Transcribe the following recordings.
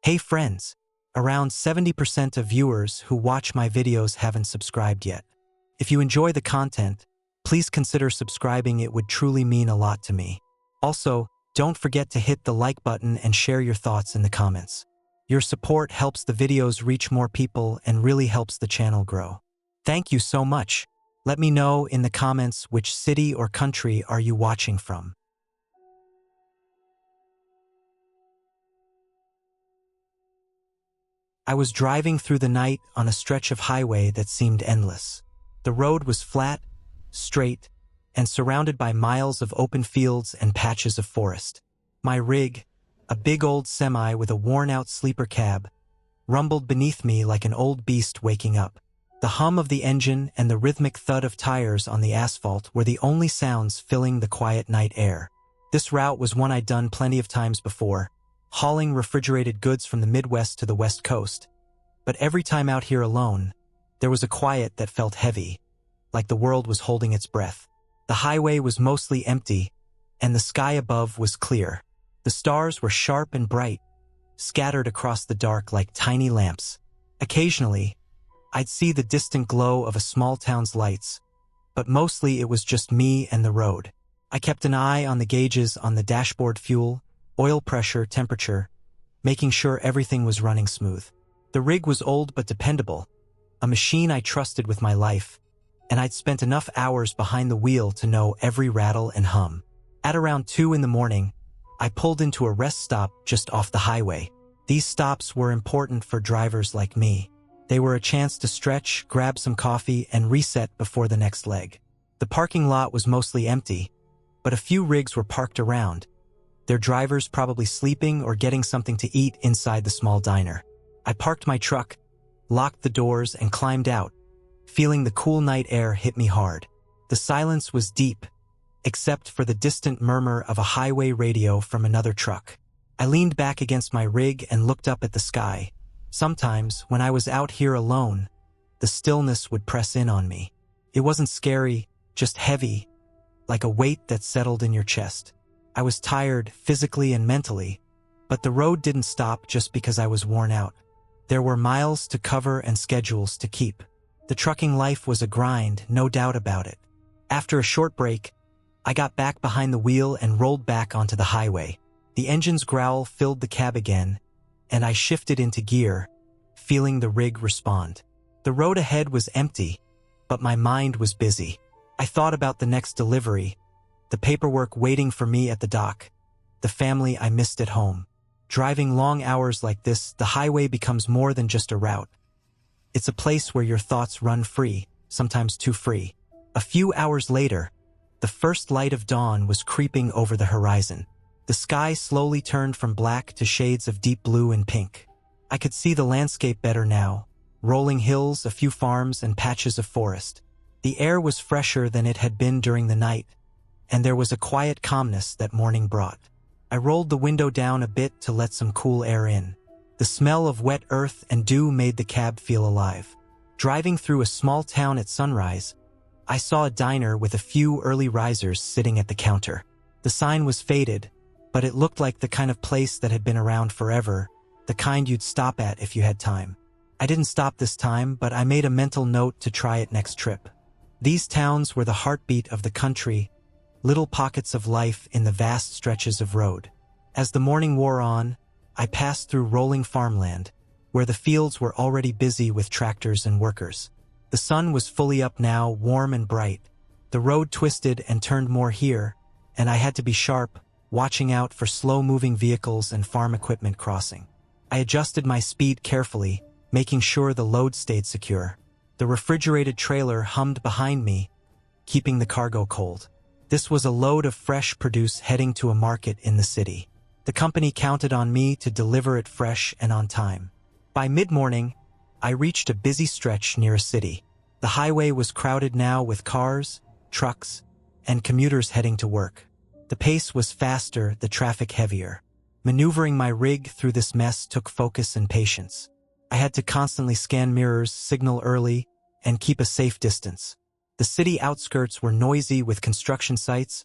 Hey friends, around 70% of viewers who watch my videos haven't subscribed yet. If you enjoy the content, please consider subscribing. It would truly mean a lot to me. Also, don't forget to hit the like button and share your thoughts in the comments. Your support helps the videos reach more people and really helps the channel grow. Thank you so much. Let me know in the comments which city or country are you watching from. I was driving through the night on a stretch of highway that seemed endless. The road was flat, straight, and surrounded by miles of open fields and patches of forest. My rig, a big old semi with a worn-out sleeper cab, rumbled beneath me like an old beast waking up. The hum of the engine and the rhythmic thud of tires on the asphalt were the only sounds filling the quiet night air. This route was one I'd done plenty of times before, hauling refrigerated goods from the Midwest to the West Coast. But every time out here alone, there was a quiet that felt heavy, like the world was holding its breath. The highway was mostly empty, and the sky above was clear. The stars were sharp and bright, scattered across the dark like tiny lamps. Occasionally, I'd see the distant glow of a small town's lights, but mostly it was just me and the road. I kept an eye on the gauges on the dashboard: fuel, oil pressure, temperature, making sure everything was running smooth. The rig was old but dependable, a machine I trusted with my life, and I'd spent enough hours behind the wheel to know every rattle and hum. At around 2 in the morning, I pulled into a rest stop just off the highway. These stops were important for drivers like me. They were a chance to stretch, grab some coffee, and reset before the next leg. The parking lot was mostly empty, but a few rigs were parked around, their drivers probably sleeping or getting something to eat inside the small diner. I parked my truck, locked the doors, and climbed out, feeling the cool night air hit me hard. The silence was deep, except for the distant murmur of a highway radio from another truck. I leaned back against my rig and looked up at the sky. Sometimes, when I was out here alone, the stillness would press in on me. It wasn't scary, just heavy, like a weight that settled in your chest. I was tired, physically and mentally, but the road didn't stop just because I was worn out. There were miles to cover and schedules to keep. The trucking life was a grind, no doubt about it. After a short break, I got back behind the wheel and rolled back onto the highway. The engine's growl filled the cab again, and I shifted into gear, feeling the rig respond. The road ahead was empty, but my mind was busy. I thought about the next delivery, the paperwork waiting for me at the dock, the family I missed at home. Driving long hours like this, the highway becomes more than just a route. It's a place where your thoughts run free, sometimes too free. A few hours later, the first light of dawn was creeping over the horizon. The sky slowly turned from black to shades of deep blue and pink. I could see the landscape better now, rolling hills, a few farms, and patches of forest. The air was fresher than it had been during the night, and there was a quiet calmness that morning brought. I rolled the window down a bit to let some cool air in. The smell of wet earth and dew made the cab feel alive. Driving through a small town at sunrise, I saw a diner with a few early risers sitting at the counter. The sign was faded, but it looked like the kind of place that had been around forever, the kind you'd stop at if you had time. I didn't stop this time, but I made a mental note to try it next trip. These towns were the heartbeat of the country, little pockets of life in the vast stretches of road. As the morning wore on, I passed through rolling farmland, where the fields were already busy with tractors and workers. The sun was fully up now, warm and bright. The road twisted and turned more here, and I had to be sharp, watching out for slow-moving vehicles and farm equipment crossing. I adjusted my speed carefully, making sure the load stayed secure. The refrigerated trailer hummed behind me, keeping the cargo cold. This was a load of fresh produce heading to a market in the city. The company counted on me to deliver it fresh and on time. By mid-morning, I reached a busy stretch near a city. The highway was crowded now with cars, trucks, and commuters heading to work. The pace was faster, the traffic heavier. Maneuvering my rig through this mess took focus and patience. I had to constantly scan mirrors, signal early, and keep a safe distance. The city outskirts were noisy with construction sites,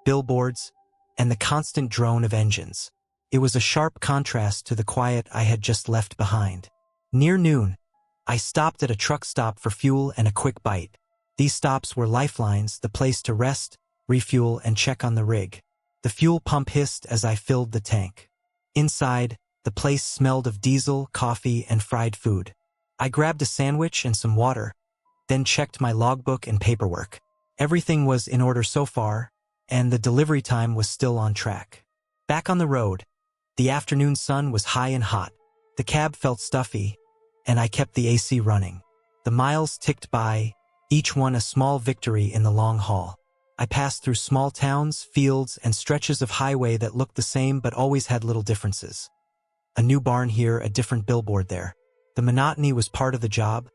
billboards, and the constant drone of engines. It was a sharp contrast to the quiet I had just left behind. Near noon, I stopped at a truck stop for fuel and a quick bite. These stops were lifelines, the place to rest, refuel, and check on the rig. The fuel pump hissed as I filled the tank. Inside, the place smelled of diesel, coffee, and fried food. I grabbed a sandwich and some water, then checked my logbook and paperwork. Everything was in order so far, and the delivery time was still on track. Back on the road, the afternoon sun was high and hot. The cab felt stuffy, and I kept the AC running. The miles ticked by, each one a small victory in the long haul. I passed through small towns, fields, and stretches of highway that looked the same but always had little differences. A new barn here, a different billboard there. The monotony was part of the job,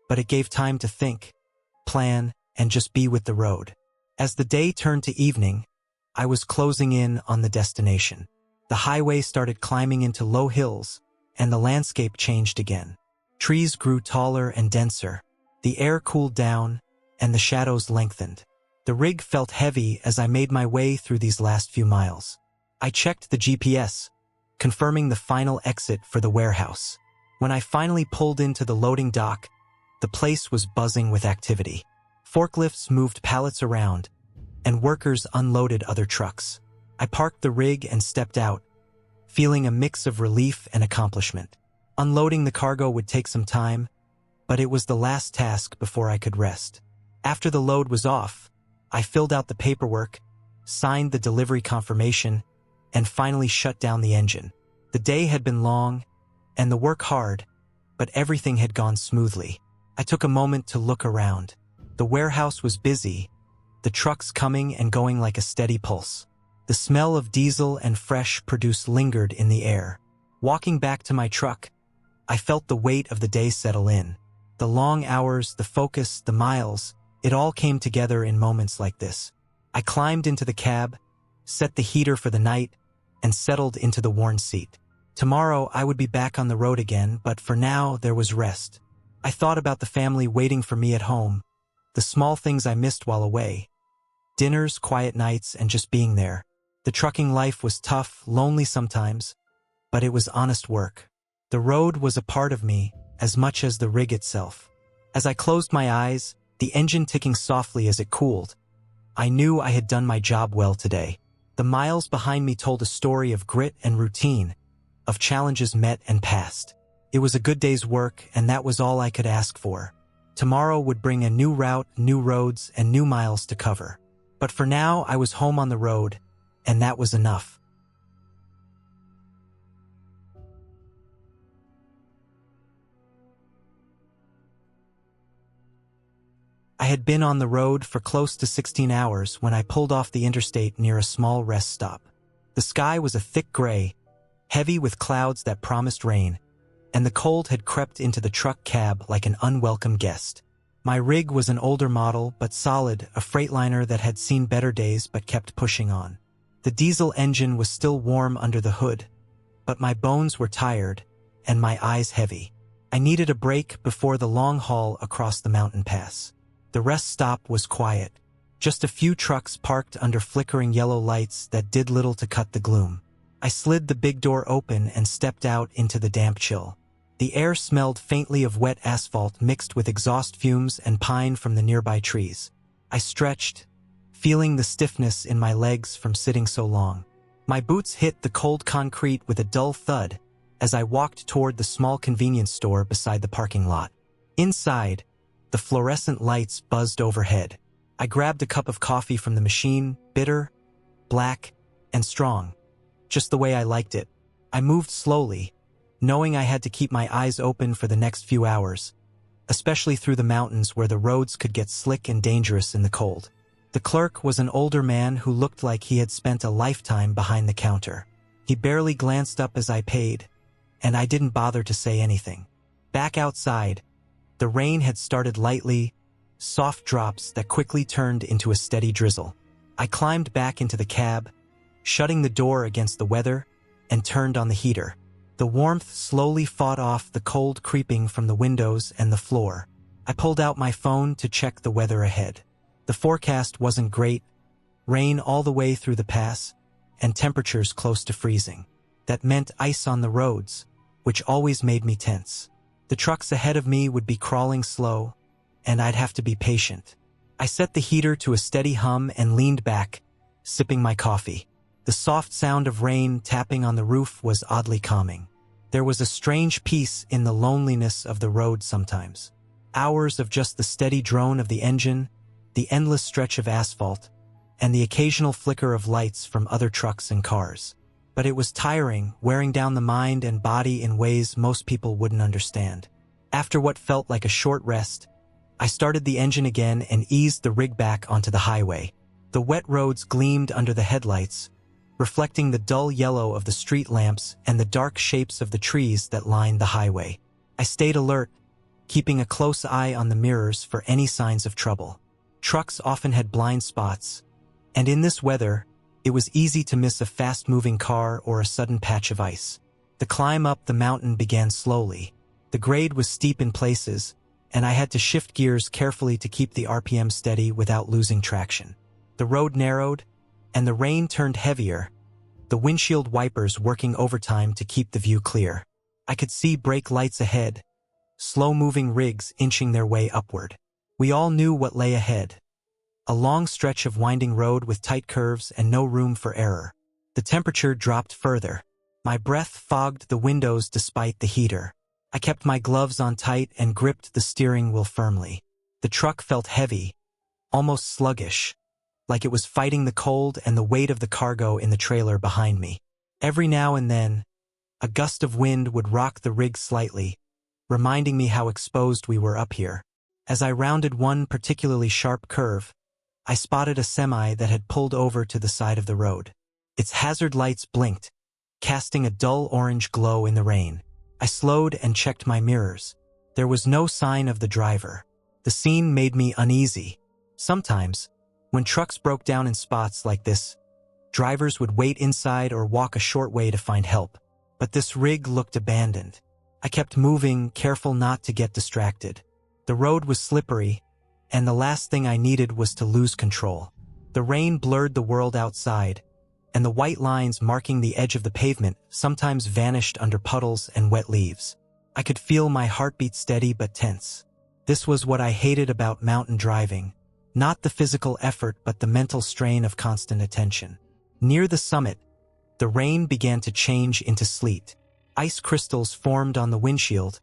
but it gave time to think, plan, and just be with the road. As the day turned to evening, I was closing in on the destination. The highway started climbing into low hills, and the landscape changed again. Trees grew taller and denser. The air cooled down, and the shadows lengthened. The rig felt heavy as I made my way through these last few miles. I checked the GPS, confirming the final exit for the warehouse. When I finally pulled into the loading dock, the place was buzzing with activity. Forklifts moved pallets around, and workers unloaded other trucks. I parked the rig and stepped out, feeling a mix of relief and accomplishment. Unloading the cargo would take some time, but it was the last task before I could rest. After the load was off, I filled out the paperwork, signed the delivery confirmation, and finally shut down the engine. The day had been long, and the work hard, but everything had gone smoothly. I took a moment to look around. The warehouse was busy, the trucks coming and going like a steady pulse. The smell of diesel and fresh produce lingered in the air. Walking back to my truck, I felt the weight of the day settle in. The long hours, the focus, the miles, it all came together in moments like this. I climbed into the cab, set the heater for the night, and settled into the worn seat. Tomorrow I would be back on the road again, but for now there was rest. I thought about the family waiting for me at home, the small things I missed while away. Dinners, quiet nights, and just being there. The trucking life was tough, lonely sometimes, but it was honest work. The road was a part of me, as much as the rig itself. As I closed my eyes, the engine ticking softly as it cooled, I knew I had done my job well today. The miles behind me told a story of grit and routine, of challenges met and passed. It was a good day's work, and that was all I could ask for. Tomorrow would bring a new route, new roads, and new miles to cover. But for now, I was home on the road, and that was enough. I had been on the road for close to 16 hours when I pulled off the interstate near a small rest stop. The sky was a thick gray, heavy with clouds that promised rain, and the cold had crept into the truck cab like an unwelcome guest. My rig was an older model, but solid, a Freightliner that had seen better days but kept pushing on. The diesel engine was still warm under the hood, but my bones were tired and my eyes heavy. I needed a break before the long haul across the mountain pass. The rest stop was quiet. Just a few trucks parked under flickering yellow lights that did little to cut the gloom. I slid the big door open and stepped out into the damp chill. The air smelled faintly of wet asphalt mixed with exhaust fumes and pine from the nearby trees. I stretched, feeling the stiffness in my legs from sitting so long. My boots hit the cold concrete with a dull thud as I walked toward the small convenience store beside the parking lot. Inside, the fluorescent lights buzzed overhead. I grabbed a cup of coffee from the machine, bitter, black, and strong, just the way I liked it. I moved slowly, knowing I had to keep my eyes open for the next few hours, especially through the mountains where the roads could get slick and dangerous in the cold. The clerk was an older man who looked like he had spent a lifetime behind the counter. He barely glanced up as I paid, and I didn't bother to say anything. Back outside, the rain had started lightly, soft drops that quickly turned into a steady drizzle. I climbed back into the cab, shutting the door against the weather, and turned on the heater. The warmth slowly fought off the cold creeping from the windows and the floor. I pulled out my phone to check the weather ahead. The forecast wasn't great, rain all the way through the pass, and temperatures close to freezing. That meant ice on the roads, which always made me tense. The trucks ahead of me would be crawling slow, and I'd have to be patient. I set the heater to a steady hum and leaned back, sipping my coffee. The soft sound of rain tapping on the roof was oddly calming. There was a strange peace in the loneliness of the road sometimes. Hours of just the steady drone of the engine, the endless stretch of asphalt, and the occasional flicker of lights from other trucks and cars. But it was tiring, wearing down the mind and body in ways most people wouldn't understand. After what felt like a short rest, I started the engine again and eased the rig back onto the highway. The wet roads gleamed under the headlights, reflecting the dull yellow of the street lamps and the dark shapes of the trees that lined the highway. I stayed alert, keeping a close eye on the mirrors for any signs of trouble. Trucks often had blind spots, and in this weather, it was easy to miss a fast-moving car or a sudden patch of ice. The climb up the mountain began slowly. The grade was steep in places, and I had to shift gears carefully to keep the RPM steady without losing traction. The road narrowed, and the rain turned heavier, the windshield wipers working overtime to keep the view clear. I could see brake lights ahead, slow-moving rigs inching their way upward. We all knew what lay ahead. A long stretch of winding road with tight curves and no room for error. The temperature dropped further. My breath fogged the windows despite the heater. I kept my gloves on tight and gripped the steering wheel firmly. The truck felt heavy, almost sluggish, like it was fighting the cold and the weight of the cargo in the trailer behind me. Every now and then, a gust of wind would rock the rig slightly, reminding me how exposed we were up here. As I rounded one particularly sharp curve, I spotted a semi that had pulled over to the side of the road. Its hazard lights blinked, casting a dull orange glow in the rain. I slowed and checked my mirrors. There was no sign of the driver. The scene made me uneasy. Sometimes, when trucks broke down in spots like this, drivers would wait inside or walk a short way to find help. But this rig looked abandoned. I kept moving, careful not to get distracted. The road was slippery, and the last thing I needed was to lose control. The rain blurred the world outside, and the white lines marking the edge of the pavement sometimes vanished under puddles and wet leaves. I could feel my heartbeat steady but tense. This was what I hated about mountain driving. Not the physical effort but the mental strain of constant attention. Near the summit, the rain began to change into sleet. Ice crystals formed on the windshield,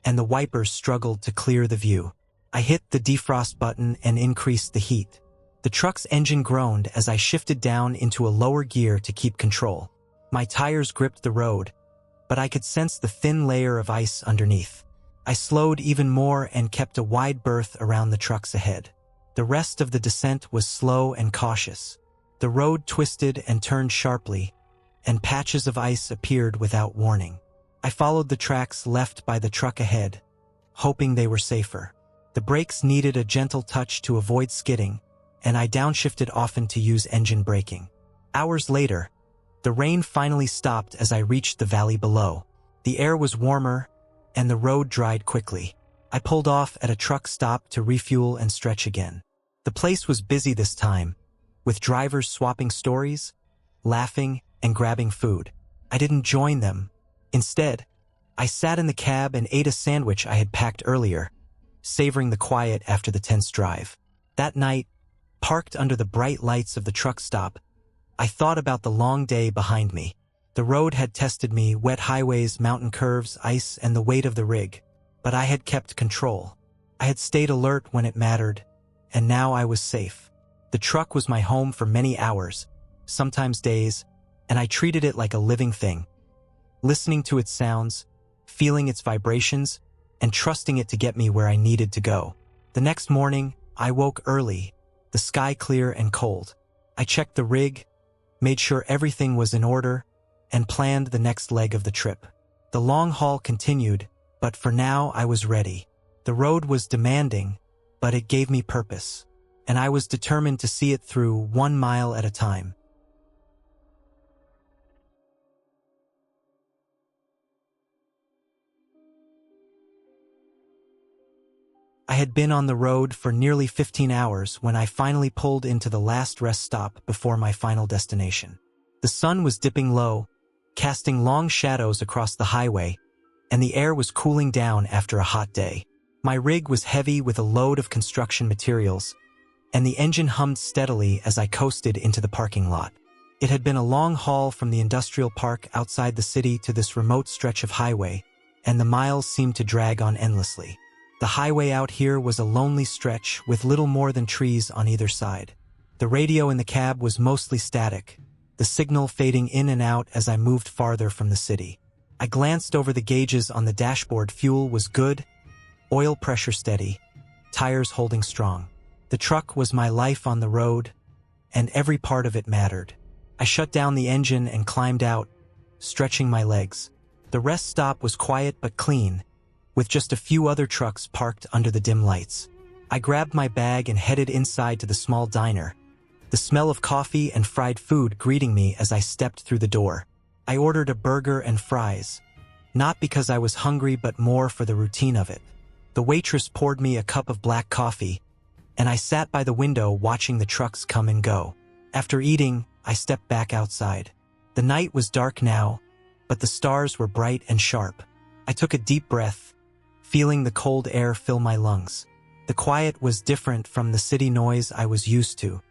and the wipers struggled to clear the view. I hit the defrost button and increased the heat. The truck's engine groaned as I shifted down into a lower gear to keep control. My tires gripped the road, but I could sense the thin layer of ice underneath. I slowed even more and kept a wide berth around the trucks ahead. The rest of the descent was slow and cautious. The road twisted and turned sharply, and patches of ice appeared without warning. I followed the tracks left by the truck ahead, hoping they were safer. The brakes needed a gentle touch to avoid skidding, and I downshifted often to use engine braking. Hours later, the rain finally stopped as I reached the valley below. The air was warmer, and the road dried quickly. I pulled off at a truck stop to refuel and stretch again. The place was busy this time, with drivers swapping stories, laughing, and grabbing food. I didn't join them. Instead, I sat in the cab and ate a sandwich I had packed earlier, savoring the quiet after the tense drive. That night, parked under the bright lights of the truck stop, I thought about the long day behind me. The road had tested me, wet highways, mountain curves, ice, and the weight of the rig. But I had kept control. I had stayed alert when it mattered, and now I was safe. The truck was my home for many hours, sometimes days, and I treated it like a living thing, listening to its sounds, feeling its vibrations, and trusting it to get me where I needed to go. The next morning, I woke early, the sky clear and cold. I checked the rig, made sure everything was in order, and planned the next leg of the trip. The long haul continued, but for now I was ready. The road was demanding, but it gave me purpose, and I was determined to see it through 1 mile at a time. I had been on the road for nearly 15 hours when I finally pulled into the last rest stop before my final destination. The sun was dipping low, casting long shadows across the highway, and the air was cooling down after a hot day. My rig was heavy with a load of construction materials, and the engine hummed steadily as I coasted into the parking lot. It had been a long haul from the industrial park outside the city to this remote stretch of highway, and the miles seemed to drag on endlessly. The highway out here was a lonely stretch with little more than trees on either side. The radio in the cab was mostly static, the signal fading in and out as I moved farther from the city. I glanced over the gauges on the dashboard. Fuel was good, oil pressure steady, tires holding strong. The truck was my life on the road, and every part of it mattered. I shut down the engine and climbed out, stretching my legs. The rest stop was quiet but clean, with just a few other trucks parked under the dim lights. I grabbed my bag and headed inside to the small diner, the smell of coffee and fried food greeting me as I stepped through the door. I ordered a burger and fries, not because I was hungry but more for the routine of it. The waitress poured me a cup of black coffee, and I sat by the window watching the trucks come and go. After eating, I stepped back outside. The night was dark now, but the stars were bright and sharp. I took a deep breath, feeling the cold air fill my lungs. The quiet was different from the city noise I was used to.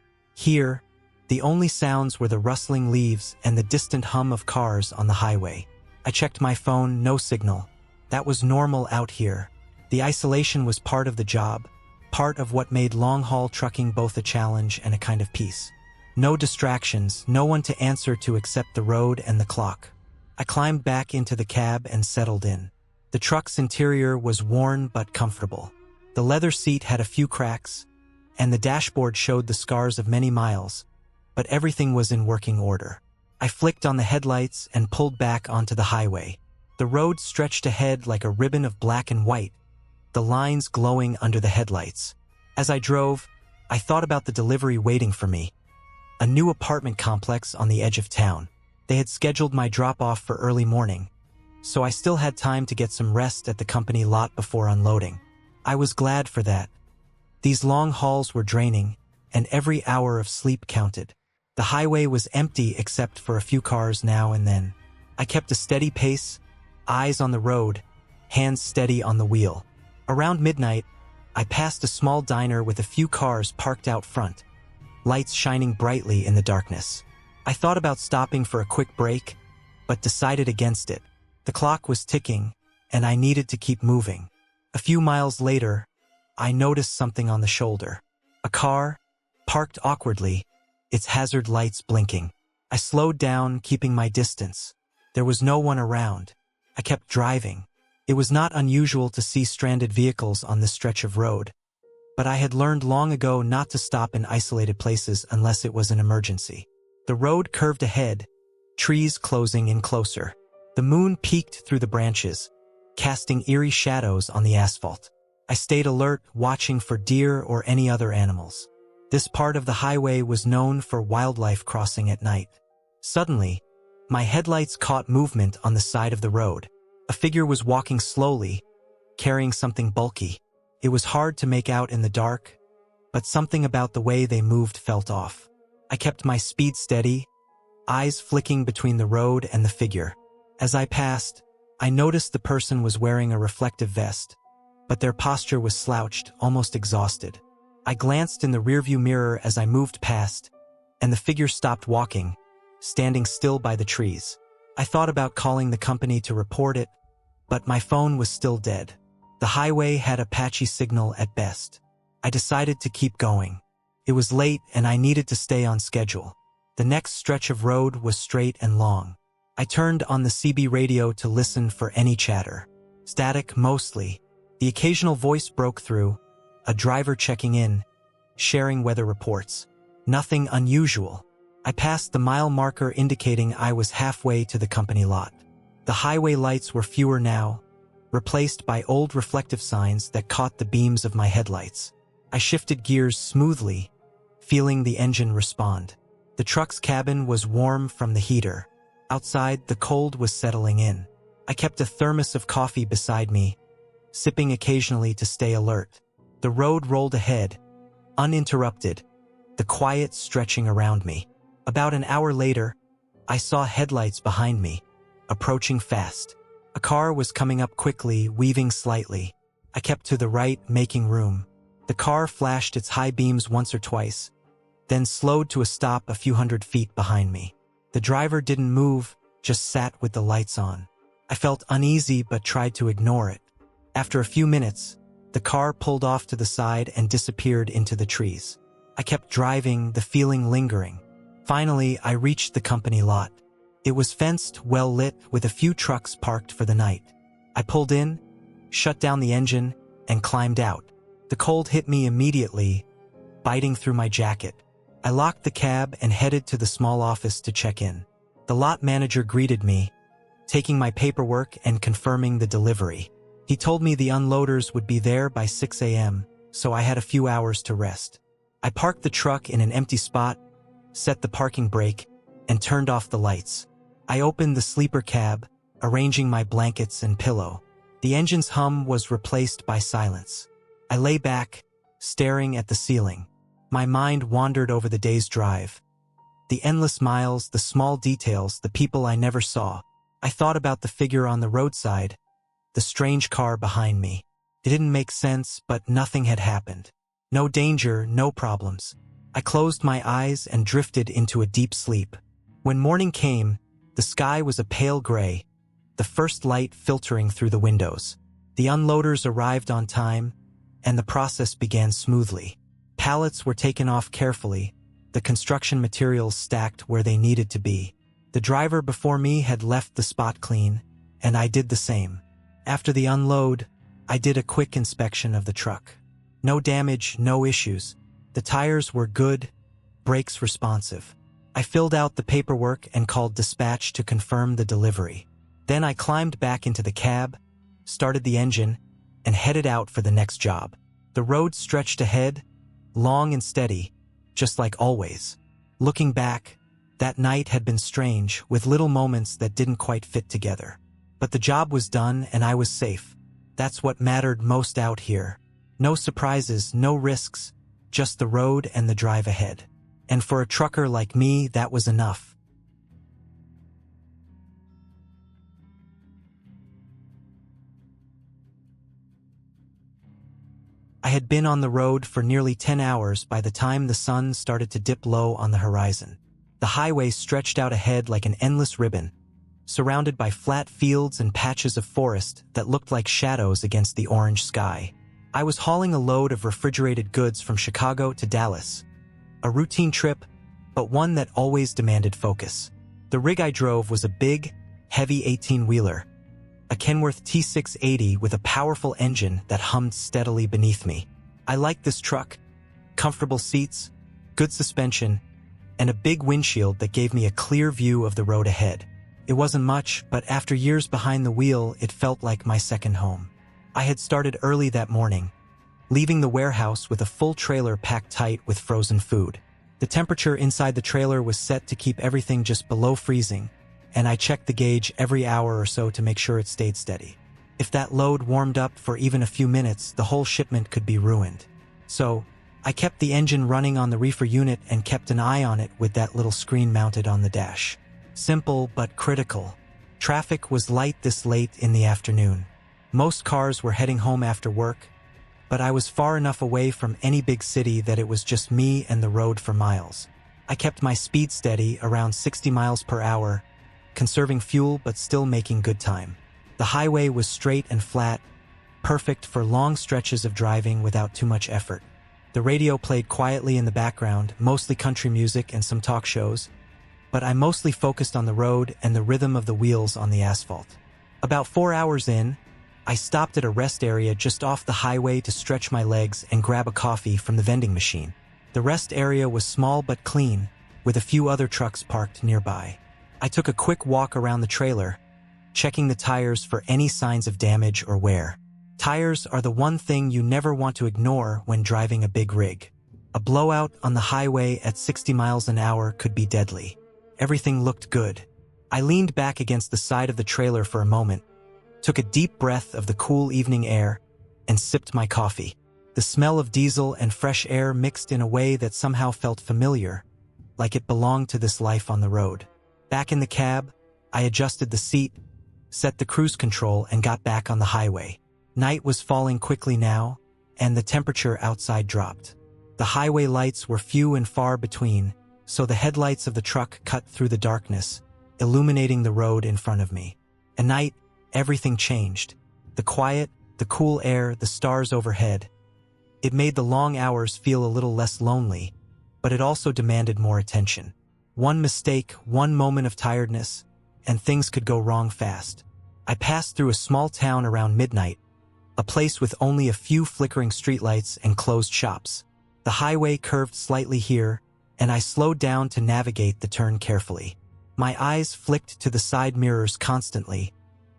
Here, the only sounds were the rustling leaves and the distant hum of cars on the highway. I checked my phone, no signal. That was normal out here. The isolation was part of the job, part of what made long-haul trucking both a challenge and a kind of peace. No distractions, no one to answer to except the road and the clock. I climbed back into the cab and settled in. The truck's interior was worn but comfortable. The leather seat had a few cracks, and the dashboard showed the scars of many miles, but everything was in working order. I flicked on the headlights and pulled back onto the highway. The road stretched ahead like a ribbon of black and white, the lines glowing under the headlights. As I drove, I thought about the delivery waiting for me. A new apartment complex on the edge of town. They had scheduled my drop-off for early morning, so I still had time to get some rest at the company lot before unloading. I was glad for that. These long hauls were draining, and every hour of sleep counted. The highway was empty except for a few cars now and then. I kept a steady pace, eyes on the road, hands steady on the wheel. Around midnight, I passed a small diner with a few cars parked out front, lights shining brightly in the darkness. I thought about stopping for a quick break, but decided against it. The clock was ticking, and I needed to keep moving. A few miles later, I noticed something on the shoulder. A car, parked awkwardly, its hazard lights blinking. I slowed down, keeping my distance. There was no one around. I kept driving. It was not unusual to see stranded vehicles on this stretch of road, but I had learned long ago not to stop in isolated places unless it was an emergency. The road curved ahead, trees closing in closer. The moon peeked through the branches, casting eerie shadows on the asphalt. I stayed alert, watching for deer or any other animals. This part of the highway was known for wildlife crossing at night. Suddenly, my headlights caught movement on the side of the road. A figure was walking slowly, carrying something bulky. It was hard to make out in the dark, but something about the way they moved felt off. I kept my speed steady, eyes flicking between the road and the figure. As I passed, I noticed the person was wearing a reflective vest, but their posture was slouched, almost exhausted. I glanced in the rearview mirror as I moved past, and the figure stopped walking, standing still by the trees. I thought about calling the company to report it, but my phone was still dead. The highway had a patchy signal at best. I decided to keep going. It was late and I needed to stay on schedule. The next stretch of road was straight and long. I turned on the CB radio to listen for any chatter. Static mostly. The occasional voice broke through, a driver checking in, sharing weather reports. Nothing unusual. I passed the mile marker indicating I was halfway to the company lot. The highway lights were fewer now, replaced by old reflective signs that caught the beams of my headlights. I shifted gears smoothly, feeling the engine respond. The truck's cabin was warm from the heater. Outside, the cold was settling in. I kept a thermos of coffee beside me, sipping occasionally to stay alert. The road rolled ahead, uninterrupted, the quiet stretching around me. About an hour later, I saw headlights behind me. approaching fast. A car was coming up quickly, weaving slightly. I kept to the right, making room. The car flashed its high beams once or twice, then slowed to a stop a few hundred feet behind me. The driver didn't move, just sat with the lights on. I felt uneasy but tried to ignore it. After a few minutes, the car pulled off to the side and disappeared into the trees. I kept driving, the feeling lingering. Finally, I reached the company lot. It was fenced, well lit, with a few trucks parked for the night. I pulled in, shut down the engine, and climbed out. The cold hit me immediately, biting through my jacket. I locked the cab and headed to the small office to check in. The lot manager greeted me, taking my paperwork and confirming the delivery. He told me the unloaders would be there by 6 a.m., so I had a few hours to rest. I parked the truck in an empty spot, set the parking brake, and turned off the lights. I opened the sleeper cab, arranging my blankets and pillow. The engine's hum was replaced by silence. I lay back, staring at the ceiling. My mind wandered over the day's drive. The endless miles, the small details, the people I never saw. I thought about the figure on the roadside, the strange car behind me. It didn't make sense, but nothing had happened. No danger, no problems. I closed my eyes and drifted into a deep sleep. When morning came, the sky was a pale gray, the first light filtering through the windows. The unloaders arrived on time, and the process began smoothly. Pallets were taken off carefully, the construction materials stacked where they needed to be. The driver before me had left the spot clean, and I did the same. After the unload, I did a quick inspection of the truck. No damage, no issues. The tires were good, brakes responsive. I filled out the paperwork and called dispatch to confirm the delivery. Then I climbed back into the cab, started the engine, and headed out for the next job. The road stretched ahead, long and steady, just like always. Looking back, that night had been strange, with little moments that didn't quite fit together. But the job was done and I was safe. That's what mattered most out here. No surprises, no risks, just the road and the drive ahead. And for a trucker like me, that was enough. I had been on the road for nearly 10 hours by the time the sun started to dip low on the horizon. The highway stretched out ahead like an endless ribbon, surrounded by flat fields and patches of forest that looked like shadows against the orange sky. I was hauling a load of refrigerated goods from Chicago to Dallas. A routine trip, but one that always demanded focus. The rig I drove was a big, heavy 18-wheeler, a Kenworth T680 with a powerful engine that hummed steadily beneath me. I liked this truck. Comfortable seats, good suspension, and a big windshield that gave me a clear view of the road ahead. It wasn't much, but after years behind the wheel, it felt like my second home. I had started early that morning, leaving the warehouse with a full trailer packed tight with frozen food. The temperature inside the trailer was set to keep everything just below freezing, and I checked the gauge every hour or so to make sure it stayed steady. If that load warmed up for even a few minutes, the whole shipment could be ruined. So, I kept the engine running on the reefer unit and kept an eye on it with that little screen mounted on the dash. Simple but critical. Traffic was light this late in the afternoon. Most cars were heading home after work, but I was far enough away from any big city that it was just me and the road for miles. I kept my speed steady, around 60 miles per hour, conserving fuel but still making good time. The highway was straight and flat, perfect for long stretches of driving without too much effort. The radio played quietly in the background, mostly country music and some talk shows, but I mostly focused on the road and the rhythm of the wheels on the asphalt. About 4 hours in, I stopped at a rest area just off the highway to stretch my legs and grab a coffee from the vending machine. The rest area was small but clean, with a few other trucks parked nearby. I took a quick walk around the trailer, checking the tires for any signs of damage or wear. Tires are the one thing you never want to ignore when driving a big rig. A blowout on the highway at 60 miles an hour could be deadly. Everything looked good. I leaned back against the side of the trailer for a moment, took a deep breath of the cool evening air, and sipped my coffee. The smell of diesel and fresh air mixed in a way that somehow felt familiar, like it belonged to this life on the road. Back in the cab, I adjusted the seat, set the cruise control, and got back on the highway. Night was falling quickly now, and the temperature outside dropped. The highway lights were few and far between, so the headlights of the truck cut through the darkness, illuminating the road in front of me. At night, everything changed. The quiet, the cool air, the stars overhead. It made the long hours feel a little less lonely, but it also demanded more attention. One mistake, one moment of tiredness, and things could go wrong fast. I passed through a small town around midnight, a place with only a few flickering streetlights and closed shops. The highway curved slightly here, and I slowed down to navigate the turn carefully. My eyes flicked to the side mirrors constantly,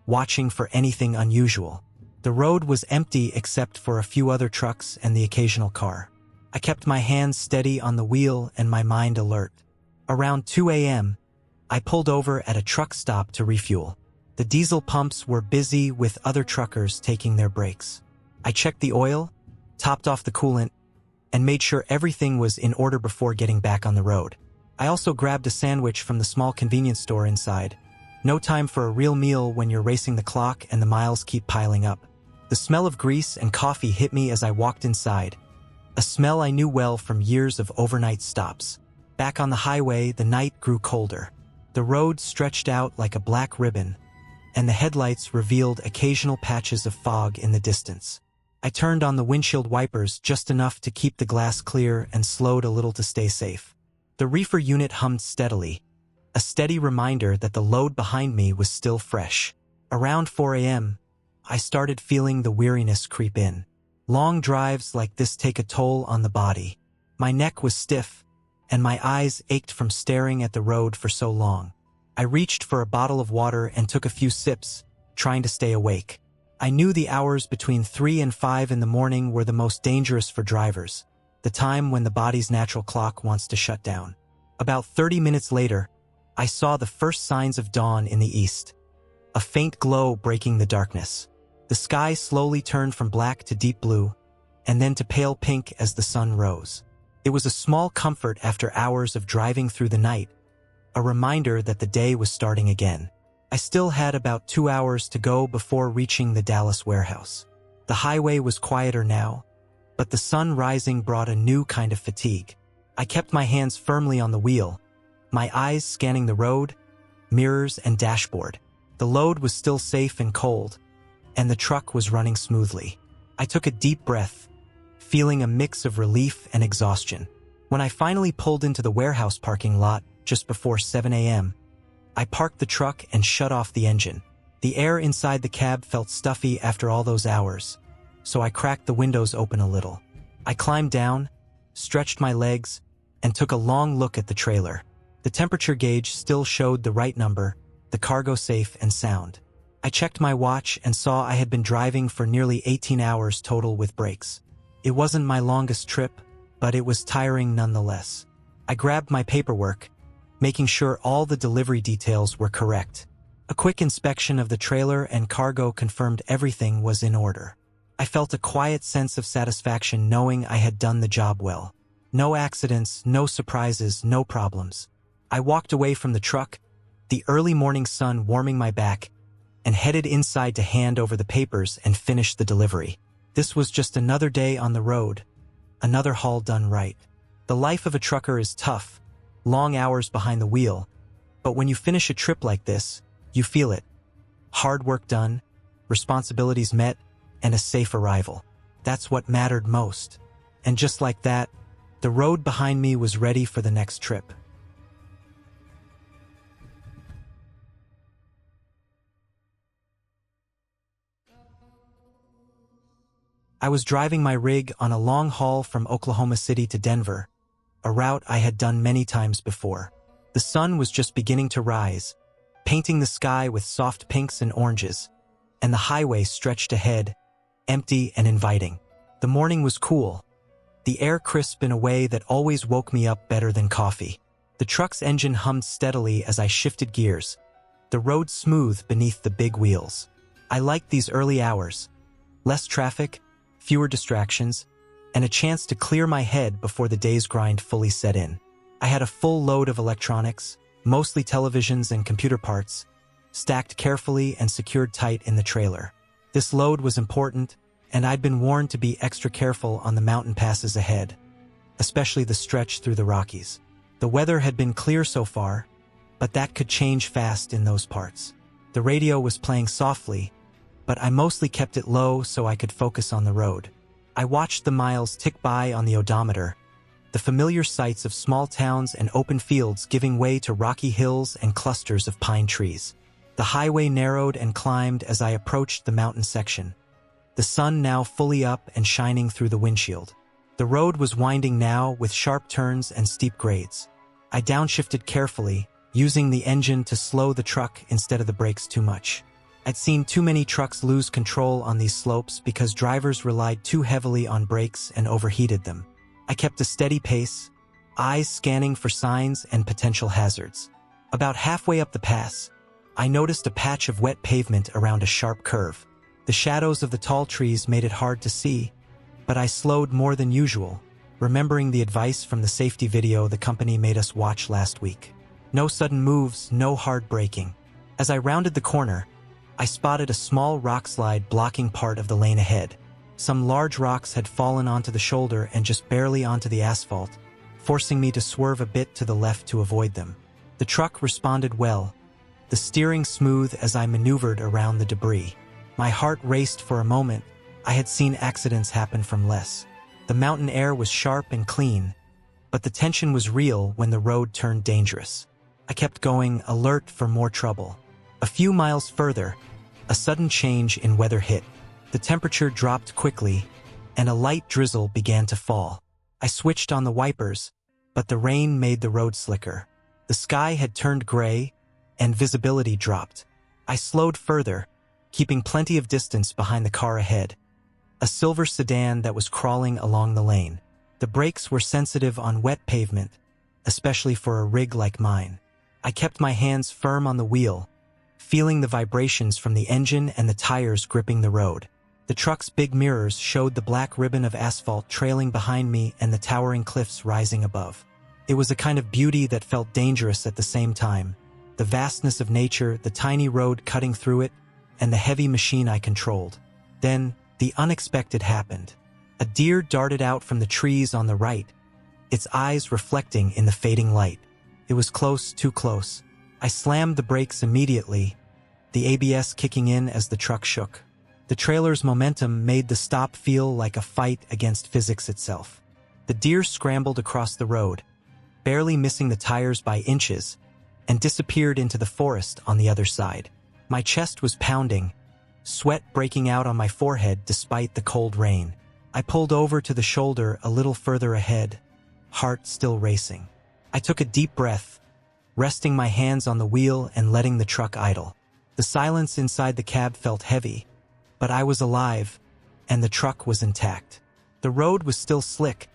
watching for anything unusual. The road was empty except for a few other trucks and the occasional car. I kept my hands steady on the wheel and my mind alert. Around 2 a.m., I pulled over at a truck stop to refuel. The diesel pumps were busy with other truckers taking their breaks. I checked the oil, topped off the coolant, and made sure everything was in order before getting back on the road. I also grabbed a sandwich from the small convenience store inside. No time for a real meal when you're racing the clock and the miles keep piling up. The smell of grease and coffee hit me as I walked inside, a smell I knew well from years of overnight stops. Back on the highway, the night grew colder. The road stretched out like a black ribbon, and the headlights revealed occasional patches of fog in the distance. I turned on the windshield wipers just enough to keep the glass clear and slowed a little to stay safe. The reefer unit hummed steadily, a steady reminder that the load behind me was still fresh. Around 4 a.m., I started feeling the weariness creep in. Long drives like this take a toll on the body. My neck was stiff, and my eyes ached from staring at the road for so long. I reached for a bottle of water and took a few sips, trying to stay awake. I knew the hours between 3 and 5 in the morning were the most dangerous for drivers, the time when the body's natural clock wants to shut down. About 30 minutes later, I saw the first signs of dawn in the east, a faint glow breaking the darkness. The sky slowly turned from black to deep blue, and then to pale pink as the sun rose. It was a small comfort after hours of driving through the night, a reminder that the day was starting again. I still had about 2 hours to go before reaching the Dallas warehouse. The highway was quieter now, but the sun rising brought a new kind of fatigue. I kept my hands firmly on the wheel, my eyes scanning the road, mirrors, and dashboard. The load was still safe and cold, and the truck was running smoothly. I took a deep breath, feeling a mix of relief and exhaustion. When I finally pulled into the warehouse parking lot just before 7 a.m., I parked the truck and shut off the engine. The air inside the cab felt stuffy after all those hours, so I cracked the windows open a little. I climbed down, stretched my legs, and took a long look at the trailer. The temperature gauge still showed the right number, the cargo safe and sound. I checked my watch and saw I had been driving for nearly 18 hours total with breaks. It wasn't my longest trip, but it was tiring nonetheless. I grabbed my paperwork, making sure all the delivery details were correct. A quick inspection of the trailer and cargo confirmed everything was in order. I felt a quiet sense of satisfaction knowing I had done the job well. No accidents, no surprises, no problems. I walked away from the truck, the early morning sun warming my back, and headed inside to hand over the papers and finish the delivery. This was just another day on the road, another haul done right. The life of a trucker is tough, long hours behind the wheel, but when you finish a trip like this, you feel it. Hard work done, responsibilities met, and a safe arrival. That's what mattered most. And just like that, the road behind me was ready for the next trip. I was driving my rig on a long haul from Oklahoma City to Denver, a route I had done many times before. The sun was just beginning to rise, painting the sky with soft pinks and oranges, and the highway stretched ahead, empty and inviting. The morning was cool, the air crisp in a way that always woke me up better than coffee. The truck's engine hummed steadily as I shifted gears, the road smooth beneath the big wheels. I liked these early hours. Less traffic, fewer distractions, and a chance to clear my head before the day's grind fully set in. I had a full load of electronics, mostly televisions and computer parts, stacked carefully and secured tight in the trailer. This load was important, and I'd been warned to be extra careful on the mountain passes ahead, especially the stretch through the Rockies. The weather had been clear so far, but that could change fast in those parts. The radio was playing softly, but I mostly kept it low so I could focus on the road. I watched the miles tick by on the odometer, the familiar sights of small towns and open fields giving way to rocky hills and clusters of pine trees. The highway narrowed and climbed as I approached the mountain section, the sun now fully up and shining through the windshield. The road was winding now with sharp turns and steep grades. I downshifted carefully, using the engine to slow the truck instead of the brakes too much. I'd seen too many trucks lose control on these slopes because drivers relied too heavily on brakes and overheated them. I kept a steady pace, eyes scanning for signs and potential hazards. About halfway up the pass, I noticed a patch of wet pavement around a sharp curve. The shadows of the tall trees made it hard to see, but I slowed more than usual, remembering the advice from the safety video the company made us watch last week. No sudden moves, no hard braking. As I rounded the corner, I spotted a small rock slide blocking part of the lane ahead. Some large rocks had fallen onto the shoulder and just barely onto the asphalt, forcing me to swerve a bit to the left to avoid them. The truck responded well, the steering smooth as I maneuvered around the debris. My heart raced for a moment. I had seen accidents happen from less. The mountain air was sharp and clean, but the tension was real when the road turned dangerous. I kept going, alert for more trouble. A few miles further, a sudden change in weather hit. The temperature dropped quickly, and a light drizzle began to fall. I switched on the wipers, but the rain made the road slicker. The sky had turned gray, and visibility dropped. I slowed further, keeping plenty of distance behind the car ahead, a silver sedan that was crawling along the lane. The brakes were sensitive on wet pavement, especially for a rig like mine. I kept my hands firm on the wheel, feeling the vibrations from the engine and the tires gripping the road. The truck's big mirrors showed the black ribbon of asphalt trailing behind me and the towering cliffs rising above. It was a kind of beauty that felt dangerous at the same time. The vastness of nature, the tiny road cutting through it, and the heavy machine I controlled. Then, the unexpected happened. A deer darted out from the trees on the right, its eyes reflecting in the fading light. It was close, too close. I slammed the brakes immediately, the ABS kicking in as the truck shook. The trailer's momentum made the stop feel like a fight against physics itself. The deer scrambled across the road, barely missing the tires by inches, and disappeared into the forest on the other side. My chest was pounding, sweat breaking out on my forehead despite the cold rain. I pulled over to the shoulder a little further ahead, heart still racing. I took a deep breath, resting my hands on the wheel and letting the truck idle. The silence inside the cab felt heavy, but I was alive, and the truck was intact. The road was still slick,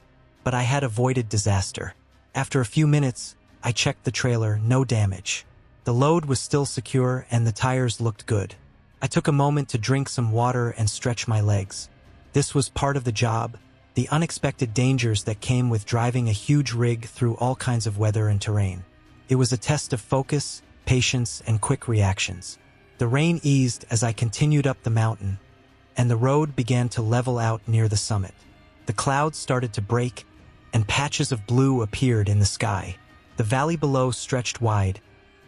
but I had avoided disaster. After a few minutes, I checked the trailer, no damage. The load was still secure and the tires looked good. I took a moment to drink some water and stretch my legs. This was part of the job, the unexpected dangers that came with driving a huge rig through all kinds of weather and terrain. It was a test of focus, patience, and quick reactions. The rain eased as I continued up the mountain, and the road began to level out near the summit. The clouds started to break, and patches of blue appeared in the sky. The valley below stretched wide,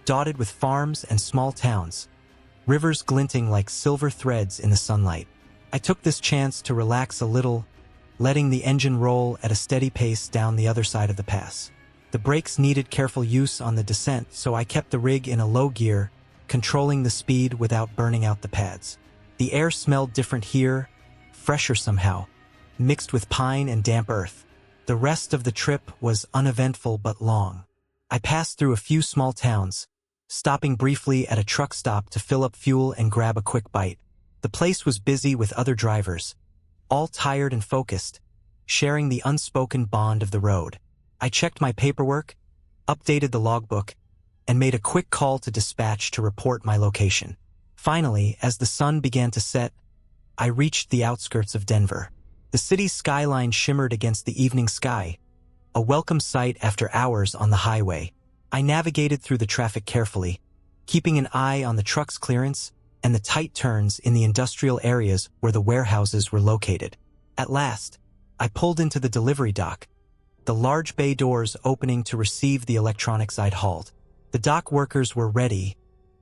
dotted with farms and small towns, rivers glinting like silver threads in the sunlight. I took this chance to relax a little, letting the engine roll at a steady pace down the other side of the pass. The brakes needed careful use on the descent, so I kept the rig in a low gear, controlling the speed without burning out the pads. The air smelled different here, fresher somehow, mixed with pine and damp earth. The rest of the trip was uneventful but long. I passed through a few small towns, stopping briefly at a truck stop to fill up fuel and grab a quick bite. The place was busy with other drivers, all tired and focused, sharing the unspoken bond of the road. I checked my paperwork, updated the logbook, and made a quick call to dispatch to report my location. Finally, as the sun began to set, I reached the outskirts of Denver. The city's skyline shimmered against the evening sky, a welcome sight after hours on the highway. I navigated through the traffic carefully, keeping an eye on the truck's clearance and the tight turns in the industrial areas where the warehouses were located. At last, I pulled into the delivery dock, the large bay doors opening to receive the electronics I'd hauled. The dock workers were ready,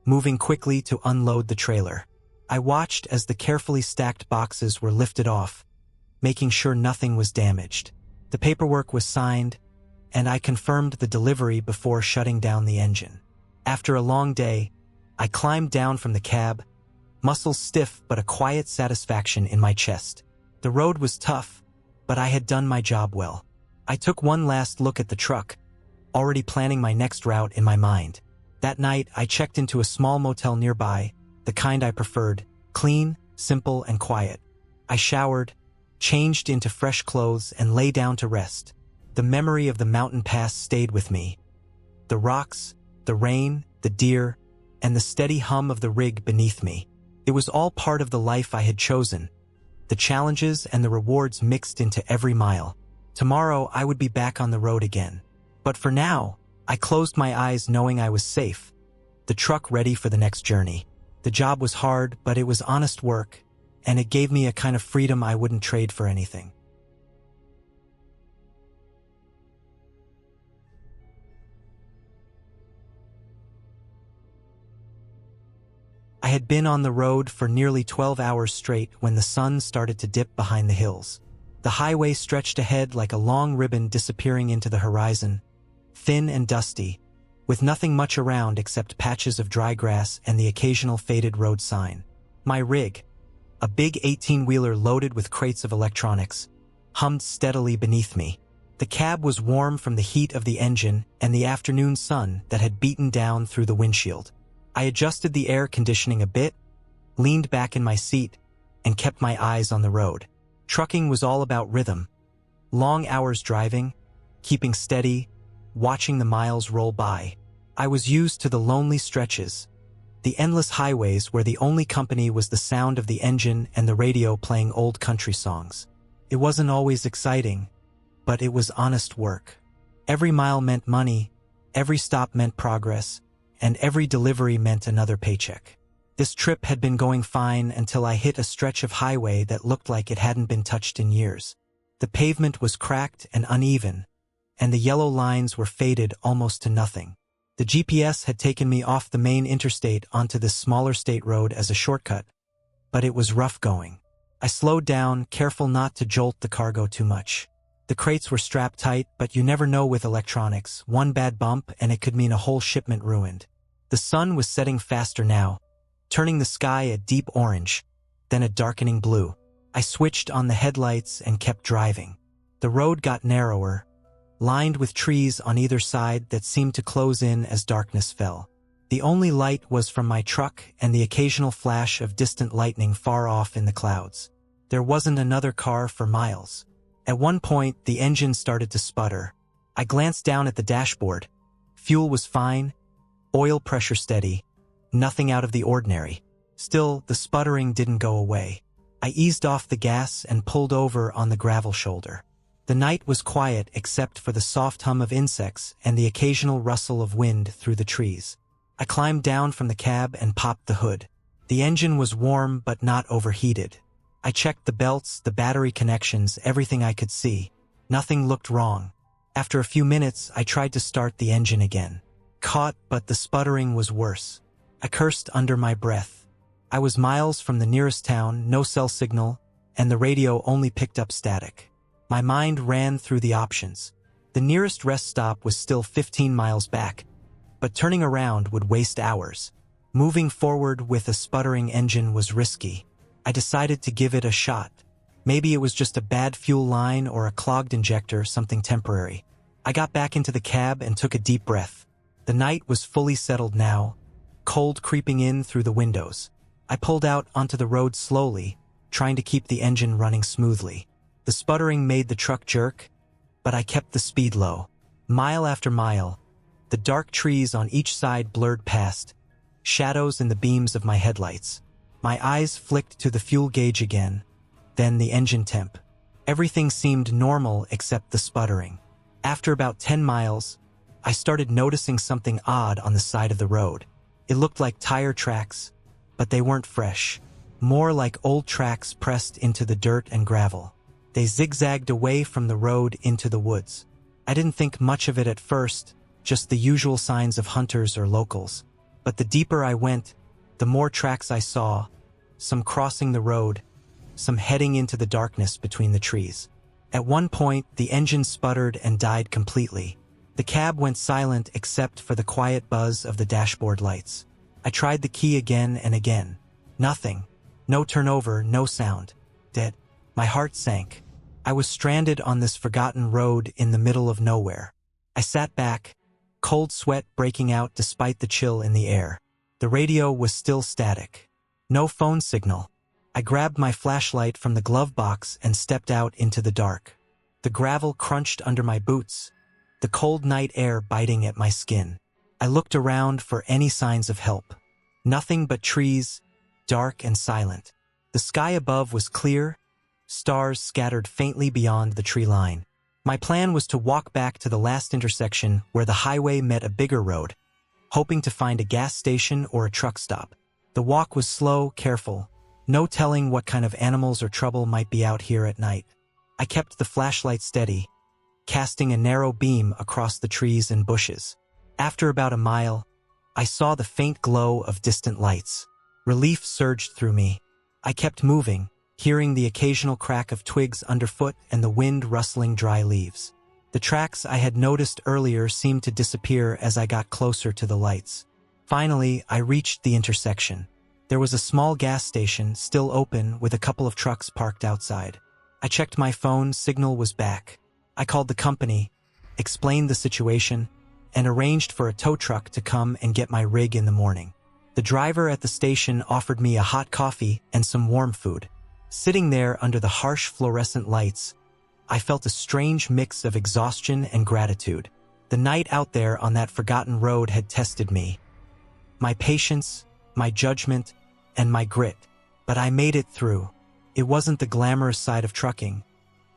moving quickly to unload the trailer. I watched as the carefully stacked boxes were lifted off, making sure nothing was damaged. The paperwork was signed, and I confirmed the delivery before shutting down the engine. After a long day, I climbed down from the cab, muscles stiff but a quiet satisfaction in my chest. The road was tough, but I had done my job well. I took one last look at the truck, already planning my next route in my mind. That night, I checked into a small motel nearby, the kind I preferred, clean, simple, and quiet. I showered, changed into fresh clothes, and lay down to rest. The memory of the mountain pass stayed with me. The rocks, the rain, the deer, and the steady hum of the rig beneath me. It was all part of the life I had chosen. The challenges and the rewards mixed into every mile. Tomorrow, I would be back on the road again. But for now, I closed my eyes knowing I was safe, the truck ready for the next journey. The job was hard, but it was honest work, and it gave me a kind of freedom I wouldn't trade for anything. I had been on the road for nearly 12 hours straight when the sun started to dip behind the hills. The highway stretched ahead like a long ribbon disappearing into the horizon, thin and dusty, with nothing much around except patches of dry grass and the occasional faded road sign. My rig, a big 18-wheeler loaded with crates of electronics, hummed steadily beneath me. The cab was warm from the heat of the engine and the afternoon sun that had beaten down through the windshield. I adjusted the air conditioning a bit, leaned back in my seat, and kept my eyes on the road. Trucking was all about rhythm. Long hours driving, keeping steady, watching the miles roll by. I was used to the lonely stretches, the endless highways where the only company was the sound of the engine and the radio playing old country songs. It wasn't always exciting, but it was honest work. Every mile meant money, every stop meant progress, and every delivery meant another paycheck. This trip had been going fine until I hit a stretch of highway that looked like it hadn't been touched in years. The pavement was cracked and uneven, and the yellow lines were faded almost to nothing. The GPS had taken me off the main interstate onto this smaller state road as a shortcut, but it was rough going. I slowed down, careful not to jolt the cargo too much. The crates were strapped tight, but you never know with electronics. One bad bump and it could mean a whole shipment ruined. The sun was setting faster now, turning the sky a deep orange, then a darkening blue. I switched on the headlights and kept driving. The road got narrower, lined with trees on either side that seemed to close in as darkness fell. The only light was from my truck and the occasional flash of distant lightning far off in the clouds. There wasn't another car for miles. At one point, the engine started to sputter. I glanced down at the dashboard. Fuel was fine, oil pressure steady, nothing out of the ordinary. Still, the sputtering didn't go away. I eased off the gas and pulled over on the gravel shoulder. The night was quiet except for the soft hum of insects and the occasional rustle of wind through the trees. I climbed down from the cab and popped the hood. The engine was warm but not overheated. I checked the belts, the battery connections, everything I could see. Nothing looked wrong. After a few minutes, I tried to start the engine again. Caught, but the sputtering was worse. I cursed under my breath. I was miles from the nearest town, no cell signal, and the radio only picked up static. My mind ran through the options. The nearest rest stop was still 15 miles back, but turning around would waste hours. Moving forward with a sputtering engine was risky. I decided to give it a shot. Maybe it was just a bad fuel line or a clogged injector, something temporary. I got back into the cab and took a deep breath. The night was fully settled now, cold creeping in through the windows. I pulled out onto the road slowly, trying to keep the engine running smoothly. The sputtering made the truck jerk, but I kept the speed low. Mile after mile, the dark trees on each side blurred past, shadows in the beams of my headlights. My eyes flicked to the fuel gauge again, then the engine temp. Everything seemed normal except the sputtering. After about 10 miles, I started noticing something odd on the side of the road. It looked like tire tracks, but they weren't fresh. More like old tracks pressed into the dirt and gravel. They zigzagged away from the road into the woods. I didn't think much of it at first, just the usual signs of hunters or locals. But the deeper I went, the more tracks I saw, some crossing the road, some heading into the darkness between the trees. At one point, the engine sputtered and died completely. The cab went silent except for the quiet buzz of the dashboard lights. I tried the key again and again. Nothing. No turnover, no sound. Dead. My heart sank. I was stranded on this forgotten road in the middle of nowhere. I sat back, cold sweat breaking out despite the chill in the air. The radio was still static. No phone signal. I grabbed my flashlight from the glove box and stepped out into the dark. The gravel crunched under my boots, the cold night air biting at my skin. I looked around for any signs of help. Nothing but trees, dark and silent. The sky above was clear, stars scattered faintly beyond the tree line. My plan was to walk back to the last intersection where the highway met a bigger road, hoping to find a gas station or a truck stop. The walk was slow, careful. No telling what kind of animals or trouble might be out here at night. I kept the flashlight steady, casting a narrow beam across the trees and bushes. After about a mile, I saw the faint glow of distant lights. Relief surged through me. I kept moving, hearing the occasional crack of twigs underfoot and the wind rustling dry leaves. The tracks I had noticed earlier seemed to disappear as I got closer to the lights. Finally, I reached the intersection. There was a small gas station still open with a couple of trucks parked outside. I checked my phone, signal was back. I called the company, explained the situation, and arranged for a tow truck to come and get my rig in the morning. The driver at the station offered me a hot coffee and some warm food. Sitting there under the harsh fluorescent lights, I felt a strange mix of exhaustion and gratitude. The night out there on that forgotten road had tested me. My patience, my judgment, and my grit. But I made it through. It wasn't the glamorous side of trucking,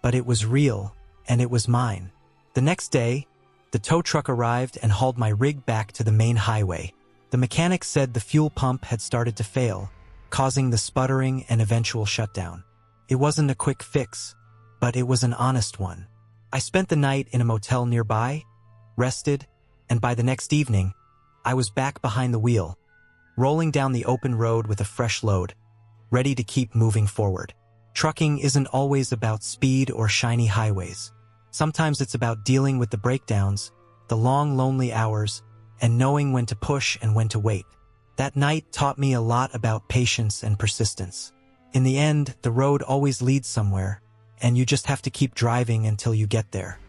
but it was real, and it was mine. The next day, the tow truck arrived and hauled my rig back to the main highway. The mechanic said the fuel pump had started to fail, causing the sputtering and eventual shutdown. It wasn't a quick fix, but it was an honest one. I spent the night in a motel nearby, rested, and by the next evening, I was back behind the wheel, rolling down the open road with a fresh load, ready to keep moving forward. Trucking isn't always about speed or shiny highways. Sometimes it's about dealing with the breakdowns, the long, lonely hours, and knowing when to push and when to wait. That night taught me a lot about patience and persistence. In the end, the road always leads somewhere, and you just have to keep driving until you get there.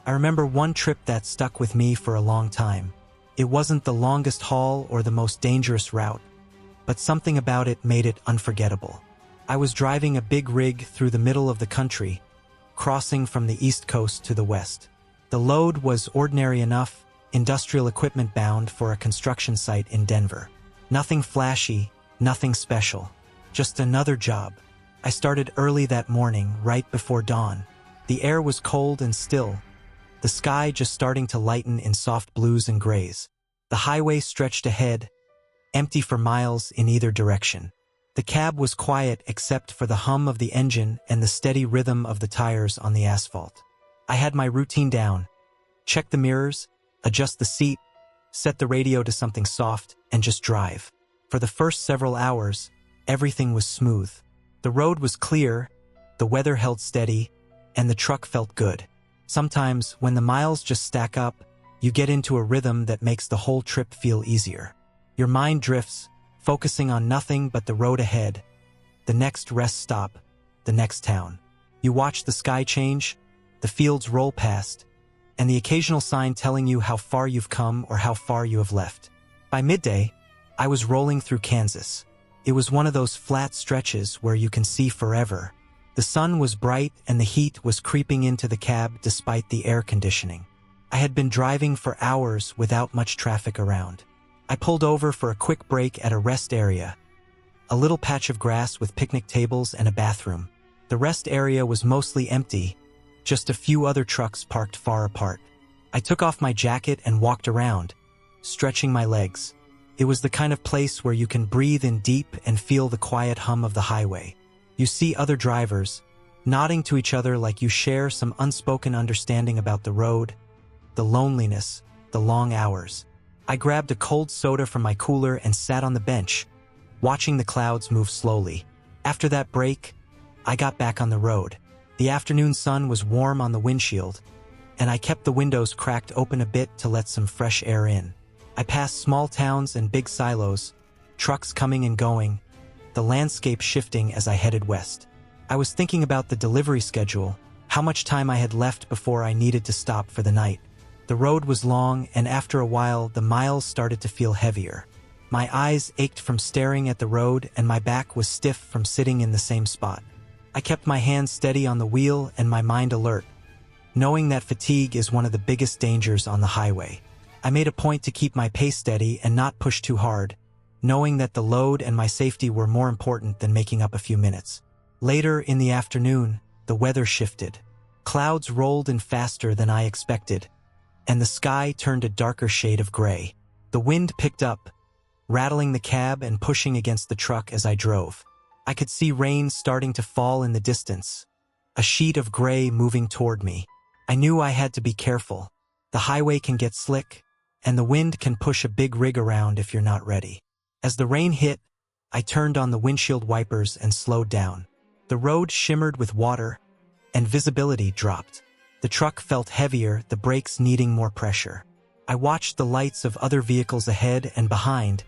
I remember one trip that stuck with me for a long time. It wasn't the longest haul or the most dangerous route, but something about it made it unforgettable. I was driving a big rig through the middle of the country, crossing from the East Coast to the West. The load was ordinary enough, industrial equipment bound for a construction site in Denver. Nothing flashy, nothing special, just another job. I started early that morning, right before dawn. The air was cold and still, the sky just starting to lighten in soft blues and grays. The highway stretched ahead, empty for miles in either direction. The cab was quiet except for the hum of the engine and the steady rhythm of the tires on the asphalt. I had my routine down. Check the mirrors, adjust the seat, set the radio to something soft, and just drive. For the first several hours, everything was smooth. The road was clear, the weather held steady, and the truck felt good. Sometimes, when the miles just stack up, you get into a rhythm that makes the whole trip feel easier. Your mind drifts, focusing on nothing but the road ahead, the next rest stop, the next town. You watch the sky change, the fields roll past, and the occasional sign telling you how far you've come or how far you have left. By midday, I was rolling through Kansas. It was one of those flat stretches where you can see forever. The sun was bright and the heat was creeping into the cab despite the air conditioning. I had been driving for hours without much traffic around. I pulled over for a quick break at a rest area, a little patch of grass with picnic tables and a bathroom. The rest area was mostly empty, just a few other trucks parked far apart. I took off my jacket and walked around, stretching my legs. It was the kind of place where you can breathe in deep and feel the quiet hum of the highway. You see other drivers, nodding to each other like you share some unspoken understanding about the road, the loneliness, the long hours. I grabbed a cold soda from my cooler and sat on the bench, watching the clouds move slowly. After that break, I got back on the road. The afternoon sun was warm on the windshield, and I kept the windows cracked open a bit to let some fresh air in. I passed small towns and big silos, trucks coming and going, the landscape shifting as I headed west. I was thinking about the delivery schedule, how much time I had left before I needed to stop for the night. The road was long, and after a while, the miles started to feel heavier. My eyes ached from staring at the road, and my back was stiff from sitting in the same spot. I kept my hands steady on the wheel and my mind alert, knowing that fatigue is one of the biggest dangers on the highway. I made a point to keep my pace steady and not push too hard, knowing that the load and my safety were more important than making up a few minutes. Later in the afternoon, the weather shifted. Clouds rolled in faster than I expected, and the sky turned a darker shade of gray. The wind picked up, rattling the cab and pushing against the truck as I drove. I could see rain starting to fall in the distance, a sheet of gray moving toward me. I knew I had to be careful. The highway can get slick, and the wind can push a big rig around if you're not ready. As the rain hit, I turned on the windshield wipers and slowed down. The road shimmered with water, and visibility dropped. The truck felt heavier, the brakes needing more pressure. I watched the lights of other vehicles ahead and behind,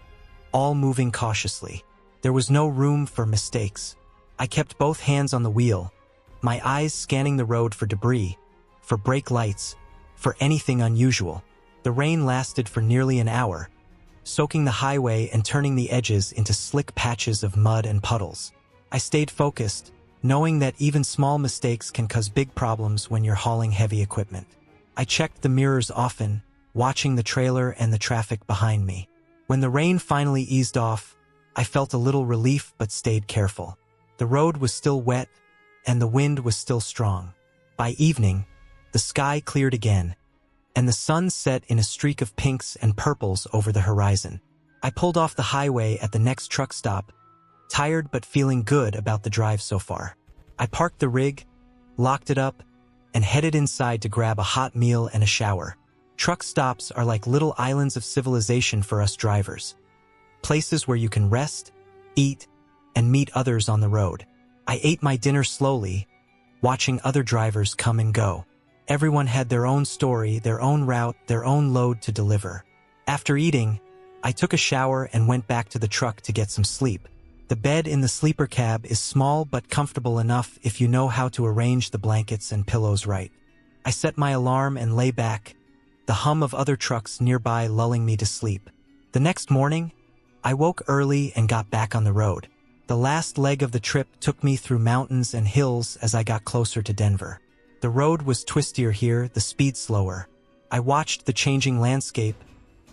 all moving cautiously. There was no room for mistakes. I kept both hands on the wheel, my eyes scanning the road for debris, for brake lights, for anything unusual. The rain lasted for nearly an hour, soaking the highway and turning the edges into slick patches of mud and puddles. I stayed focused, knowing that even small mistakes can cause big problems when you're hauling heavy equipment. I checked the mirrors often, watching the trailer and the traffic behind me. When the rain finally eased off, I felt a little relief but stayed careful. The road was still wet, and the wind was still strong. By evening, the sky cleared again, and the sun set in a streak of pinks and purples over the horizon. I pulled off the highway at the next truck stop, tired but feeling good about the drive so far. I parked the rig, locked it up, and headed inside to grab a hot meal and a shower. Truck stops are like little islands of civilization for us drivers. Places where you can rest, eat, and meet others on the road. I ate my dinner slowly, watching other drivers come and go. Everyone had their own story, their own route, their own load to deliver. After eating, I took a shower and went back to the truck to get some sleep. The bed in the sleeper cab is small but comfortable enough if you know how to arrange the blankets and pillows right. I set my alarm and lay back, the hum of other trucks nearby lulling me to sleep. The next morning, I woke early and got back on the road. The last leg of the trip took me through mountains and hills as I got closer to Denver. The road was twistier here, the speed slower. I watched the changing landscape,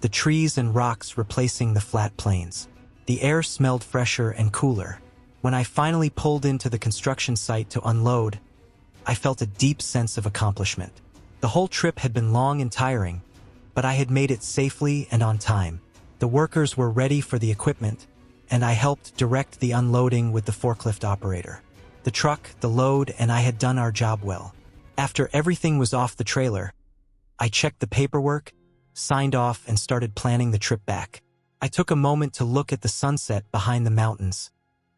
the trees and rocks replacing the flat plains. The air smelled fresher and cooler. When I finally pulled into the construction site to unload, I felt a deep sense of accomplishment. The whole trip had been long and tiring, but I had made it safely and on time. The workers were ready for the equipment, and I helped direct the unloading with the forklift operator. The truck, the load, and I had done our job well. After everything was off the trailer, I checked the paperwork, signed off, and started planning the trip back. I took a moment to look at the sunset behind the mountains,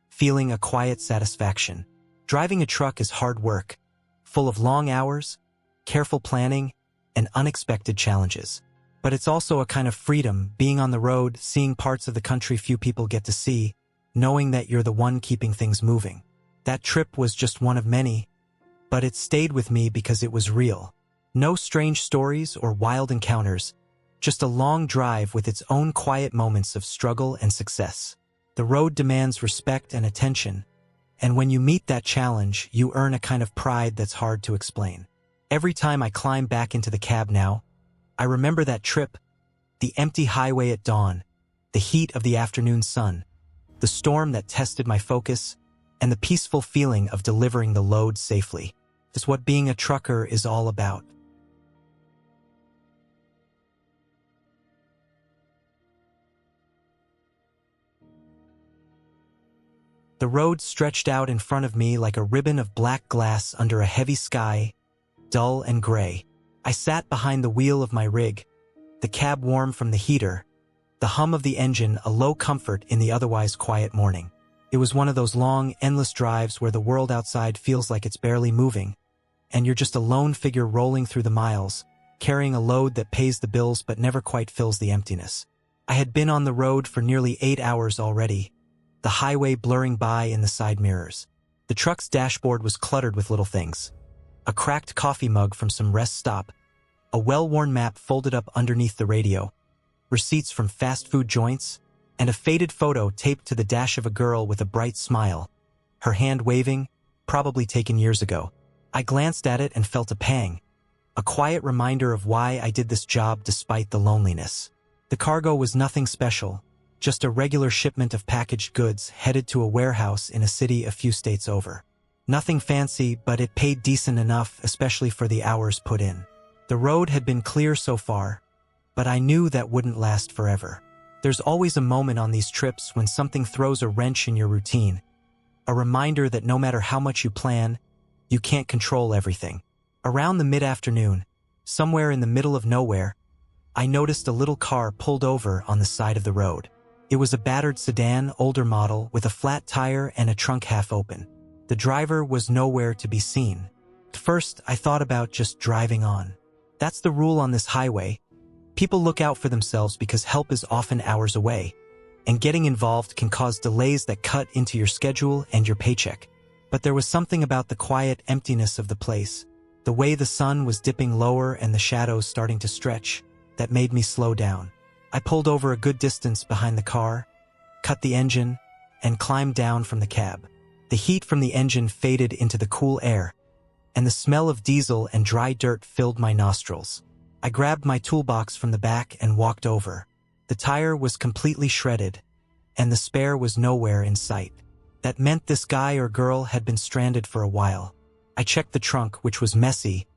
feeling a quiet satisfaction. Driving a truck is hard work, full of long hours, careful planning, and unexpected challenges. But it's also a kind of freedom, being on the road, seeing parts of the country few people get to see, knowing that you're the one keeping things moving. That trip was just one of many, but it stayed with me because it was real. No strange stories or wild encounters, just a long drive with its own quiet moments of struggle and success. The road demands respect and attention, and when you meet that challenge, you earn a kind of pride that's hard to explain. Every time I climb back into the cab now, I remember that trip, the empty highway at dawn, the heat of the afternoon sun, the storm that tested my focus, and the peaceful feeling of delivering the load safely. Is what being a trucker is all about. The road stretched out in front of me like a ribbon of black glass under a heavy sky, dull and gray. I sat behind the wheel of my rig, the cab warm from the heater, the hum of the engine a low comfort in the otherwise quiet morning. It was one of those long, endless drives where the world outside feels like it's barely moving, and you're just a lone figure rolling through the miles, carrying a load that pays the bills but never quite fills the emptiness. I had been on the road for nearly 8 hours already, the highway blurring by in the side mirrors. The truck's dashboard was cluttered with little things. A cracked coffee mug from some rest stop, a well-worn map folded up underneath the radio, receipts from fast food joints, and a faded photo taped to the dash of a girl with a bright smile, her hand waving, probably taken years ago. I glanced at it and felt a pang, a quiet reminder of why I did this job despite the loneliness. The cargo was nothing special, just a regular shipment of packaged goods headed to a warehouse in a city a few states over. Nothing fancy, but it paid decent enough, especially for the hours put in. The road had been clear so far, but I knew that wouldn't last forever. There's always a moment on these trips when something throws a wrench in your routine, a reminder that no matter how much you plan, you can't control everything. Around the mid-afternoon, somewhere in the middle of nowhere, I noticed a little car pulled over on the side of the road. It was a battered sedan, older model, with a flat tire and a trunk half open. The driver was nowhere to be seen. At first, I thought about just driving on. That's the rule on this highway. People look out for themselves because help is often hours away, and getting involved can cause delays that cut into your schedule and your paycheck. But there was something about the quiet emptiness of the place, the way the sun was dipping lower and the shadows starting to stretch, that made me slow down. I pulled over a good distance behind the car, cut the engine, and climbed down from the cab. The heat from the engine faded into the cool air, and the smell of diesel and dry dirt filled my nostrils. I grabbed my toolbox from the back and walked over. The tire was completely shredded, and the spare was nowhere in sight. That meant this guy or girl had been stranded for a while. I checked the trunk, which was messy.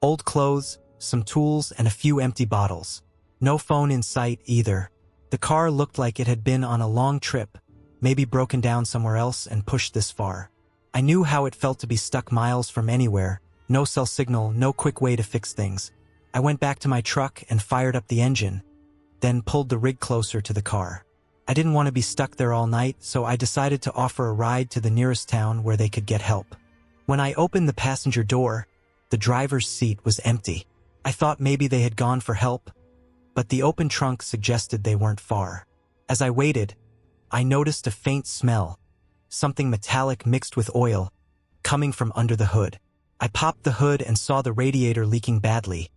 Old clothes, some tools, and a few empty bottles. No phone in sight either. The car looked like it had been on a long trip, maybe broken down somewhere else and pushed this far. I knew how it felt to be stuck miles from anywhere, no cell signal, no quick way to fix things. I went back to my truck and fired up the engine, then pulled the rig closer to the car. I didn't want to be stuck there all night, so I decided to offer a ride to the nearest town where they could get help. When I opened the passenger door, the driver's seat was empty. I thought maybe they had gone for help, but the open trunk suggested they weren't far. As I waited, I noticed a faint smell, something metallic mixed with oil, coming from under the hood. I popped the hood and saw the radiator leaking badly,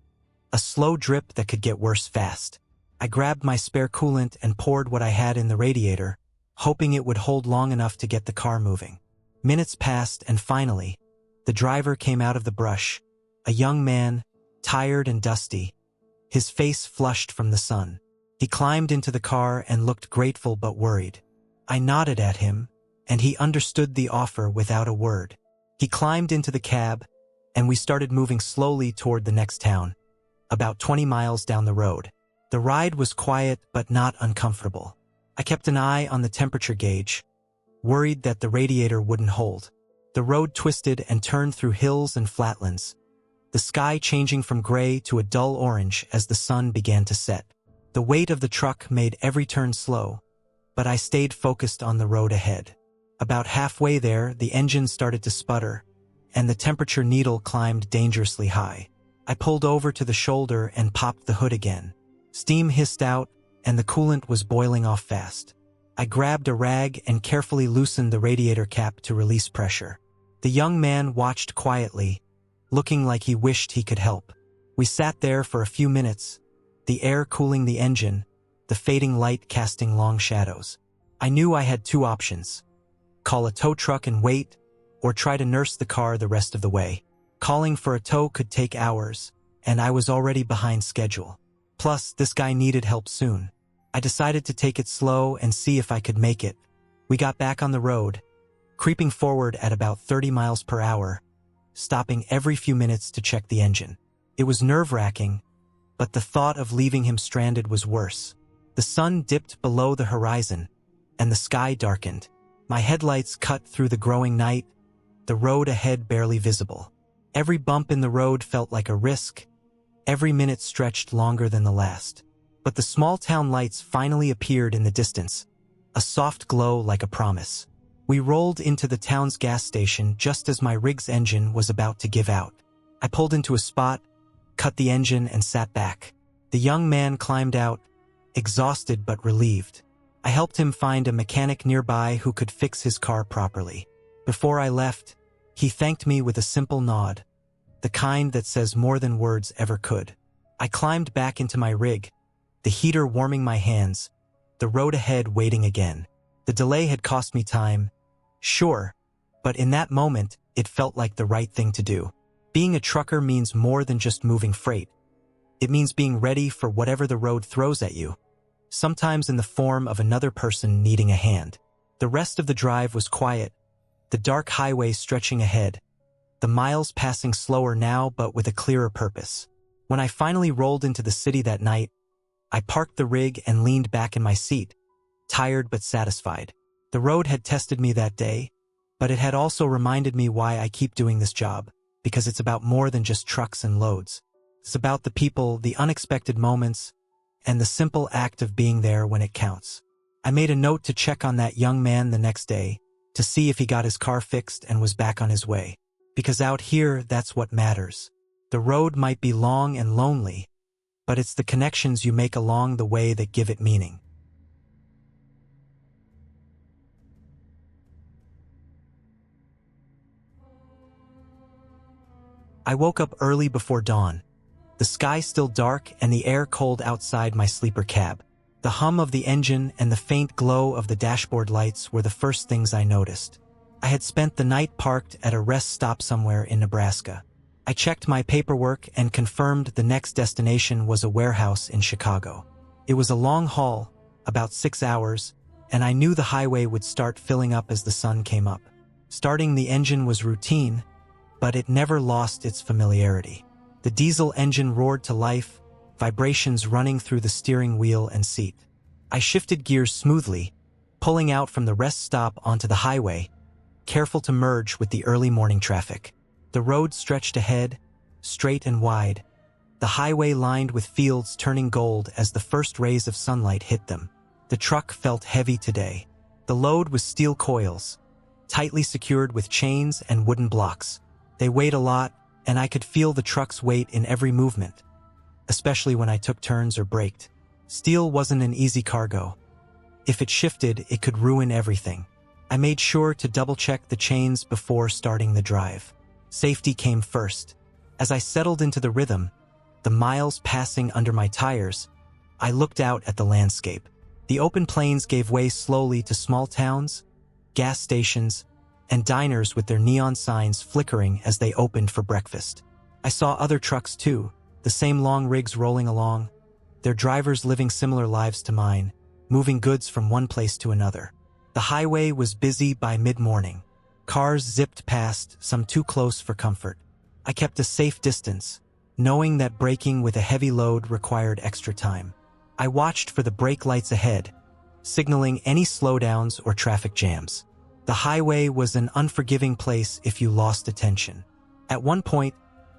a slow drip that could get worse fast. I grabbed my spare coolant and poured what I had in the radiator, hoping it would hold long enough to get the car moving. Minutes passed, and finally, the driver came out of the brush, a young man, tired and dusty, his face flushed from the sun. He climbed into the car and looked grateful but worried. I nodded at him, and he understood the offer without a word. He climbed into the cab, and we started moving slowly toward the next town, about 20 miles down the road. The ride was quiet but not uncomfortable. I kept an eye on the temperature gauge, worried that the radiator wouldn't hold. The road twisted and turned through hills and flatlands, the sky changing from gray to a dull orange as the sun began to set. The weight of the truck made every turn slow, but I stayed focused on the road ahead. About halfway there, the engine started to sputter, and the temperature needle climbed dangerously high. I pulled over to the shoulder and popped the hood again. Steam hissed out, and the coolant was boiling off fast. I grabbed a rag and carefully loosened the radiator cap to release pressure. The young man watched quietly, looking like he wished he could help. We sat there for a few minutes, the air cooling the engine, the fading light casting long shadows. I knew I had two options: call a tow truck and wait, or try to nurse the car the rest of the way. Calling for a tow could take hours, and I was already behind schedule. Plus, this guy needed help soon. I decided to take it slow and see if I could make it. We got back on the road, creeping forward at about 30 miles per hour, stopping every few minutes to check the engine. It was nerve-wracking, but the thought of leaving him stranded was worse. The sun dipped below the horizon, and the sky darkened. My headlights cut through the growing night, the road ahead barely visible. Every bump in the road felt like a risk. Every minute stretched longer than the last. But the small-town lights finally appeared in the distance, a soft glow like a promise. We rolled into the town's gas station just as my rig's engine was about to give out. I pulled into a spot, cut the engine, and sat back. The young man climbed out, exhausted but relieved. I helped him find a mechanic nearby who could fix his car properly. Before I left, he thanked me with a simple nod, the kind that says more than words ever could. I climbed back into my rig, the heater warming my hands, the road ahead waiting again. The delay had cost me time, sure, but in that moment, it felt like the right thing to do. Being a trucker means more than just moving freight. It means being ready for whatever the road throws at you, sometimes in the form of another person needing a hand. The rest of the drive was quiet, the dark highway stretching ahead, the miles passing slower now but with a clearer purpose. When I finally rolled into the city that night, I parked the rig and leaned back in my seat, tired but satisfied. The road had tested me that day, but it had also reminded me why I keep doing this job, because it's about more than just trucks and loads. It's about the people, the unexpected moments, and the simple act of being there when it counts. I made a note to check on that young man the next day, to see if he got his car fixed and was back on his way. Because out here, that's what matters. The road might be long and lonely, but it's the connections you make along the way that give it meaning. I woke up early before dawn, the sky still dark and the air cold outside my sleeper cab. The hum of the engine and the faint glow of the dashboard lights were the first things I noticed. I had spent the night parked at a rest stop somewhere in Nebraska. I checked my paperwork and confirmed the next destination was a warehouse in Chicago. It was a long haul, about 6 hours, and I knew the highway would start filling up as the sun came up. Starting the engine was routine, but it never lost its familiarity. The diesel engine roared to life, vibrations running through the steering wheel and seat. I shifted gears smoothly, pulling out from the rest stop onto the highway, careful to merge with the early morning traffic. The road stretched ahead, straight and wide, the highway lined with fields turning gold as the first rays of sunlight hit them. The truck felt heavy today. The load was steel coils, tightly secured with chains and wooden blocks. They weighed a lot, and I could feel the truck's weight in every movement, especially when I took turns or braked. Steel wasn't an easy cargo. If it shifted, it could ruin everything. I made sure to double-check the chains before starting the drive. Safety came first. As I settled into the rhythm, the miles passing under my tires, I looked out at the landscape. The open plains gave way slowly to small towns, gas stations, and diners with their neon signs flickering as they opened for breakfast. I saw other trucks too, the same long rigs rolling along, their drivers living similar lives to mine, moving goods from one place to another. The highway was busy by mid-morning. Cars zipped past, some too close for comfort. I kept a safe distance, knowing that braking with a heavy load required extra time. I watched for the brake lights ahead, signaling any slowdowns or traffic jams. The highway was an unforgiving place if you lost attention. At one point,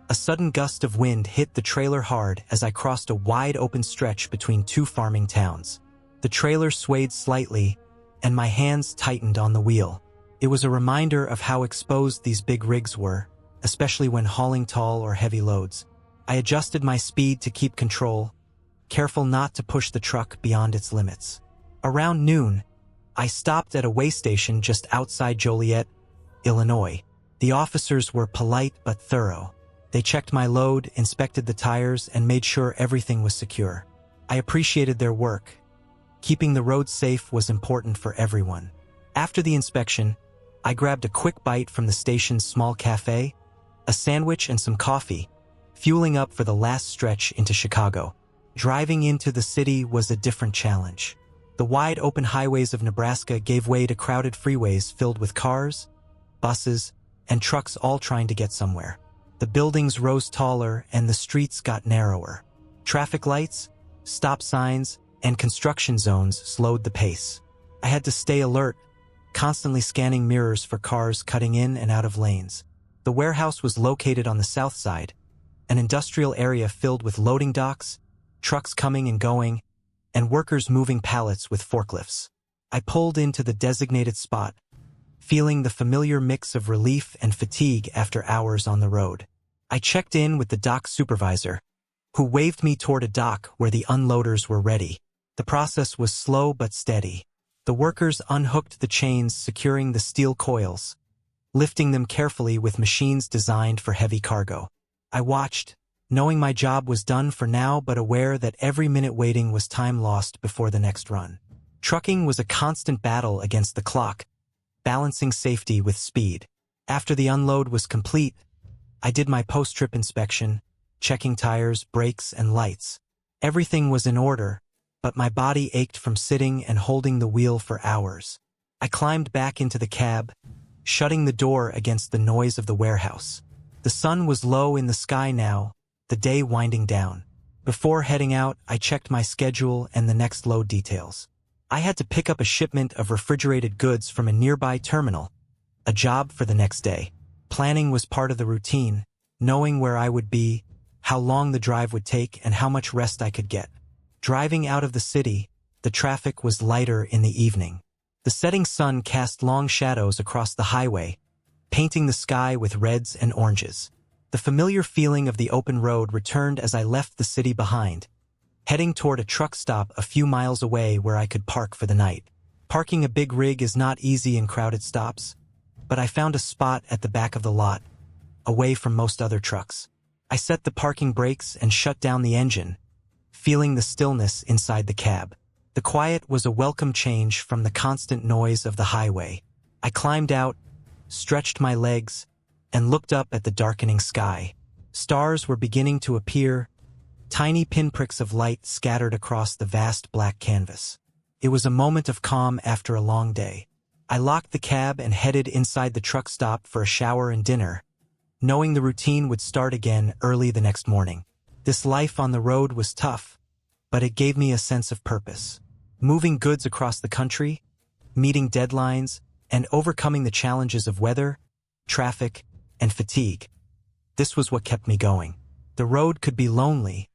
a sudden gust of wind hit the trailer hard as I crossed a wide open stretch between two farming towns. The trailer swayed slightly, and my hands tightened on the wheel. It was a reminder of how exposed these big rigs were, especially when hauling tall or heavy loads. I adjusted my speed to keep control, careful not to push the truck beyond its limits. Around noon, I stopped at a way station just outside Joliet, Illinois. The officers were polite but thorough. They checked my load, inspected the tires, and made sure everything was secure. I appreciated their work. Keeping the road safe was important for everyone. After the inspection, I grabbed a quick bite from the station's small cafe, a sandwich and some coffee, fueling up for the last stretch into Chicago. Driving into the city was a different challenge. The wide open highways of Nebraska gave way to crowded freeways filled with cars, buses, and trucks all trying to get somewhere. The buildings rose taller and the streets got narrower. Traffic lights, stop signs, and construction zones slowed the pace. I had to stay alert, constantly scanning mirrors for cars cutting in and out of lanes. The warehouse was located on the south side, an industrial area filled with loading docks, trucks coming and going, and workers moving pallets with forklifts. I pulled into the designated spot, feeling the familiar mix of relief and fatigue after hours on the road. I checked in with the dock supervisor, who waved me toward a dock where the unloaders were ready. The process was slow but steady. The workers unhooked the chains securing the steel coils, lifting them carefully with machines designed for heavy cargo. I watched, knowing my job was done for now but aware that every minute waiting was time lost before the next run. Trucking was a constant battle against the clock, balancing safety with speed. After the unload was complete, I did my post-trip inspection, checking tires, brakes, and lights. Everything was in order, but my body ached from sitting and holding the wheel for hours. I climbed back into the cab, shutting the door against the noise of the warehouse. The sun was low in the sky now, the day winding down. Before heading out, I checked my schedule and the next load details. I had to pick up a shipment of refrigerated goods from a nearby terminal, a job for the next day. Planning was part of the routine, knowing where I would be, how long the drive would take, and how much rest I could get. Driving out of the city, the traffic was lighter in the evening. The setting sun cast long shadows across the highway, painting the sky with reds and oranges. The familiar feeling of the open road returned as I left the city behind, heading toward a truck stop a few miles away where I could park for the night. Parking a big rig is not easy in crowded stops, but I found a spot at the back of the lot, away from most other trucks. I set the parking brakes and shut down the engine, feeling the stillness inside the cab. The quiet was a welcome change from the constant noise of the highway. I climbed out, stretched my legs, and looked up at the darkening sky. Stars were beginning to appear, tiny pinpricks of light scattered across the vast black canvas. It was a moment of calm after a long day. I locked the cab and headed inside the truck stop for a shower and dinner, knowing the routine would start again early the next morning. This life on the road was tough, but it gave me a sense of purpose. Moving goods across the country, meeting deadlines, and overcoming the challenges of weather, traffic, and fatigue. This was what kept me going. The road could be lonely,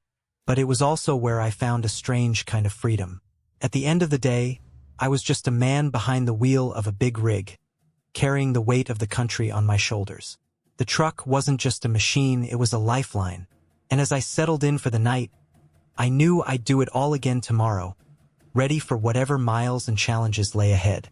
but it was also where I found a strange kind of freedom. At the end of the day, I was just a man behind the wheel of a big rig, carrying the weight of the country on my shoulders. The truck wasn't just a machine, it was a lifeline. And as I settled in for the night, I knew I'd do it all again tomorrow, ready for whatever miles and challenges lay ahead.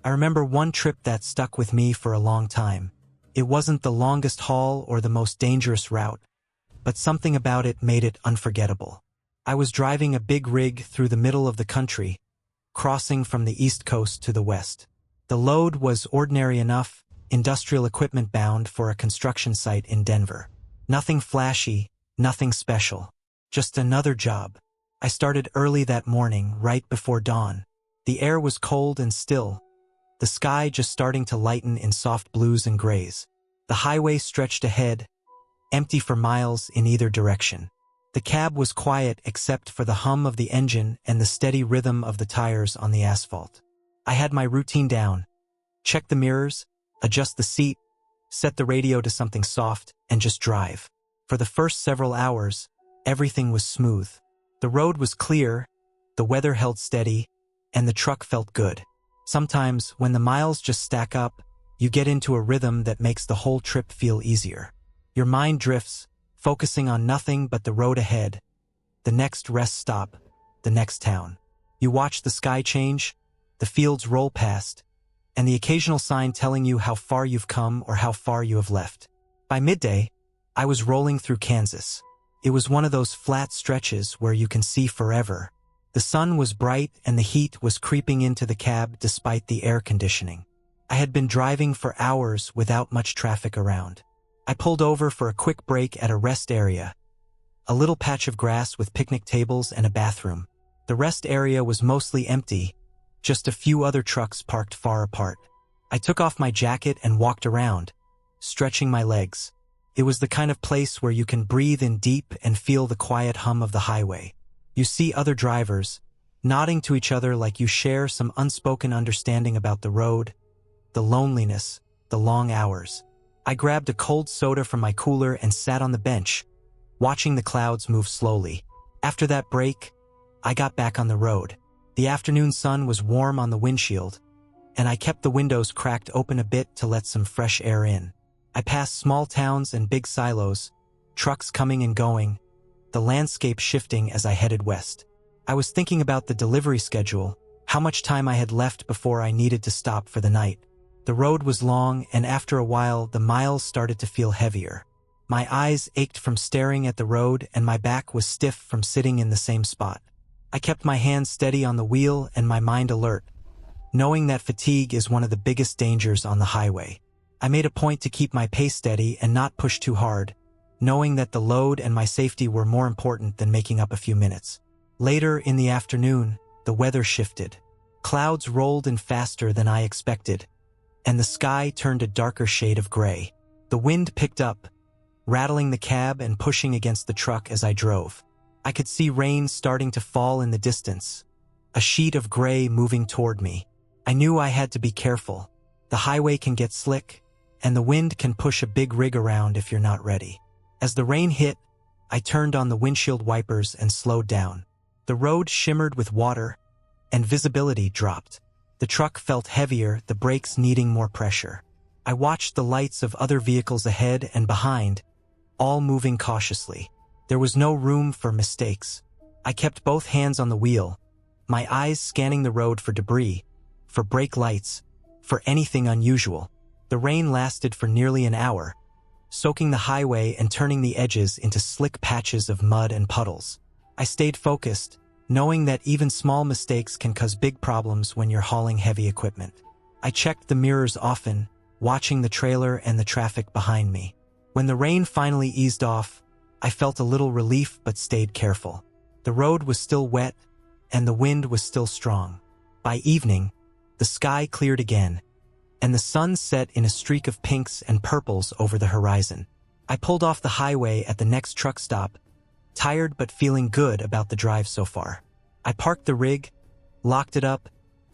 I remember one trip that stuck with me for a long time. It wasn't the longest haul or the most dangerous route, but something about it made it unforgettable. I was driving a big rig through the middle of the country, crossing from the East Coast to the West. The load was ordinary enough, industrial equipment bound for a construction site in Denver. Nothing flashy, nothing special, just another job. I started early that morning, right before dawn. The air was cold and still, the sky just starting to lighten in soft blues and grays. The highway stretched ahead, empty for miles in either direction. The cab was quiet except for the hum of the engine and the steady rhythm of the tires on the asphalt. I had my routine down. Check the mirrors, adjust the seat, set the radio to something soft, and just drive. For the first several hours, everything was smooth. The road was clear, the weather held steady, and the truck felt good. Sometimes, when the miles just stack up, you get into a rhythm that makes the whole trip feel easier. Your mind drifts, focusing on nothing but the road ahead, the next rest stop, the next town. You watch the sky change, the fields roll past, and the occasional sign telling you how far you've come or how far you have left. By midday, I was rolling through Kansas. It was one of those flat stretches where you can see forever. The sun was bright and the heat was creeping into the cab despite the air conditioning. I had been driving for hours without much traffic around. I pulled over for a quick break at a rest area, a little patch of grass with picnic tables and a bathroom. The rest area was mostly empty, just a few other trucks parked far apart. I took off my jacket and walked around, stretching my legs. It was the kind of place where you can breathe in deep and feel the quiet hum of the highway. You see other drivers, nodding to each other like you share some unspoken understanding about the road, the loneliness, the long hours. I grabbed a cold soda from my cooler and sat on the bench, watching the clouds move slowly. After that break, I got back on the road. The afternoon sun was warm on the windshield, and I kept the windows cracked open a bit to let some fresh air in. I passed small towns and big silos, trucks coming and going, the landscape shifting as I headed west. I was thinking about the delivery schedule, how much time I had left before I needed to stop for the night. The road was long, and after a while, the miles started to feel heavier. My eyes ached from staring at the road, and my back was stiff from sitting in the same spot. I kept my hands steady on the wheel and my mind alert, knowing that fatigue is one of the biggest dangers on the highway. I made a point to keep my pace steady and not push too hard, knowing that the load and my safety were more important than making up a few minutes. Later in the afternoon, the weather shifted. Clouds rolled in faster than I expected, and the sky turned a darker shade of gray. The wind picked up, rattling the cab and pushing against the truck as I drove. I could see rain starting to fall in the distance, a sheet of gray moving toward me. I knew I had to be careful. The highway can get slick, and the wind can push a big rig around if you're not ready. As the rain hit, I turned on the windshield wipers and slowed down. The road shimmered with water, and visibility dropped. The truck felt heavier, the brakes needing more pressure. I watched the lights of other vehicles ahead and behind, all moving cautiously. There was no room for mistakes. I kept both hands on the wheel, my eyes scanning the road for debris, for brake lights, for anything unusual. The rain lasted for nearly an hour, soaking the highway and turning the edges into slick patches of mud and puddles. I stayed focused, knowing that even small mistakes can cause big problems when you're hauling heavy equipment. I checked the mirrors often, watching the trailer and the traffic behind me. When the rain finally eased off, I felt a little relief but stayed careful. The road was still wet, and the wind was still strong. By evening, the sky cleared again, and the sun set in a streak of pinks and purples over the horizon. I pulled off the highway at the next truck stop, tired but feeling good about the drive so far. I parked the rig, locked it up,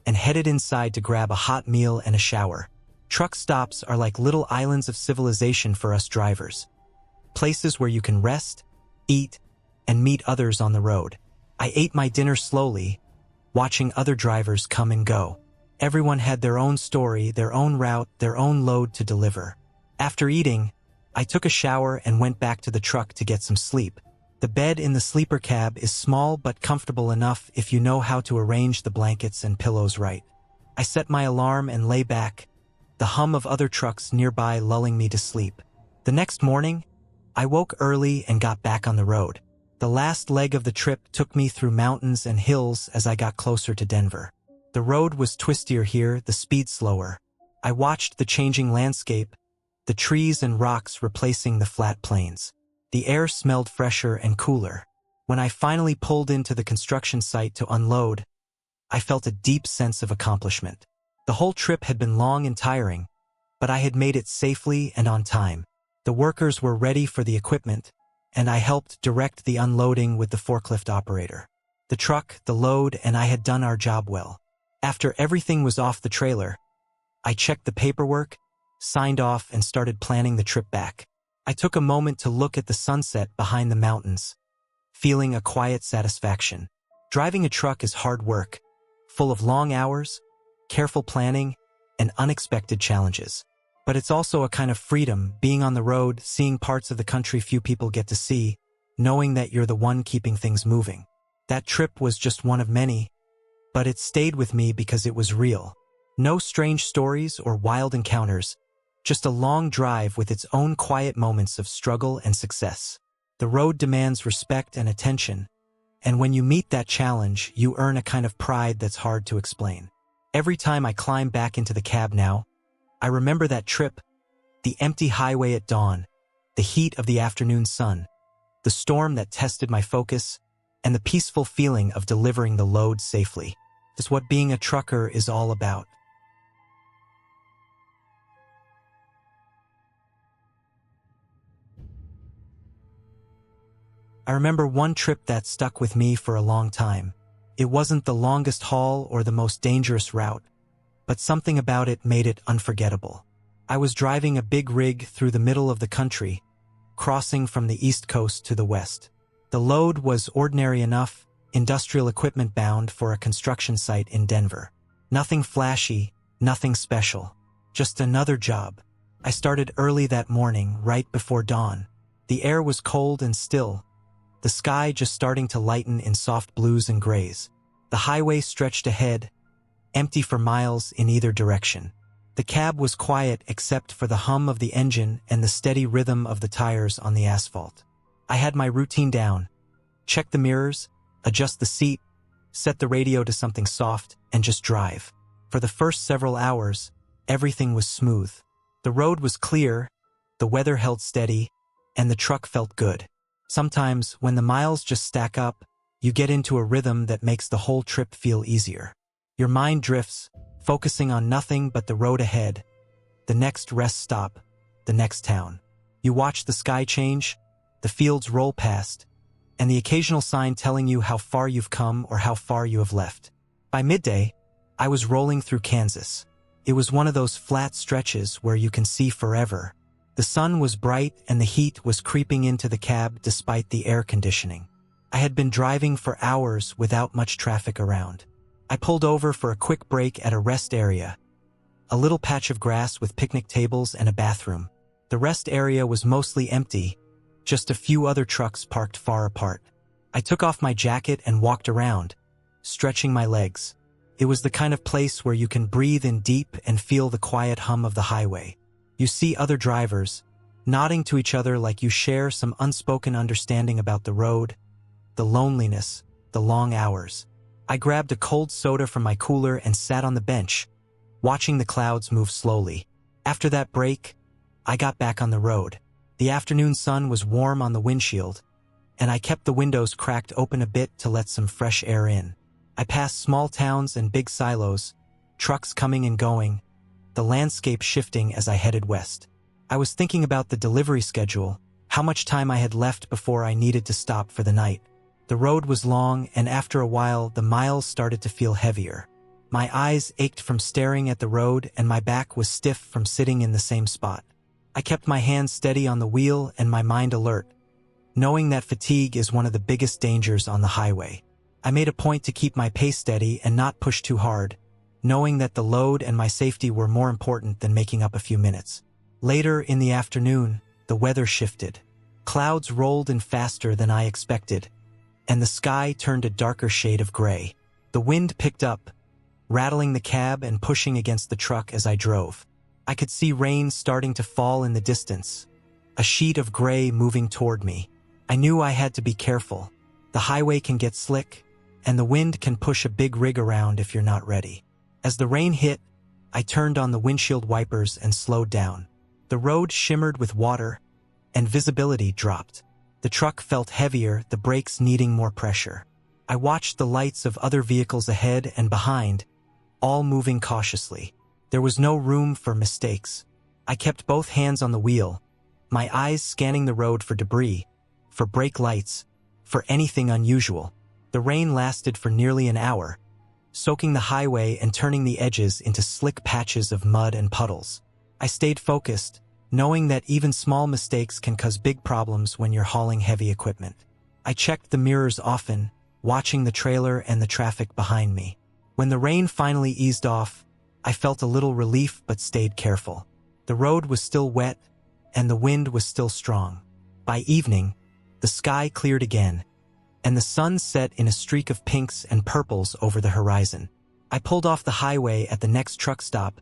and headed inside to grab a hot meal and a shower. Truck stops are like little islands of civilization for us drivers. Places where you can rest, eat, and meet others on the road. I ate my dinner slowly, watching other drivers come and go. Everyone had their own story, their own route, their own load to deliver. After eating, I took a shower and went back to the truck to get some sleep. The bed in the sleeper cab is small but comfortable enough if you know how to arrange the blankets and pillows right. I set my alarm and lay back, the hum of other trucks nearby lulling me to sleep. The next morning, I woke early and got back on the road. The last leg of the trip took me through mountains and hills as I got closer to Denver. The road was twistier here, the speed slower. I watched the changing landscape, the trees and rocks replacing the flat plains. The air smelled fresher and cooler. When I finally pulled into the construction site to unload, I felt a deep sense of accomplishment. The whole trip had been long and tiring, but I had made it safely and on time. The workers were ready for the equipment, and I helped direct the unloading with the forklift operator. The truck, the load, and I had done our job well. After everything was off the trailer, I checked the paperwork, signed off, and started planning the trip back. I took a moment to look at the sunset behind the mountains, feeling a quiet satisfaction. Driving a truck is hard work, full of long hours, careful planning, and unexpected challenges. But it's also a kind of freedom, being on the road, seeing parts of the country few people get to see, knowing that you're the one keeping things moving. That trip was just one of many, but it stayed with me because it was real. No strange stories or wild encounters, just a long drive with its own quiet moments of struggle and success. The road demands respect and attention, and when you meet that challenge, you earn a kind of pride that's hard to explain. Every time I climb back into the cab now, I remember that trip, the empty highway at dawn, the heat of the afternoon sun, the storm that tested my focus, and the peaceful feeling of delivering the load safely. Is what being a trucker is all about. I remember one trip that stuck with me for a long time. It wasn't the longest haul or the most dangerous route, but something about it made it unforgettable. I was driving a big rig through the middle of the country, crossing from the East Coast to the West. The load was ordinary enough, industrial equipment bound for a construction site in Denver. Nothing flashy, nothing special. Just another job. I started early that morning, right before dawn. The air was cold and still, the sky just starting to lighten in soft blues and grays. The highway stretched ahead, empty for miles in either direction. The cab was quiet except for the hum of the engine and the steady rhythm of the tires on the asphalt. I had my routine down. Check the mirrors, adjust the seat, set the radio to something soft, and just drive. For the first several hours, everything was smooth. The road was clear, the weather held steady, and the truck felt good. Sometimes, when the miles just stack up, you get into a rhythm that makes the whole trip feel easier. Your mind drifts, focusing on nothing but the road ahead, the next rest stop, the next town. You watch the sky change, the fields roll past, and the occasional sign telling you how far you've come or how far you have left. By midday, I was rolling through Kansas. It was one of those flat stretches where you can see forever. The sun was bright and the heat was creeping into the cab despite the air conditioning. I had been driving for hours without much traffic around. I pulled over for a quick break at a rest area, a little patch of grass with picnic tables and a bathroom. The rest area was mostly empty, just a few other trucks parked far apart. I took off my jacket and walked around, stretching my legs. It was the kind of place where you can breathe in deep and feel the quiet hum of the highway. You see other drivers, nodding to each other like you share some unspoken understanding about the road, the loneliness, the long hours. I grabbed a cold soda from my cooler and sat on the bench, watching the clouds move slowly. After that break, I got back on the road. The afternoon sun was warm on the windshield, and I kept the windows cracked open a bit to let some fresh air in. I passed small towns and big silos, trucks coming and going, the landscape shifting as I headed west. I was thinking about the delivery schedule, how much time I had left before I needed to stop for the night. The road was long, and after a while, the miles started to feel heavier. My eyes ached from staring at the road, and my back was stiff from sitting in the same spot. I kept my hands steady on the wheel and my mind alert, knowing that fatigue is one of the biggest dangers on the highway. I made a point to keep my pace steady and not push too hard, knowing that the load and my safety were more important than making up a few minutes. Later in the afternoon, the weather shifted. Clouds rolled in faster than I expected, and the sky turned a darker shade of gray. The wind picked up, rattling the cab and pushing against the truck as I drove. I could see rain starting to fall in the distance, a sheet of gray moving toward me. I knew I had to be careful. The highway can get slick, and the wind can push a big rig around if you're not ready. As the rain hit, I turned on the windshield wipers and slowed down. The road shimmered with water, and visibility dropped. The truck felt heavier, the brakes needing more pressure. I watched the lights of other vehicles ahead and behind, all moving cautiously. There was no room for mistakes. I kept both hands on the wheel, my eyes scanning the road for debris, for brake lights, for anything unusual. The rain lasted for nearly an hour, soaking the highway and turning the edges into slick patches of mud and puddles. I stayed focused, knowing that even small mistakes can cause big problems when you're hauling heavy equipment. I checked the mirrors often, watching the trailer and the traffic behind me. When the rain finally eased off, I felt a little relief but stayed careful. The road was still wet, and the wind was still strong. By evening, the sky cleared again, and the sun set in a streak of pinks and purples over the horizon. I pulled off the highway at the next truck stop,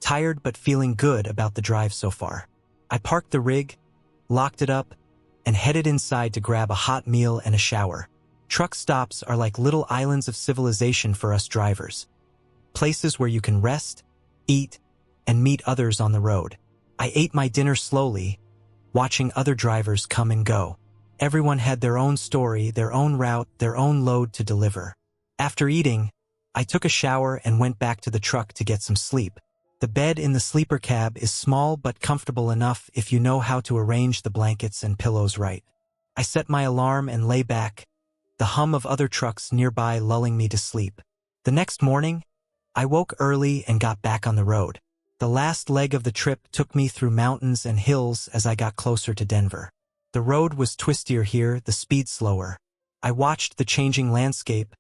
tired but feeling good about the drive so far. I parked the rig, locked it up, and headed inside to grab a hot meal and a shower. Truck stops are like little islands of civilization for us drivers, places where you can rest, eat, and meet others on the road. I ate my dinner slowly, watching other drivers come and go. Everyone had their own story, their own route, their own load to deliver. After eating, I took a shower and went back to the truck to get some sleep. The bed in the sleeper cab is small but comfortable enough if you know how to arrange the blankets and pillows right. I set my alarm and lay back, the hum of other trucks nearby lulling me to sleep. The next morning, I woke early and got back on the road. The last leg of the trip took me through mountains and hills as I got closer to Denver. The road was twistier here, the speed slower. I watched the changing landscape,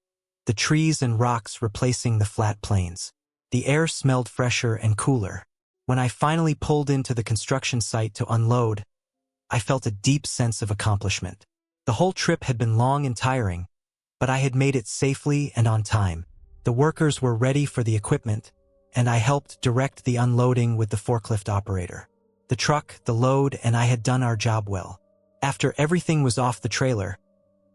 the trees and rocks replacing the flat plains. The air smelled fresher and cooler. When I finally pulled into the construction site to unload, I felt a deep sense of accomplishment. The whole trip had been long and tiring, but I had made it safely and on time. The workers were ready for the equipment, and I helped direct the unloading with the forklift operator. The truck, the load, and I had done our job well. After everything was off the trailer,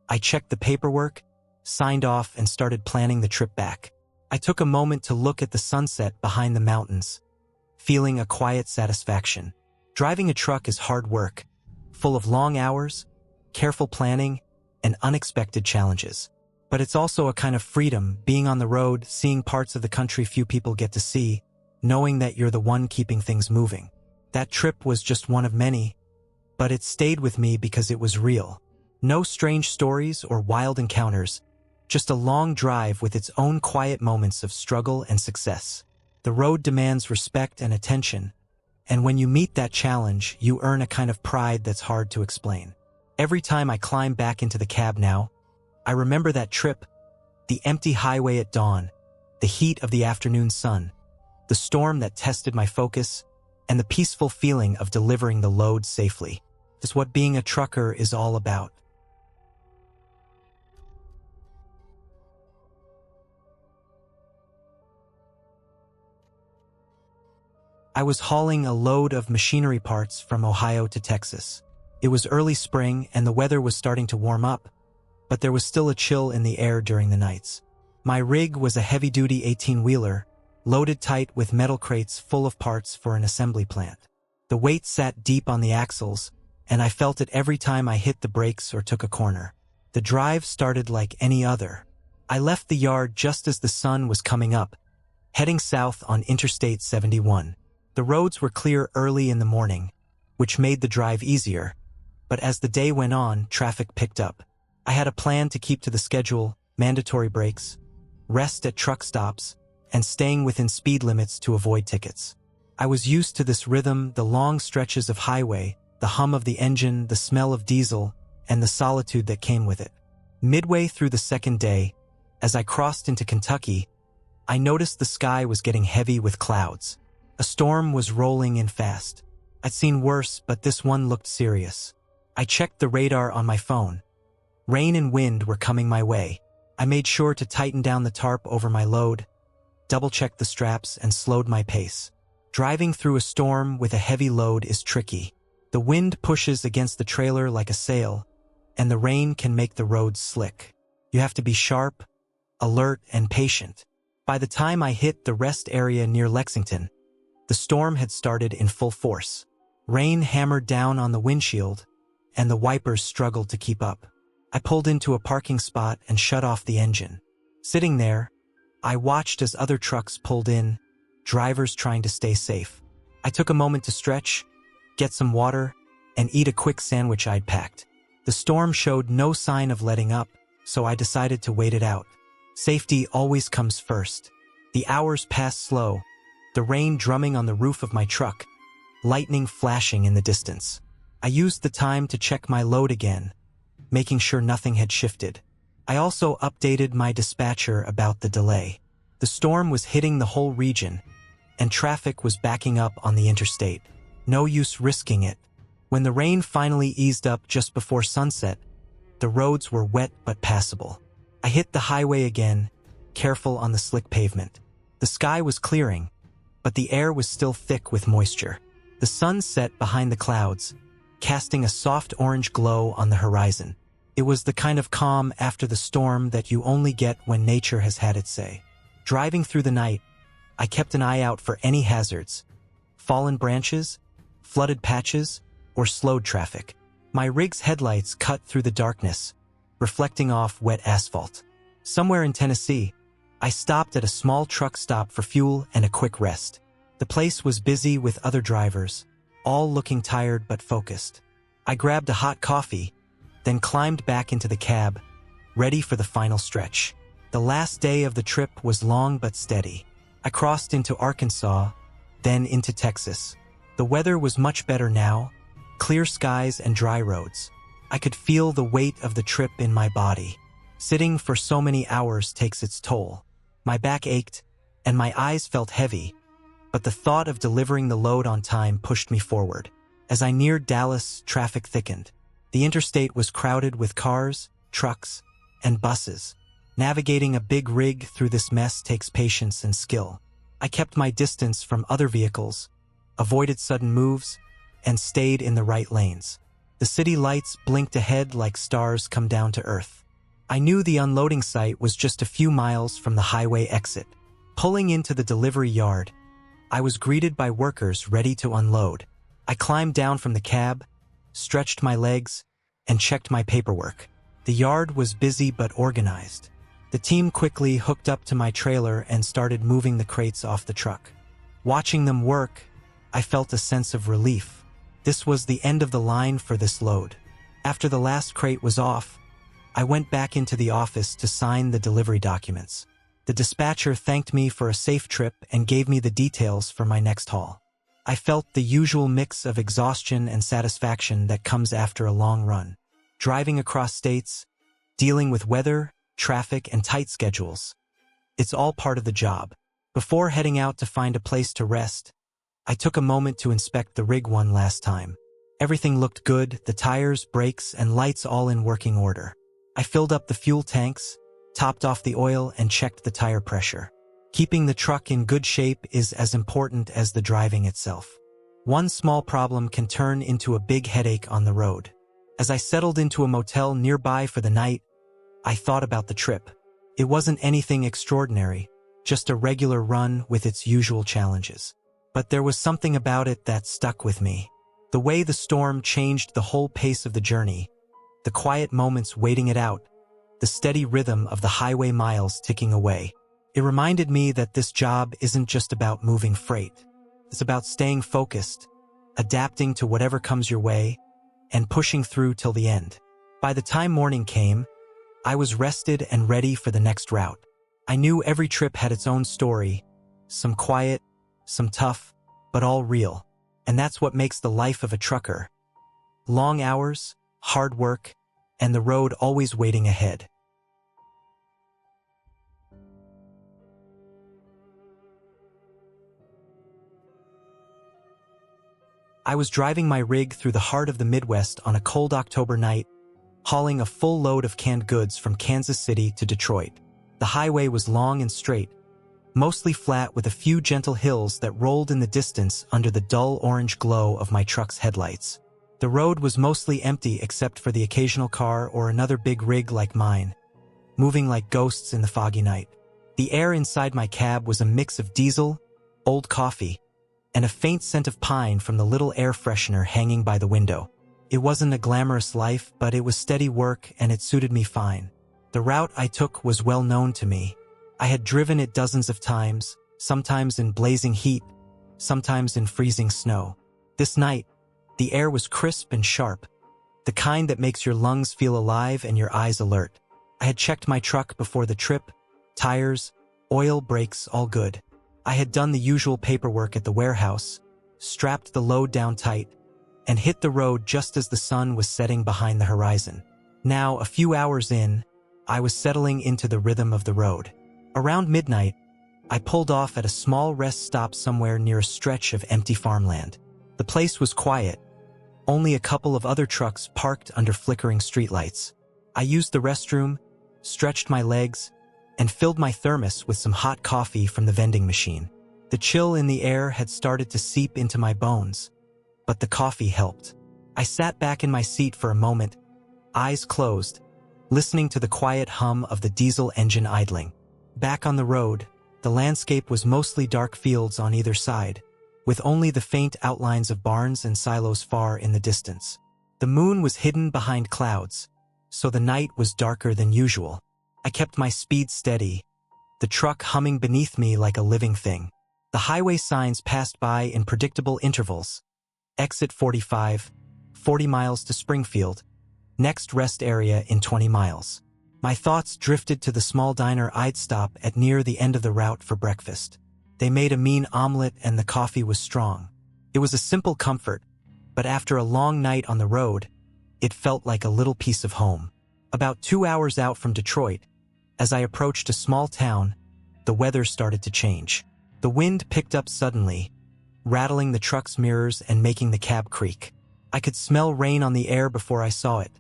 I checked the paperwork, signed off, and started planning the trip back. I took a moment to look at the sunset behind the mountains, feeling a quiet satisfaction. Driving a truck is hard work, full of long hours, careful planning, and unexpected challenges. But it's also a kind of freedom, being on the road, seeing parts of the country few people get to see, knowing that you're the one keeping things moving. That trip was just one of many, but it stayed with me because it was real. No strange stories or wild encounters, just a long drive with its own quiet moments of struggle and success. The road demands respect and attention, and when you meet that challenge, you earn a kind of pride that's hard to explain. Every time I climb back into the cab now, I remember that trip, the empty highway at dawn, the heat of the afternoon sun, the storm that tested my focus, and the peaceful feeling of delivering the load safely. It's what being a trucker is all about. I was hauling a load of machinery parts from Ohio to Texas. It was early spring and the weather was starting to warm up, but there was still a chill in the air during the nights. My rig was a heavy-duty 18-wheeler, loaded tight with metal crates full of parts for an assembly plant. The weight sat deep on the axles, and I felt it every time I hit the brakes or took a corner. The drive started like any other. I left the yard just as the sun was coming up, heading south on Interstate 71. The roads were clear early in the morning, which made the drive easier, but as the day went on, traffic picked up. I had a plan to keep to the schedule, mandatory breaks, rest at truck stops, and staying within speed limits to avoid tickets. I was used to this rhythm, the long stretches of highway, the hum of the engine, the smell of diesel, and the solitude that came with it. Midway through the second day, as I crossed into Kentucky, I noticed the sky was getting heavy with clouds. A storm was rolling in fast. I'd seen worse, but this one looked serious. I checked the radar on my phone. Rain and wind were coming my way. I made sure to tighten down the tarp over my load, double-checked the straps, and slowed my pace. Driving through a storm with a heavy load is tricky. The wind pushes against the trailer like a sail, and the rain can make the roads slick. You have to be sharp, alert, and patient. By the time I hit the rest area near Lexington, the storm had started in full force. Rain hammered down on the windshield, and the wipers struggled to keep up. I pulled into a parking spot and shut off the engine. Sitting there, I watched as other trucks pulled in, drivers trying to stay safe. I took a moment to stretch, get some water, and eat a quick sandwich I'd packed. The storm showed no sign of letting up, so I decided to wait it out. Safety always comes first. The hours passed slow, the rain drumming on the roof of my truck, lightning flashing in the distance. I used the time to check my load again, making sure nothing had shifted. I also updated my dispatcher about the delay. The storm was hitting the whole region, and traffic was backing up on the interstate. No use risking it. When the rain finally eased up just before sunset, the roads were wet but passable. I hit the highway again, careful on the slick pavement. The sky was clearing, but the air was still thick with moisture. The sun set behind the clouds, casting a soft orange glow on the horizon. It was the kind of calm after the storm that you only get when nature has had its say. Driving through the night, I kept an eye out for any hazards, fallen branches, flooded patches, or slowed traffic. My rig's headlights cut through the darkness, reflecting off wet asphalt. Somewhere in Tennessee, I stopped at a small truck stop for fuel and a quick rest. The place was busy with other drivers, all looking tired but focused. I grabbed a hot coffee, then climbed back into the cab, ready for the final stretch. The last day of the trip was long but steady. I crossed into Arkansas, then into Texas. The weather was much better now, clear skies and dry roads. I could feel the weight of the trip in my body. Sitting for so many hours takes its toll. My back ached, and my eyes felt heavy, but the thought of delivering the load on time pushed me forward. As I neared Dallas, traffic thickened. The interstate was crowded with cars, trucks, and buses. Navigating a big rig through this mess takes patience and skill. I kept my distance from other vehicles, avoided sudden moves, and stayed in the right lanes. The city lights blinked ahead like stars come down to earth. I knew the unloading site was just a few miles from the highway exit. Pulling into the delivery yard, I was greeted by workers ready to unload. I climbed down from the cab, stretched my legs, and checked my paperwork. The yard was busy but organized. The team quickly hooked up to my trailer and started moving the crates off the truck. Watching them work, I felt a sense of relief. This was the end of the line for this load. After the last crate was off, I went back into the office to sign the delivery documents. The dispatcher thanked me for a safe trip and gave me the details for my next haul. I felt the usual mix of exhaustion and satisfaction that comes after a long run. Driving across states, dealing with weather, traffic, and tight schedules. It's all part of the job. Before heading out to find a place to rest, I took a moment to inspect the rig one last time. Everything looked good, the tires, brakes, and lights all in working order. I filled up the fuel tanks, topped off the oil, and checked the tire pressure. Keeping the truck in good shape is as important as the driving itself. One small problem can turn into a big headache on the road. As I settled into a motel nearby for the night, I thought about the trip. It wasn't anything extraordinary, just a regular run with its usual challenges. But there was something about it that stuck with me. The way the storm changed the whole pace of the journey, the quiet moments waiting it out, the steady rhythm of the highway miles ticking away. It reminded me that this job isn't just about moving freight. It's about staying focused, adapting to whatever comes your way, and pushing through till the end. By the time morning came, I was rested and ready for the next route. I knew every trip had its own story, some quiet, some tough, but all real. And that's what makes the life of a trucker. Long hours, hard work, and the road always waiting ahead. I was driving my rig through the heart of the Midwest on a cold October night, hauling a full load of canned goods from Kansas City to Detroit. The highway was long and straight, mostly flat with a few gentle hills that rolled in the distance under the dull orange glow of my truck's headlights. The road was mostly empty except for the occasional car or another big rig like mine, moving like ghosts in the foggy night. The air inside my cab was a mix of diesel, old coffee, and a faint scent of pine from the little air freshener hanging by the window. It wasn't a glamorous life, but it was steady work and it suited me fine. The route I took was well known to me. I had driven it dozens of times, sometimes in blazing heat, sometimes in freezing snow. This night, the air was crisp and sharp, the kind that makes your lungs feel alive and your eyes alert. I had checked my truck before the trip, tires, oil, brakes, all good. I had done the usual paperwork at the warehouse, strapped the load down tight, and hit the road just as the sun was setting behind the horizon. Now, a few hours in, I was settling into the rhythm of the road. Around midnight, I pulled off at a small rest stop somewhere near a stretch of empty farmland. The place was quiet, only a couple of other trucks parked under flickering streetlights. I used the restroom, stretched my legs, and filled my thermos with some hot coffee from the vending machine. The chill in the air had started to seep into my bones, but the coffee helped. I sat back in my seat for a moment, eyes closed, listening to the quiet hum of the diesel engine idling. Back on the road, the landscape was mostly dark fields on either side, with only the faint outlines of barns and silos far in the distance. The moon was hidden behind clouds, so the night was darker than usual. I kept my speed steady, the truck humming beneath me like a living thing. The highway signs passed by in predictable intervals. Exit 45, 40 miles to Springfield. Next rest area in 20 miles. My thoughts drifted to the small diner I'd stop at near the end of the route for breakfast. They made a mean omelet and the coffee was strong. It was a simple comfort, but after a long night on the road, it felt like a little piece of home. About 2 hours out from Detroit, as I approached a small town, the weather started to change. The wind picked up suddenly, rattling the truck's mirrors and making the cab creak. I could smell rain on the air before I saw it.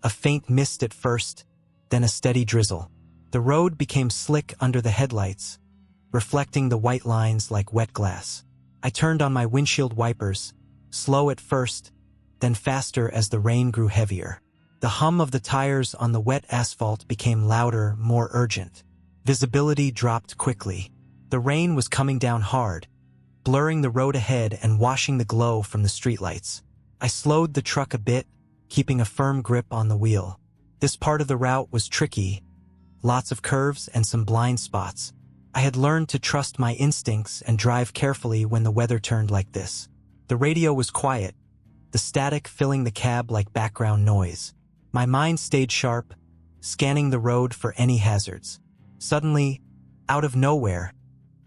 A faint mist at first, then a steady drizzle. The road became slick under the headlights, reflecting the white lines like wet glass. I turned on my windshield wipers, slow at first, then faster as the rain grew heavier. The hum of the tires on the wet asphalt became louder, more urgent. Visibility dropped quickly. The rain was coming down hard, blurring the road ahead and washing the glow from the streetlights. I slowed the truck a bit, keeping a firm grip on the wheel. This part of the route was tricky, lots of curves and some blind spots. I had learned to trust my instincts and drive carefully when the weather turned like this. The radio was quiet, the static filling the cab like background noise. My mind stayed sharp, scanning the road for any hazards. Suddenly, out of nowhere,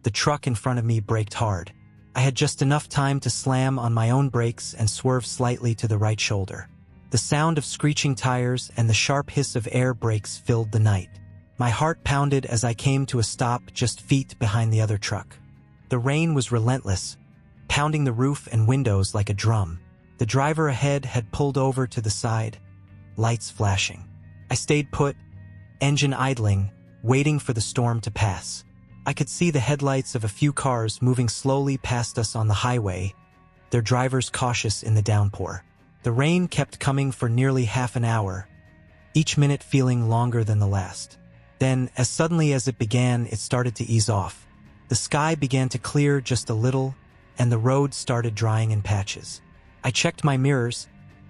the truck in front of me braked hard. I had just enough time to slam on my own brakes and swerve slightly to the right shoulder. The sound of screeching tires and the sharp hiss of air brakes filled the night. My heart pounded as I came to a stop just feet behind the other truck. The rain was relentless, pounding the roof and windows like a drum. The driver ahead had pulled over to the side, lights flashing. I stayed put, engine idling, waiting for the storm to pass. I could see the headlights of a few cars moving slowly past us on the highway, their drivers cautious in the downpour. The rain kept coming for nearly half an hour, each minute feeling longer than the last. Then, as suddenly as it began, it started to ease off. The sky began to clear just a little, and the road started drying in patches. I checked my mirrors,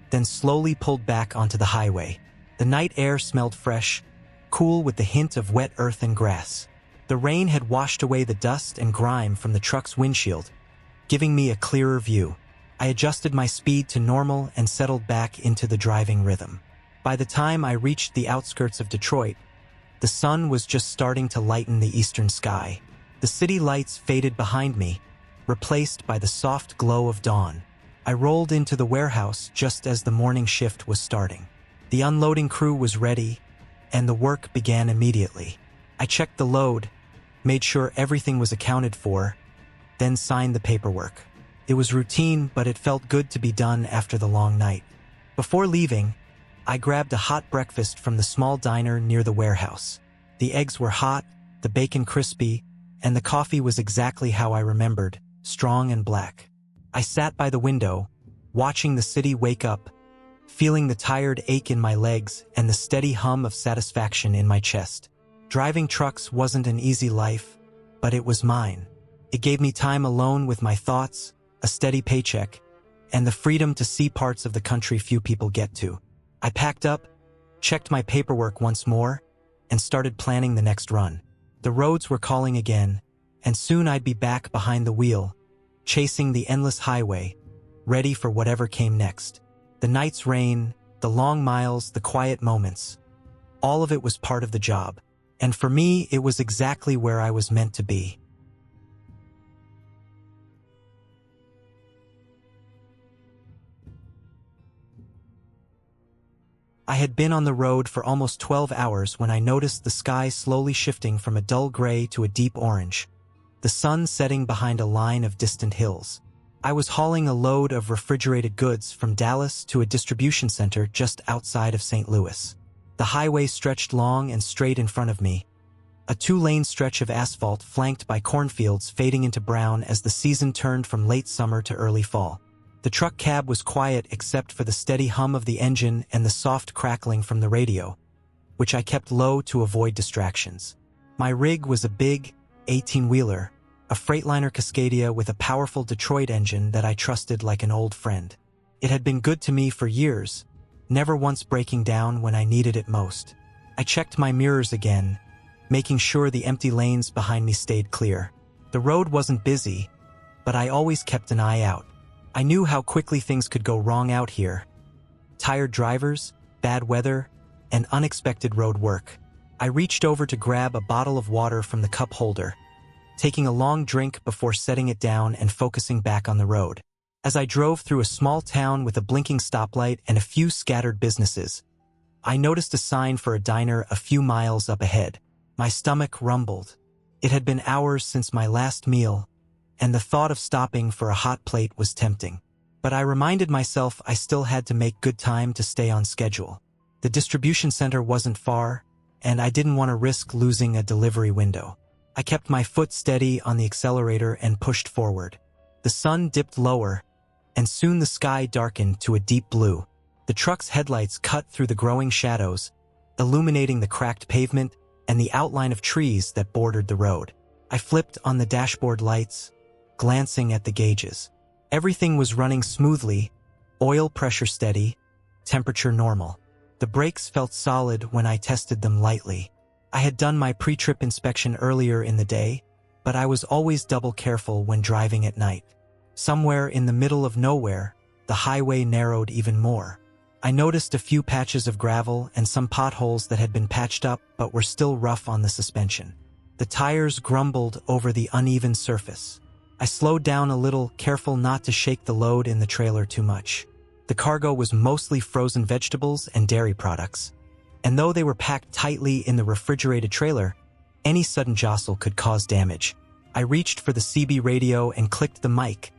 then slowly pulled back onto the highway. The night air smelled fresh, cool with the hint of wet earth and grass. The rain had washed away the dust and grime from the truck's windshield, giving me a clearer view. I adjusted my speed to normal and settled back into the driving rhythm. By the time I reached the outskirts of Detroit, the sun was just starting to lighten the eastern sky. The city lights faded behind me, replaced by the soft glow of dawn. I rolled into the warehouse just as the morning shift was starting. The unloading crew was ready, and the work began immediately. I checked the load, made sure everything was accounted for, then signed the paperwork. It was routine, but it felt good to be done after the long night. Before leaving, I grabbed a hot breakfast from the small diner near the warehouse. The eggs were hot, the bacon crispy, and the coffee was exactly how I remembered, strong and black. I sat by the window, watching the city wake up, feeling the tired ache in my legs and the steady hum of satisfaction in my chest. Driving trucks wasn't an easy life, but it was mine. It gave me time alone with my thoughts, a steady paycheck, and the freedom to see parts of the country few people get to. I packed up, checked my paperwork once more, and started planning the next run. The roads were calling again, and soon I'd be back behind the wheel, chasing the endless highway, ready for whatever came next. The night's rain, the long miles, the quiet moments. All of it was part of the job, and for me, it was exactly where I was meant to be. I had been on the road for almost 12 hours when I noticed the sky slowly shifting from a dull gray to a deep orange, the sun setting behind a line of distant hills. I was hauling a load of refrigerated goods from Dallas to a distribution center just outside of St. Louis. The highway stretched long and straight in front of me, a 2-lane stretch of asphalt flanked by cornfields fading into brown as the season turned from late summer to early fall. The truck cab was quiet except for the steady hum of the engine and the soft crackling from the radio, which I kept low to avoid distractions. My rig was a big 18-wheeler, a Freightliner Cascadia with a powerful Detroit engine that I trusted like an old friend. It had been good to me for years, never once breaking down when I needed it most. I checked my mirrors again, making sure the empty lanes behind me stayed clear. The road wasn't busy, but I always kept an eye out. I knew how quickly things could go wrong out here. Tired drivers, bad weather, and unexpected road work. I reached over to grab a bottle of water from the cup holder, taking a long drink before setting it down and focusing back on the road. As I drove through a small town with a blinking stoplight and a few scattered businesses, I noticed a sign for a diner a few miles up ahead. My stomach rumbled. It had been hours since my last meal, and the thought of stopping for a hot plate was tempting. But I reminded myself I still had to make good time to stay on schedule. The distribution center wasn't far, and I didn't want to risk losing a delivery window. I kept my foot steady on the accelerator and pushed forward. The sun dipped lower, and soon the sky darkened to a deep blue. The truck's headlights cut through the growing shadows, illuminating the cracked pavement and the outline of trees that bordered the road. I flipped on the dashboard lights, glancing at the gauges. Everything was running smoothly, oil pressure steady, temperature normal. The brakes felt solid when I tested them lightly. I had done my pre-trip inspection earlier in the day, but I was always double careful when driving at night. Somewhere in the middle of nowhere, the highway narrowed even more. I noticed a few patches of gravel and some potholes that had been patched up but were still rough on the suspension. The tires grumbled over the uneven surface. I slowed down a little, careful not to shake the load in the trailer too much. The cargo was mostly frozen vegetables and dairy products, and though they were packed tightly in the refrigerated trailer, any sudden jostle could cause damage. I reached for the CB radio and clicked the mic,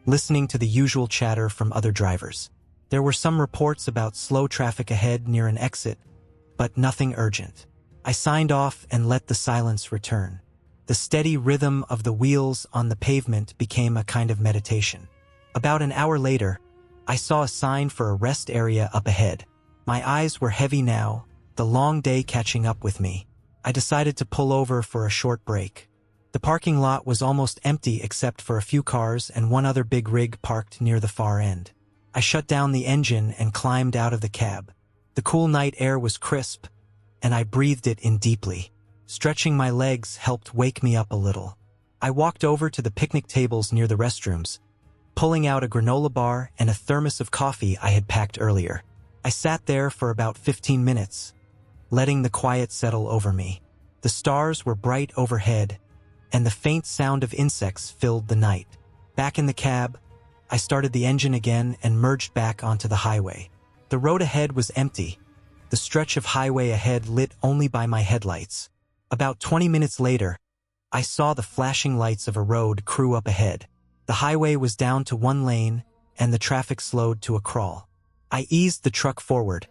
listening to the usual chatter from other drivers. There were some reports about slow traffic ahead near an exit, but nothing urgent. I signed off and let the silence return. The steady rhythm of the wheels on the pavement became a kind of meditation. About an hour later, I saw a sign for a rest area up ahead. My eyes were heavy now, the long day catching up with me. I decided to pull over for a short break. The parking lot was almost empty except for a few cars and one other big rig parked near the far end. I shut down the engine and climbed out of the cab. The cool night air was crisp, and I breathed it in deeply. Stretching my legs helped wake me up a little. I walked over to the picnic tables near the restrooms, pulling out a granola bar and a thermos of coffee I had packed earlier. I sat there for about 15 minutes, letting the quiet settle over me. The stars were bright overhead, and the faint sound of insects filled the night. Back in the cab, I started the engine again and merged back onto the highway. The road ahead was empty, the stretch of highway ahead lit only by my headlights. About 20 minutes later, I saw the flashing lights of a road crew up ahead. The highway was down to one lane, and the traffic slowed to a crawl. I eased the truck forward,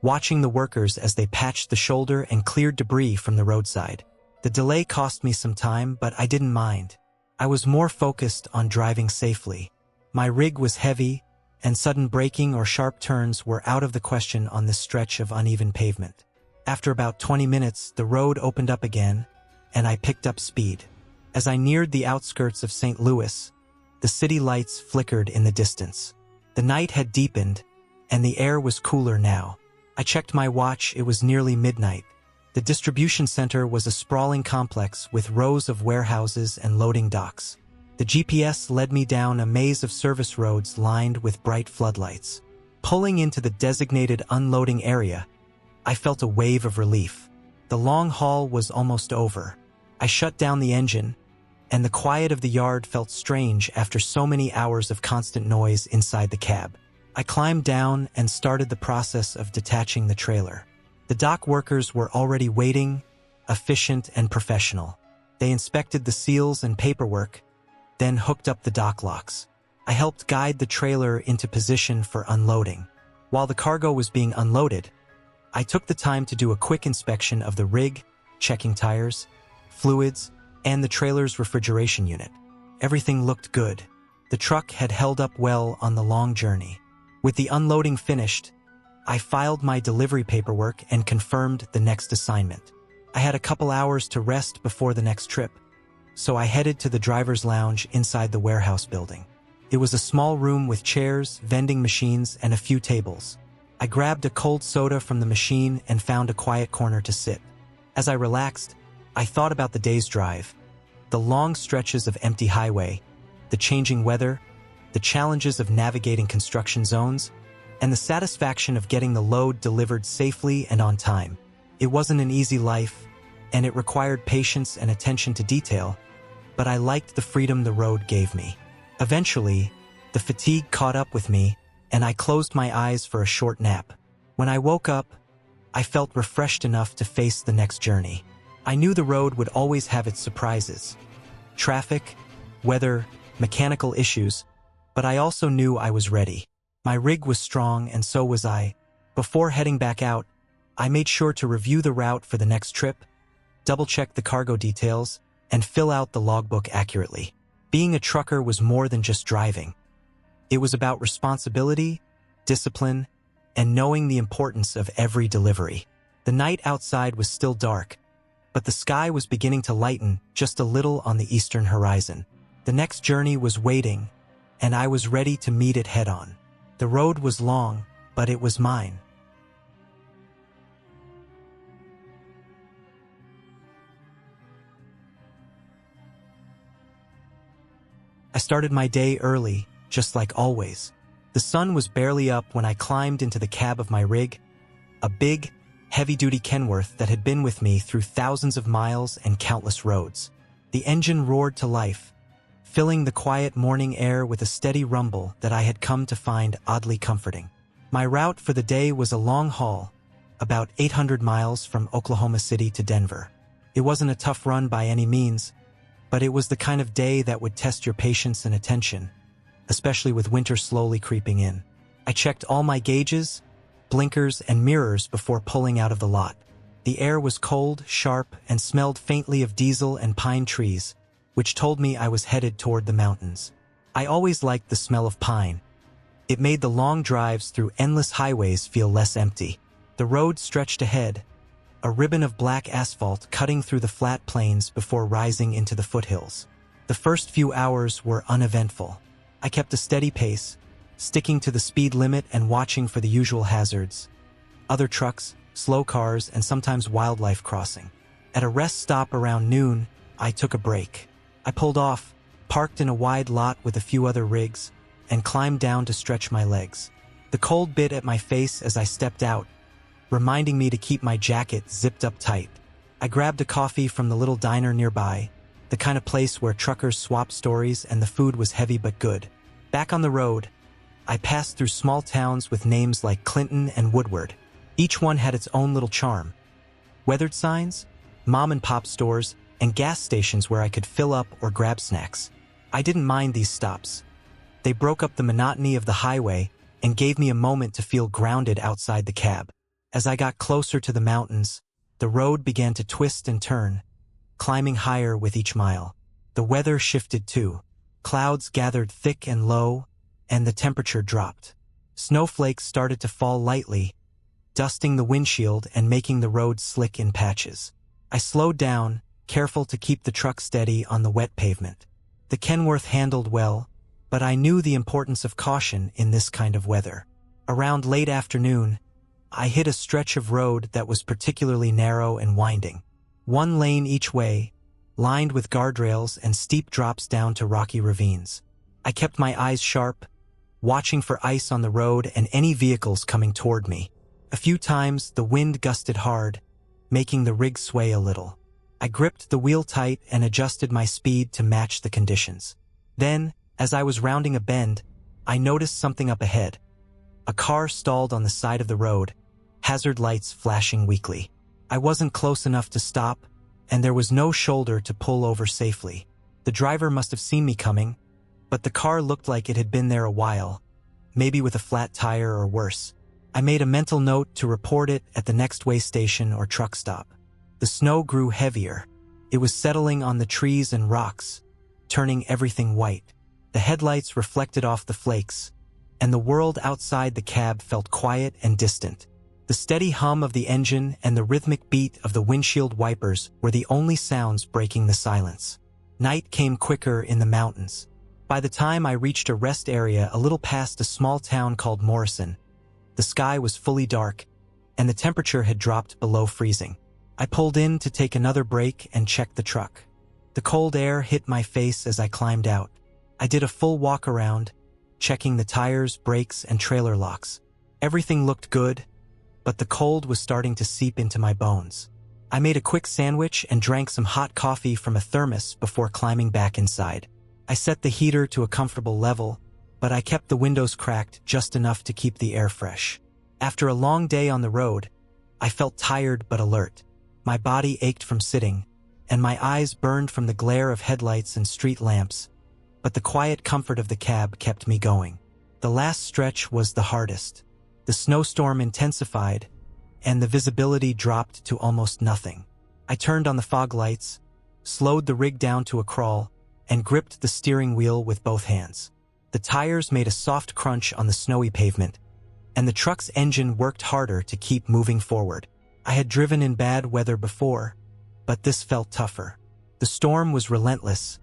watching the workers as they patched the shoulder and cleared debris from the roadside. The delay cost me some time, but I didn't mind. I was more focused on driving safely. My rig was heavy, and sudden braking or sharp turns were out of the question on this stretch of uneven pavement. After about 20 minutes, the road opened up again, and I picked up speed. As I neared the outskirts of St. Louis, the city lights flickered in the distance. The night had deepened, and the air was cooler now. I checked my watch. It was nearly midnight. The distribution center was a sprawling complex with rows of warehouses and loading docks. The GPS led me down a maze of service roads lined with bright floodlights. Pulling into the designated unloading area, I felt a wave of relief. The long haul was almost over. I shut down the engine, and the quiet of the yard felt strange after so many hours of constant noise inside the cab. I climbed down and started the process of detaching the trailer. The dock workers were already waiting, efficient and professional. They inspected the seals and paperwork, then hooked up the dock locks. I helped guide the trailer into position for unloading. While the cargo was being unloaded, I took the time to do a quick inspection of the rig, checking tires, fluids, and the trailer's refrigeration unit. Everything looked good. The truck had held up well on the long journey. With the unloading finished, I filed my delivery paperwork and confirmed the next assignment. I had a couple hours to rest before the next trip, so I headed to the driver's lounge inside the warehouse building. It was a small room with chairs, vending machines, and a few tables. I grabbed a cold soda from the machine and found a quiet corner to sit. As I relaxed, I thought about the day's drive, the long stretches of empty highway, the changing weather, the challenges of navigating construction zones, and the satisfaction of getting the load delivered safely and on time. It wasn't an easy life, and it required patience and attention to detail, but I liked the freedom the road gave me. Eventually, the fatigue caught up with me, and I closed my eyes for a short nap. When I woke up, I felt refreshed enough to face the next journey. I knew the road would always have its surprises. Traffic, weather, mechanical issues, but I also knew I was ready. My rig was strong, and so was I. Before heading back out, I made sure to review the route for the next trip, double-check the cargo details, and fill out the logbook accurately. Being a trucker was more than just driving. It was about responsibility, discipline, and knowing the importance of every delivery. The night outside was still dark, but the sky was beginning to lighten just a little on the eastern horizon. The next journey was waiting, and I was ready to meet it head-on. The road was long, but it was mine. I started my day early, just like always. The sun was barely up when I climbed into the cab of my rig, a big, heavy-duty Kenworth that had been with me through thousands of miles and countless roads. The engine roared to life, filling the quiet morning air with a steady rumble that I had come to find oddly comforting. My route for the day was a long haul, about 800 miles from Oklahoma City to Denver. It wasn't a tough run by any means, but it was the kind of day that would test your patience and attention, especially with winter slowly creeping in. I checked all my gauges, blinkers, and mirrors before pulling out of the lot. The air was cold, sharp, and smelled faintly of diesel and pine trees, which told me I was headed toward the mountains. I always liked the smell of pine. It made the long drives through endless highways feel less empty. The road stretched ahead, a ribbon of black asphalt cutting through the flat plains before rising into the foothills. The first few hours were uneventful. I kept a steady pace, sticking to the speed limit and watching for the usual hazards: other trucks, slow cars, and sometimes wildlife crossing. At a rest stop around noon, I took a break. I pulled off, parked in a wide lot with a few other rigs, and climbed down to stretch my legs. The cold bit at my face as I stepped out, reminding me to keep my jacket zipped up tight. I grabbed a coffee from the little diner nearby, the kind of place where truckers swap stories and the food was heavy but good. Back on the road, I passed through small towns with names like Clinton and Woodward. Each one had its own little charm. Weathered signs, mom-and-pop stores, and gas stations where I could fill up or grab snacks. I didn't mind these stops. They broke up the monotony of the highway and gave me a moment to feel grounded outside the cab. As I got closer to the mountains, the road began to twist and turn, climbing higher with each mile. The weather shifted too. Clouds gathered thick and low, and the temperature dropped. Snowflakes started to fall lightly, dusting the windshield and making the road slick in patches. I slowed down, careful to keep the truck steady on the wet pavement. The Kenworth handled well, but I knew the importance of caution in this kind of weather. Around late afternoon, I hit a stretch of road that was particularly narrow and winding. One lane each way, lined with guardrails and steep drops down to rocky ravines. I kept my eyes sharp, watching for ice on the road and any vehicles coming toward me. A few times, the wind gusted hard, making the rig sway a little. I gripped the wheel tight and adjusted my speed to match the conditions. Then, as I was rounding a bend, I noticed something up ahead. A car stalled on the side of the road, hazard lights flashing weakly. I wasn't close enough to stop, and there was no shoulder to pull over safely. The driver must have seen me coming, but the car looked like it had been there a while, maybe with a flat tire or worse. I made a mental note to report it at the next way station or truck stop. The snow grew heavier. It was settling on the trees and rocks, turning everything white. The headlights reflected off the flakes, and the world outside the cab felt quiet and distant. The steady hum of the engine and the rhythmic beat of the windshield wipers were the only sounds breaking the silence. Night came quicker in the mountains. By the time I reached a rest area a little past a small town called Morrison, the sky was fully dark, and the temperature had dropped below freezing. I pulled in to take another break and check the truck. The cold air hit my face as I climbed out. I did a full walk around, checking the tires, brakes, and trailer locks. Everything looked good, but the cold was starting to seep into my bones. I made a quick sandwich and drank some hot coffee from a thermos before climbing back inside. I set the heater to a comfortable level, but I kept the windows cracked just enough to keep the air fresh. After a long day on the road, I felt tired but alert. My body ached from sitting, and my eyes burned from the glare of headlights and street lamps, but the quiet comfort of the cab kept me going. The last stretch was the hardest. The snowstorm intensified, and the visibility dropped to almost nothing. I turned on the fog lights, slowed the rig down to a crawl, and gripped the steering wheel with both hands. The tires made a soft crunch on the snowy pavement, and the truck's engine worked harder to keep moving forward. I had driven in bad weather before, but this felt tougher. The storm was relentless,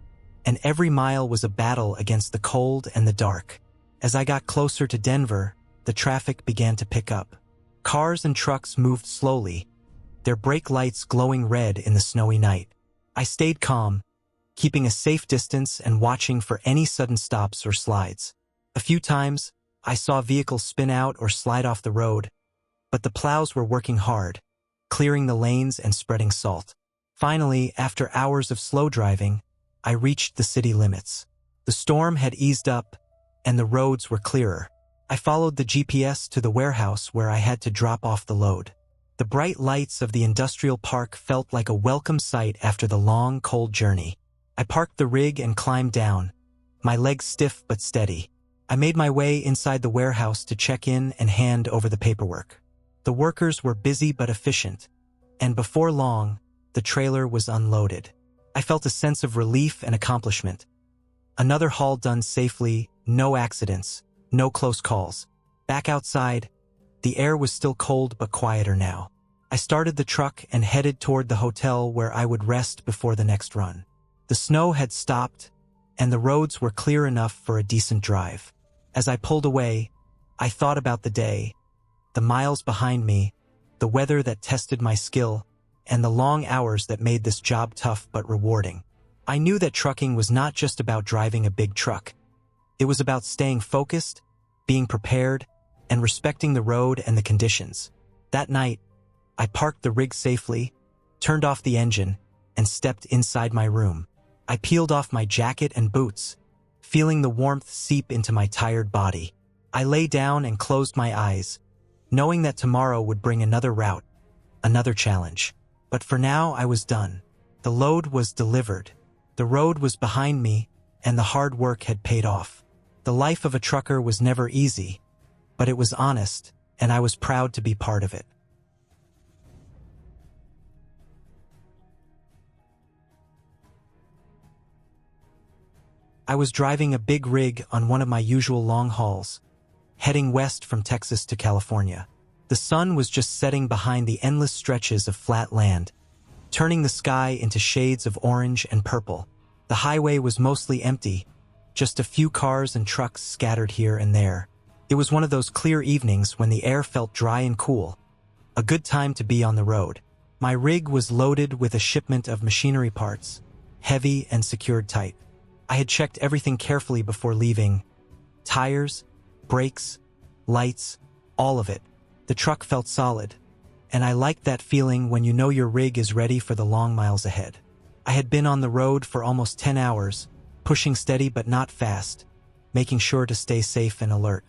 and every mile was a battle against the cold and the dark. As I got closer to Denver, the traffic began to pick up. Cars and trucks moved slowly, their brake lights glowing red in the snowy night. I stayed calm, keeping a safe distance and watching for any sudden stops or slides. A few times, I saw vehicles spin out or slide off the road, but the plows were working hard, clearing the lanes and spreading salt. Finally, after hours of slow driving, I reached the city limits. The storm had eased up, and the roads were clearer. I followed the GPS to the warehouse where I had to drop off the load. The bright lights of the industrial park felt like a welcome sight after the long, cold journey. I parked the rig and climbed down, my legs stiff but steady. I made my way inside the warehouse to check in and hand over the paperwork. The workers were busy but efficient, and before long, the trailer was unloaded. I felt a sense of relief and accomplishment. Another haul done safely, no accidents, no close calls. Back outside, the air was still cold but quieter now. I started the truck and headed toward the hotel where I would rest before the next run. The snow had stopped, and the roads were clear enough for a decent drive. As I pulled away, I thought about the day, the miles behind me, the weather that tested my skill, and the long hours that made this job tough but rewarding. I knew that trucking was not just about driving a big truck. It was about staying focused, being prepared, and respecting the road and the conditions. That night, I parked the rig safely, turned off the engine, and stepped inside my room. I peeled off my jacket and boots, feeling the warmth seep into my tired body. I lay down and closed my eyes, knowing that tomorrow would bring another route, another challenge. But for now, I was done. The load was delivered. The road was behind me, and the hard work had paid off. The life of a trucker was never easy, but it was honest, and I was proud to be part of it. I was driving a big rig on one of my usual long hauls, heading west from Texas to California. The sun was just setting behind the endless stretches of flat land, turning the sky into shades of orange and purple. The highway was mostly empty, just a few cars and trucks scattered here and there. It was one of those clear evenings when the air felt dry and cool, a good time to be on the road. My rig was loaded with a shipment of machinery parts, heavy and secured tight. I had checked everything carefully before leaving. Tires, brakes, lights, all of it. The truck felt solid, and I liked that feeling when you know your rig is ready for the long miles ahead. I had been on the road for almost 10 hours, pushing steady but not fast, making sure to stay safe and alert.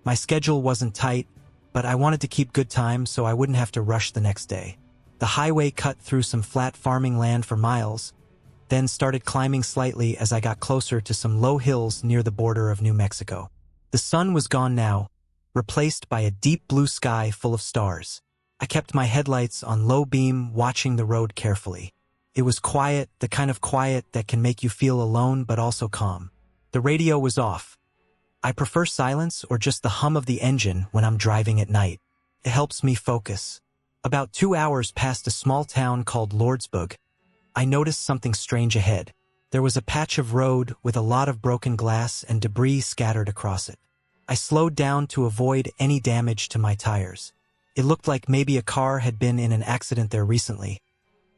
My schedule wasn't tight, but I wanted to keep good time so I wouldn't have to rush the next day. The highway cut through some flat farming land for miles, then started climbing slightly as I got closer to some low hills near the border of New Mexico. The sun was gone now, replaced by a deep blue sky full of stars. I kept my headlights on low beam, watching the road carefully. It was quiet, the kind of quiet that can make you feel alone but also calm. The radio was off. I prefer silence or just the hum of the engine when I'm driving at night. It helps me focus. About 2 hours past a small town called Lordsburg, I noticed something strange ahead. There was a patch of road with a lot of broken glass and debris scattered across it. I slowed down to avoid any damage to my tires. It looked like maybe a car had been in an accident there recently,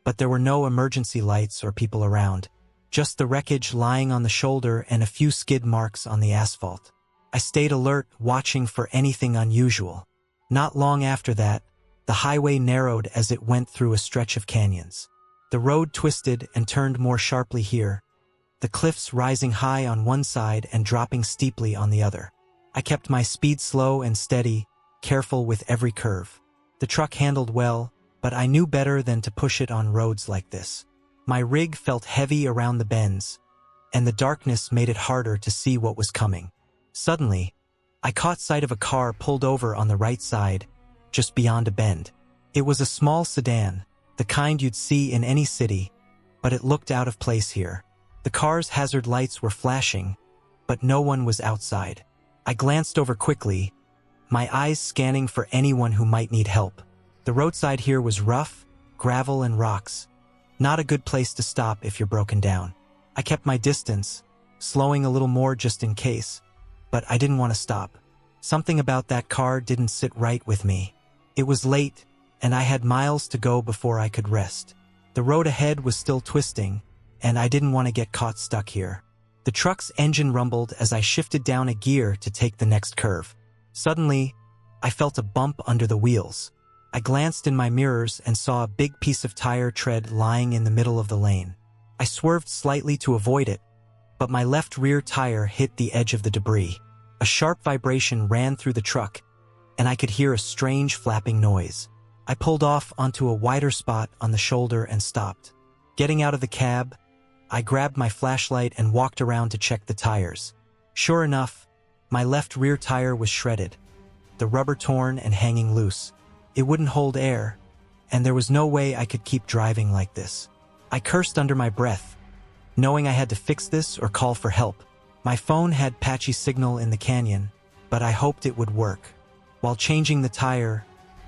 but there were no emergency lights or people around, just the wreckage lying on the shoulder and a few skid marks on the asphalt. I stayed alert, watching for anything unusual. Not long after that, the highway narrowed as it went through a stretch of canyons. The road twisted and turned more sharply here, the cliffs rising high on one side and dropping steeply on the other. I kept my speed slow and steady, careful with every curve. The truck handled well, but I knew better than to push it on roads like this. My rig felt heavy around the bends, and the darkness made it harder to see what was coming. Suddenly, I caught sight of a car pulled over on the right side, just beyond a bend. It was a small sedan, the kind you'd see in any city, but it looked out of place here. The car's hazard lights were flashing, but no one was outside. I glanced over quickly, my eyes scanning for anyone who might need help. The roadside here was rough, gravel and rocks. Not a good place to stop if you're broken down. I kept my distance, slowing a little more just in case, but I didn't want to stop. Something about that car didn't sit right with me. It was late, and I had miles to go before I could rest. The road ahead was still twisting, and I didn't want to get caught stuck here. The truck's engine rumbled as I shifted down a gear to take the next curve. Suddenly, I felt a bump under the wheels. I glanced in my mirrors and saw a big piece of tire tread lying in the middle of the lane. I swerved slightly to avoid it, but my left rear tire hit the edge of the debris. A sharp vibration ran through the truck, and I could hear a strange flapping noise. I pulled off onto a wider spot on the shoulder and stopped. Getting out of the cab, I grabbed my flashlight and walked around to check the tires. Sure enough, my left rear tire was shredded, the rubber torn and hanging loose. It wouldn't hold air, and there was no way I could keep driving like this. I cursed under my breath, knowing I had to fix this or call for help. My phone had patchy signal in the canyon, but I hoped it would work. While changing the tire,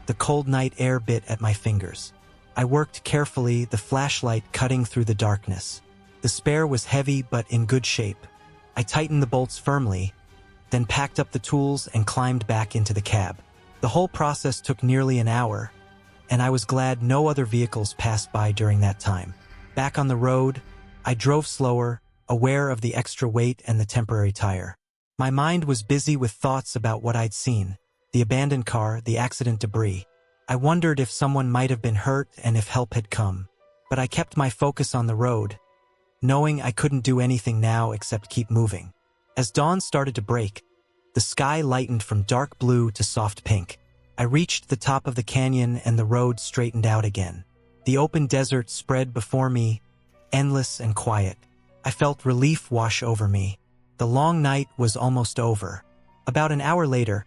the cold night air bit at my fingers. I worked carefully, the flashlight cutting through the darkness. The spare was heavy but in good shape. I tightened the bolts firmly, then packed up the tools and climbed back into the cab. The whole process took nearly an hour, and I was glad no other vehicles passed by during that time. Back on the road, I drove slower, aware of the extra weight and the temporary tire. My mind was busy with thoughts about what I'd seen, the abandoned car, the accident debris. I wondered if someone might have been hurt and if help had come. But I kept my focus on the road, knowing I couldn't do anything now except keep moving. As dawn started to break, the sky lightened from dark blue to soft pink. I reached the top of the canyon and the road straightened out again. The open desert spread before me, endless and quiet. I felt relief wash over me. The long night was almost over. About an hour later,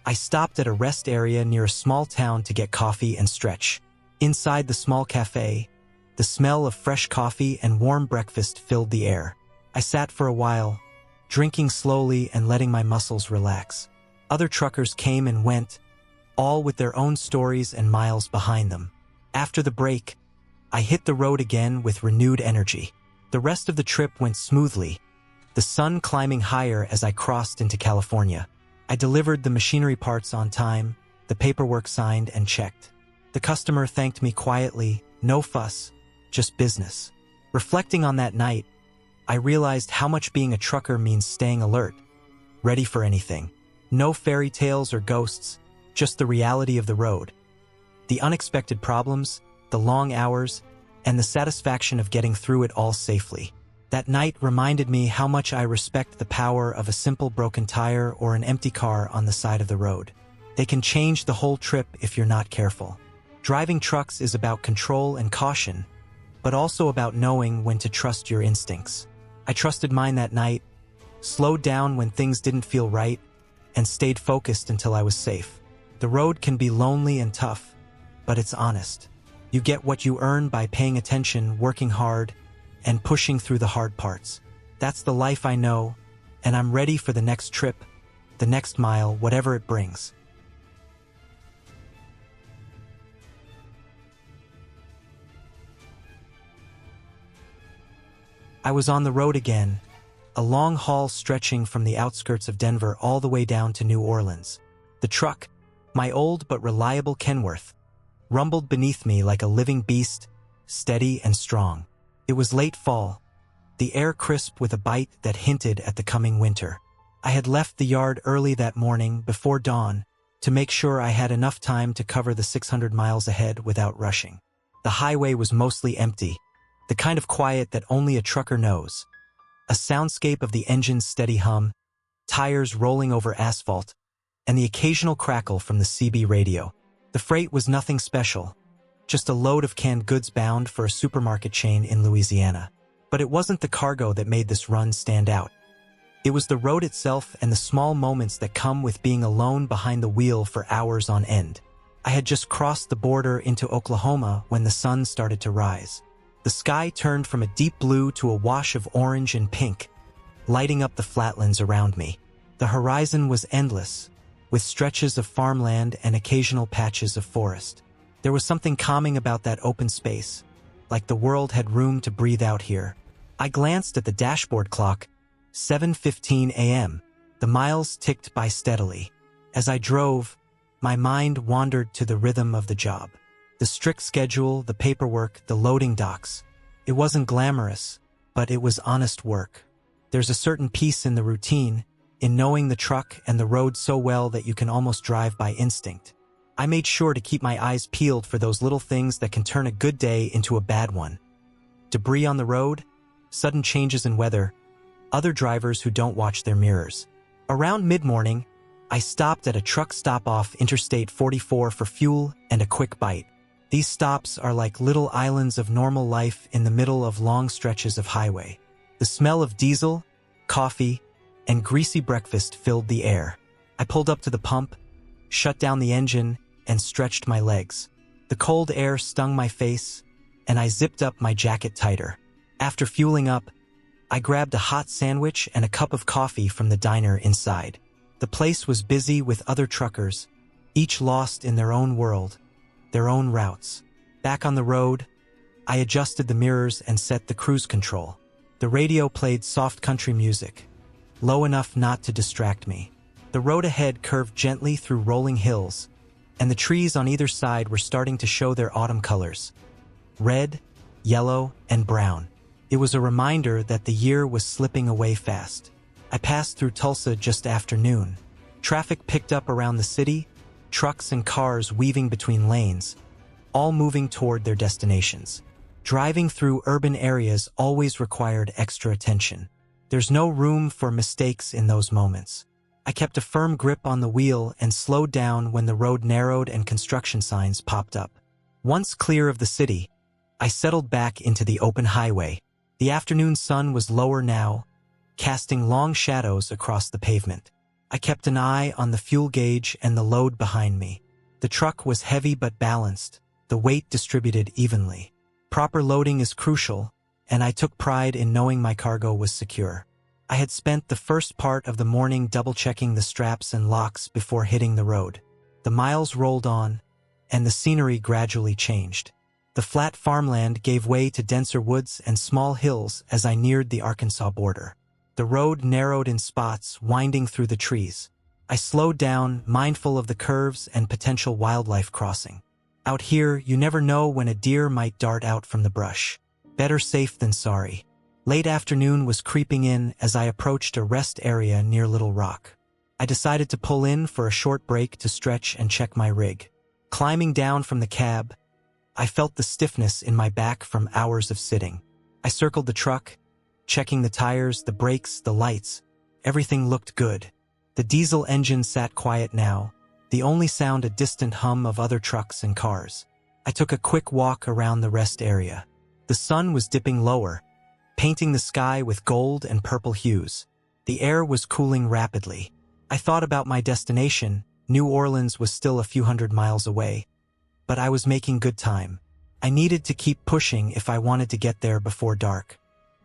I stopped at a rest area near a small town to get coffee and stretch. Inside the small cafe, the smell of fresh coffee and warm breakfast filled the air. I sat for a while, drinking slowly and letting my muscles relax. Other truckers came and went, all with their own stories and miles behind them. After the break, I hit the road again with renewed energy. The rest of the trip went smoothly, the sun climbing higher as I crossed into California. I delivered the machinery parts on time, the paperwork signed and checked. The customer thanked me quietly, no fuss, just business. Reflecting on that night, I realized how much being a trucker means staying alert, ready for anything. No fairy tales or ghosts, just the reality of the road. The unexpected problems, the long hours, and the satisfaction of getting through it all safely. That night reminded me how much I respect the power of a simple broken tire or an empty car on the side of the road. They can change the whole trip if you're not careful. Driving trucks is about control and caution, but also about knowing when to trust your instincts. I trusted mine that night, slowed down when things didn't feel right, and stayed focused until I was safe. The road can be lonely and tough, but it's honest. You get what you earn by paying attention, working hard, and pushing through the hard parts. That's the life I know, and I'm ready for the next trip, the next mile, whatever it brings. I was on the road again, a long haul stretching from the outskirts of Denver all the way down to New Orleans. The truck, my old but reliable Kenworth, rumbled beneath me like a living beast, steady and strong. It was late fall, the air crisp with a bite that hinted at the coming winter. I had left the yard early that morning before dawn to make sure I had enough time to cover the 600 miles ahead without rushing. The highway was mostly empty, the kind of quiet that only a trucker knows. A soundscape of the engine's steady hum, tires rolling over asphalt, and the occasional crackle from the CB radio. The freight was nothing special, just a load of canned goods bound for a supermarket chain in Louisiana. But it wasn't the cargo that made this run stand out. It was the road itself and the small moments that come with being alone behind the wheel for hours on end. I had just crossed the border into Oklahoma when the sun started to rise. The sky turned from a deep blue to a wash of orange and pink, lighting up the flatlands around me. The horizon was endless, with stretches of farmland and occasional patches of forest. There was something calming about that open space, like the world had room to breathe out here. I glanced at the dashboard clock, 7:15 a.m. The miles ticked by steadily. As I drove, my mind wandered to the rhythm of the job. The strict schedule, the paperwork, the loading docks. It wasn't glamorous, but it was honest work. There's a certain peace in the routine, in knowing the truck and the road so well that you can almost drive by instinct. I made sure to keep my eyes peeled for those little things that can turn a good day into a bad one. Debris on the road, sudden changes in weather, other drivers who don't watch their mirrors. Around mid-morning, I stopped at a truck stop off Interstate 44 for fuel and a quick bite. These stops are like little islands of normal life in the middle of long stretches of highway. The smell of diesel, coffee, and greasy breakfast filled the air. I pulled up to the pump, shut down the engine, and stretched my legs. The cold air stung my face, and I zipped up my jacket tighter. After fueling up, I grabbed a hot sandwich and a cup of coffee from the diner inside. The place was busy with other truckers, each lost in their own world, their own routes. Back on the road, I adjusted the mirrors and set the cruise control. The radio played soft country music, low enough not to distract me. The road ahead curved gently through rolling hills, and the trees on either side were starting to show their autumn colors: red, yellow, and brown. It was a reminder that the year was slipping away fast. I passed through Tulsa just after noon. Traffic picked up around the city, trucks and cars weaving between lanes, all moving toward their destinations. Driving through urban areas always required extra attention. There's no room for mistakes in those moments. I kept a firm grip on the wheel and slowed down when the road narrowed and construction signs popped up. Once clear of the city, I settled back into the open highway. The afternoon sun was lower now, casting long shadows across the pavement. I kept an eye on the fuel gauge and the load behind me. The truck was heavy but balanced, the weight distributed evenly. Proper loading is crucial, and I took pride in knowing my cargo was secure. I had spent the first part of the morning double-checking the straps and locks before hitting the road. The miles rolled on, and the scenery gradually changed. The flat farmland gave way to denser woods and small hills as I neared the Arkansas border. The road narrowed in spots, winding through the trees. I slowed down, mindful of the curves and potential wildlife crossing. Out here, you never know when a deer might dart out from the brush. Better safe than sorry. Late afternoon was creeping in as I approached a rest area near Little Rock. I decided to pull in for a short break to stretch and check my rig. Climbing down from the cab, I felt the stiffness in my back from hours of sitting. I circled the truck, checking the tires, the brakes, the lights. Everything looked good. The diesel engine sat quiet now, the only sound a distant hum of other trucks and cars. I took a quick walk around the rest area. The sun was dipping lower, painting the sky with gold and purple hues. The air was cooling rapidly. I thought about my destination. New Orleans was still a few hundred miles away, but I was making good time. I needed to keep pushing if I wanted to get there before dark.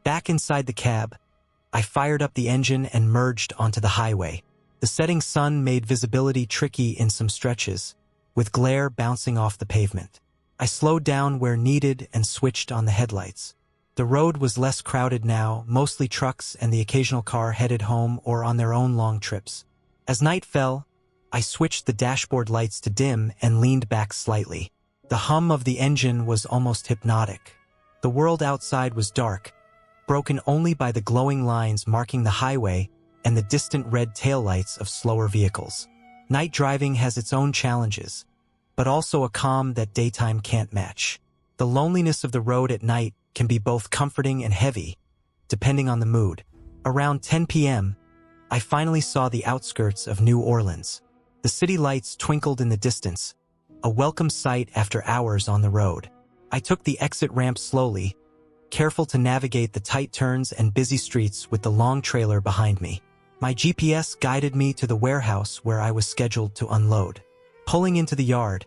Back inside the cab, I fired up the engine and merged onto the highway. The setting sun made visibility tricky in some stretches, with glare bouncing off the pavement. I slowed down where needed and switched on the headlights. The road was less crowded now, mostly trucks and the occasional car headed home or on their own long trips. As night fell, I switched the dashboard lights to dim and leaned back slightly. The hum of the engine was almost hypnotic. The world outside was dark, broken only by the glowing lines marking the highway and the distant red taillights of slower vehicles. Night driving has its own challenges, but also a calm that daytime can't match. The loneliness of the road at night can be both comforting and heavy, depending on the mood. Around 10 p.m., I finally saw the outskirts of New Orleans. The city lights twinkled in the distance, a welcome sight after hours on the road. I took the exit ramp slowly, careful to navigate the tight turns and busy streets with the long trailer behind me. My GPS guided me to the warehouse where I was scheduled to unload. Pulling into the yard,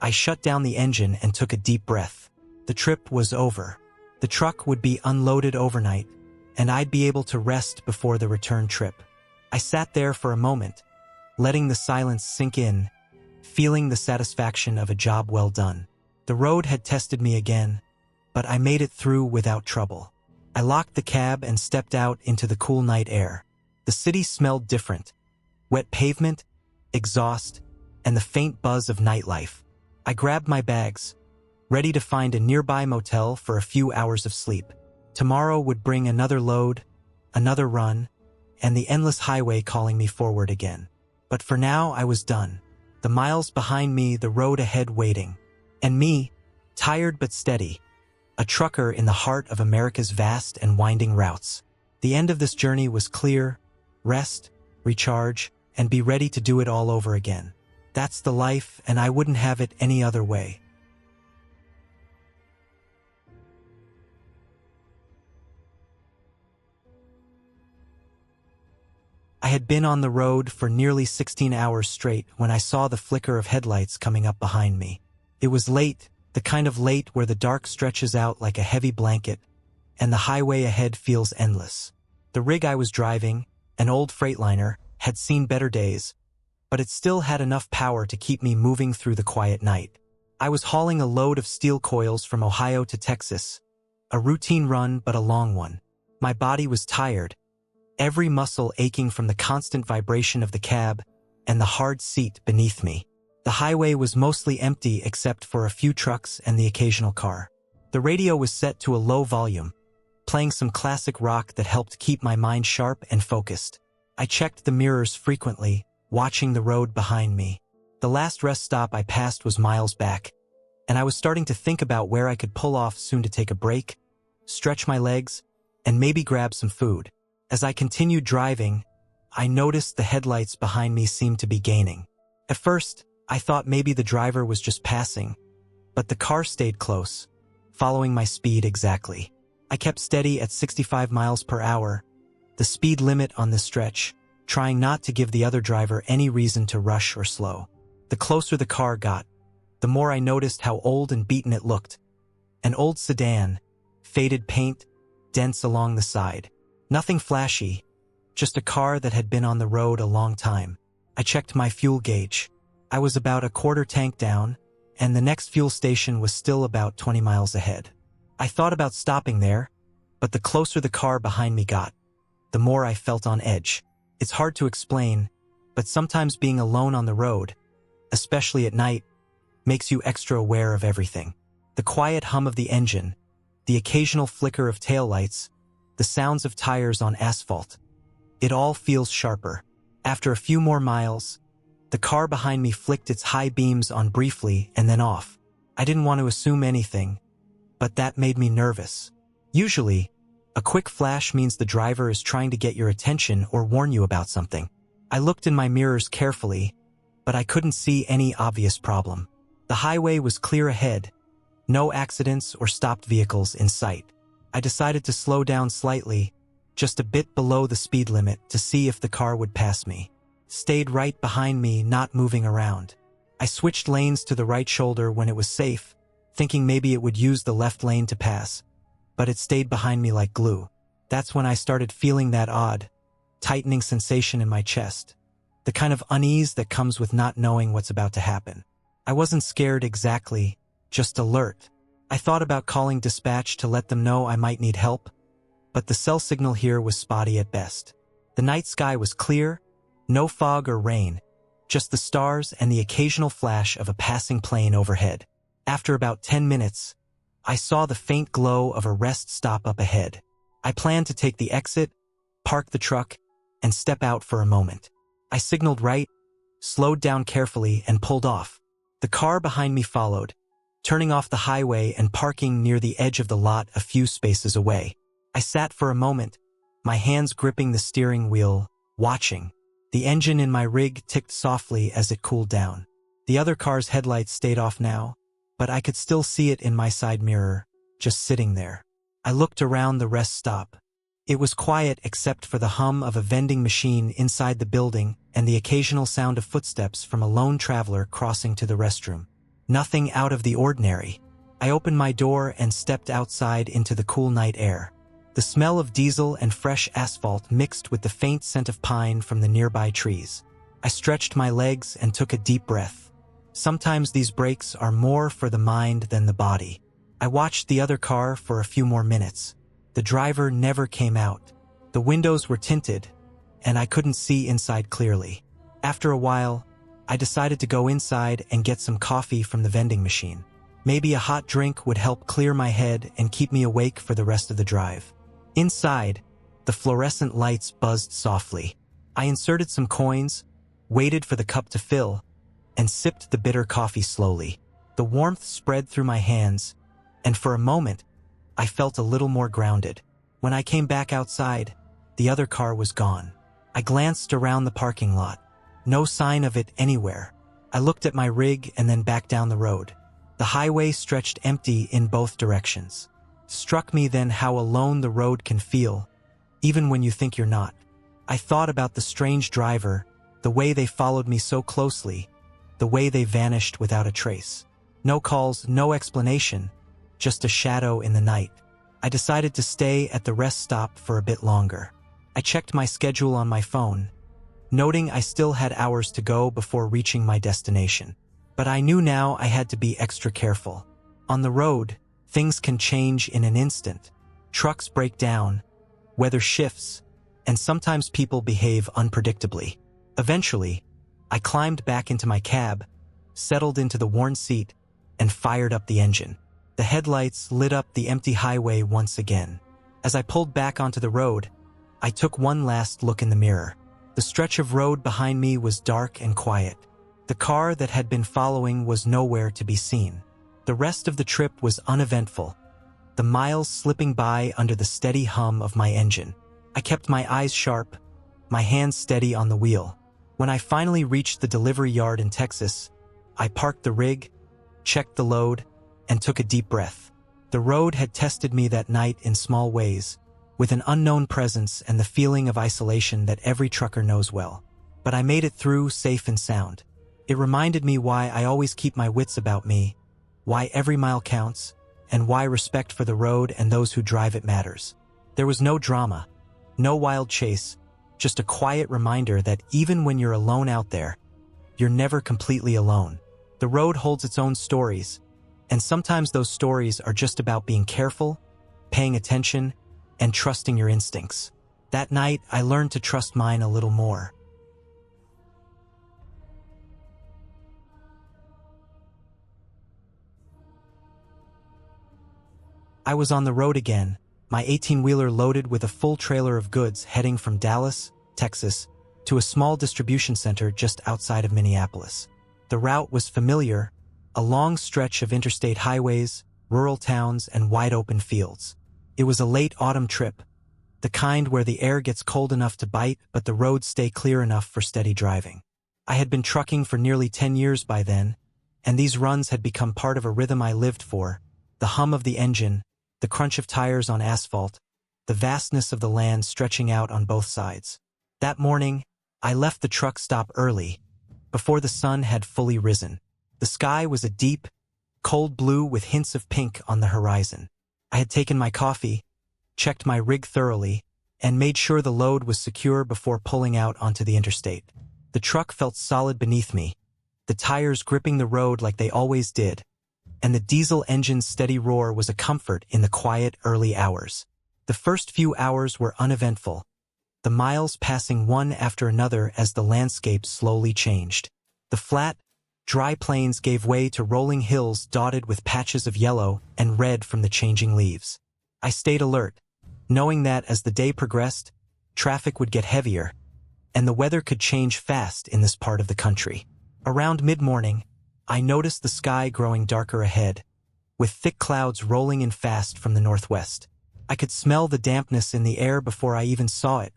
I shut down the engine and took a deep breath. The trip was over. The truck would be unloaded overnight, and I'd be able to rest before the return trip. I sat there for a moment, letting the silence sink in, feeling the satisfaction of a job well done. The road had tested me again, but I made it through without trouble. I locked the cab and stepped out into the cool night air. The city smelled different. Wet pavement, exhaust, and the faint buzz of nightlife. I grabbed my bags, ready to find a nearby motel for a few hours of sleep. Tomorrow would bring another load, another run, and the endless highway calling me forward again. But for now, I was done. The miles behind me, the road ahead waiting. And me, tired but steady, a trucker in the heart of America's vast and winding routes. The end of this journey was clear: rest, recharge, and be ready to do it all over again. That's the life, and I wouldn't have it any other way. I had been on the road for nearly 16 hours straight when I saw the flicker of headlights coming up behind me. It was late, the kind of late where the dark stretches out like a heavy blanket, and the highway ahead feels endless. The rig I was driving, an old Freightliner, had seen better days, but it still had enough power to keep me moving through the quiet night. I was hauling a load of steel coils from Ohio to Texas, a routine run but a long one. My body was tired, every muscle aching from the constant vibration of the cab and the hard seat beneath me. The highway was mostly empty except for a few trucks and the occasional car. The radio was set to a low volume, playing some classic rock that helped keep my mind sharp and focused. I checked the mirrors frequently, watching the road behind me. The last rest stop I passed was miles back, and I was starting to think about where I could pull off soon to take a break, stretch my legs, and maybe grab some food. As I continued driving, I noticed the headlights behind me seemed to be gaining. At first, I thought maybe the driver was just passing, but the car stayed close, following my speed exactly. I kept steady at 65 miles per hour, the speed limit on this stretch, trying not to give the other driver any reason to rush or slow. The closer the car got, the more I noticed how old and beaten it looked. An old sedan, faded paint, dents along the side. Nothing flashy, just a car that had been on the road a long time. I checked my fuel gauge. I was about a quarter tank down, and the next fuel station was still about 20 miles ahead. I thought about stopping there, but the closer the car behind me got, the more I felt on edge. It's hard to explain, but sometimes being alone on the road, especially at night, makes you extra aware of everything. The quiet hum of the engine, the occasional flicker of taillights, the sounds of tires on asphalt. It all feels sharper. After a few more miles, the car behind me flicked its high beams on briefly and then off. I didn't want to assume anything, but that made me nervous. Usually, a quick flash means the driver is trying to get your attention or warn you about something. I looked in my mirrors carefully, but I couldn't see any obvious problem. The highway was clear ahead, no accidents or stopped vehicles in sight. I decided to slow down slightly, just a bit below the speed limit, to see if the car would pass me. Stayed right behind me, not moving around. I switched lanes to the right shoulder when it was safe, thinking maybe it would use the left lane to pass, but it stayed behind me like glue. That's when I started feeling that odd, tightening sensation in my chest, the kind of unease that comes with not knowing what's about to happen. I wasn't scared exactly, just alert. I thought about calling dispatch to let them know I might need help, but the cell signal here was spotty at best. The night sky was clear, no fog or rain, just the stars and the occasional flash of a passing plane overhead. After about 10 minutes, I saw the faint glow of a rest stop up ahead. I planned to take the exit, park the truck, and step out for a moment. I signaled right, slowed down carefully, and pulled off. The car behind me followed, turning off the highway and parking near the edge of the lot a few spaces away. I sat for a moment, my hands gripping the steering wheel, watching. The engine in my rig ticked softly as it cooled down. The other car's headlights stayed off now, but I could still see it in my side mirror, just sitting there. I looked around the rest stop. It was quiet except for the hum of a vending machine inside the building and the occasional sound of footsteps from a lone traveler crossing to the restroom. Nothing out of the ordinary. I opened my door and stepped outside into the cool night air. The smell of diesel and fresh asphalt mixed with the faint scent of pine from the nearby trees. I stretched my legs and took a deep breath. Sometimes these breaks are more for the mind than the body. I watched the other car for a few more minutes. The driver never came out. The windows were tinted, and I couldn't see inside clearly. After a while, I decided to go inside and get some coffee from the vending machine. Maybe a hot drink would help clear my head and keep me awake for the rest of the drive. Inside, the fluorescent lights buzzed softly. I inserted some coins, waited for the cup to fill, and sipped the bitter coffee slowly. The warmth spread through my hands, and for a moment, I felt a little more grounded. When I came back outside, the other car was gone. I glanced around the parking lot. No sign of it anywhere. I looked at my rig and then back down the road. The highway stretched empty in both directions. Struck me then how alone the road can feel, even when you think you're not. I thought about the strange driver, the way they followed me so closely, the way they vanished without a trace. No calls, no explanation, just a shadow in the night. I decided to stay at the rest stop for a bit longer. I checked my schedule on my phone, noting I still had hours to go before reaching my destination. But I knew now I had to be extra careful. On the road, things can change in an instant. Trucks break down, weather shifts, and sometimes people behave unpredictably. Eventually, I climbed back into my cab, settled into the worn seat, and fired up the engine. The headlights lit up the empty highway once again. As I pulled back onto the road, I took one last look in the mirror. The stretch of road behind me was dark and quiet. The car that had been following was nowhere to be seen. The rest of the trip was uneventful, the miles slipping by under the steady hum of my engine. I kept my eyes sharp, my hands steady on the wheel. When I finally reached the delivery yard in Texas, I parked the rig, checked the load, and took a deep breath. The road had tested me that night in small ways, with an unknown presence and the feeling of isolation that every trucker knows well. But I made it through safe and sound. It reminded me why I always keep my wits about me, why every mile counts, and why respect for the road and those who drive it matters. There was no drama, no wild chase, just a quiet reminder that even when you're alone out there, you're never completely alone. The road holds its own stories, and sometimes those stories are just about being careful, paying attention, and trusting your instincts. That night, I learned to trust mine a little more. I was on the road again, my 18-wheeler loaded with a full trailer of goods heading from Dallas, Texas, to a small distribution center just outside of Minneapolis. The route was familiar, a long stretch of interstate highways, rural towns, and wide-open fields. It was a late autumn trip, the kind where the air gets cold enough to bite but the roads stay clear enough for steady driving. I had been trucking for nearly 10 years by then, and these runs had become part of a rhythm I lived for, the hum of the engine, the crunch of tires on asphalt, the vastness of the land stretching out on both sides. That morning, I left the truck stop early, before the sun had fully risen. The sky was a deep, cold blue with hints of pink on the horizon. I had taken my coffee, checked my rig thoroughly, and made sure the load was secure before pulling out onto the interstate. The truck felt solid beneath me, the tires gripping the road like they always did, and the diesel engine's steady roar was a comfort in the quiet early hours. The first few hours were uneventful, the miles passing one after another as the landscape slowly changed. The flat, dry plains gave way to rolling hills dotted with patches of yellow and red from the changing leaves. I stayed alert, knowing that as the day progressed, traffic would get heavier, and the weather could change fast in this part of the country. Around mid-morning, I noticed the sky growing darker ahead, with thick clouds rolling in fast from the northwest. I could smell the dampness in the air before I even saw it,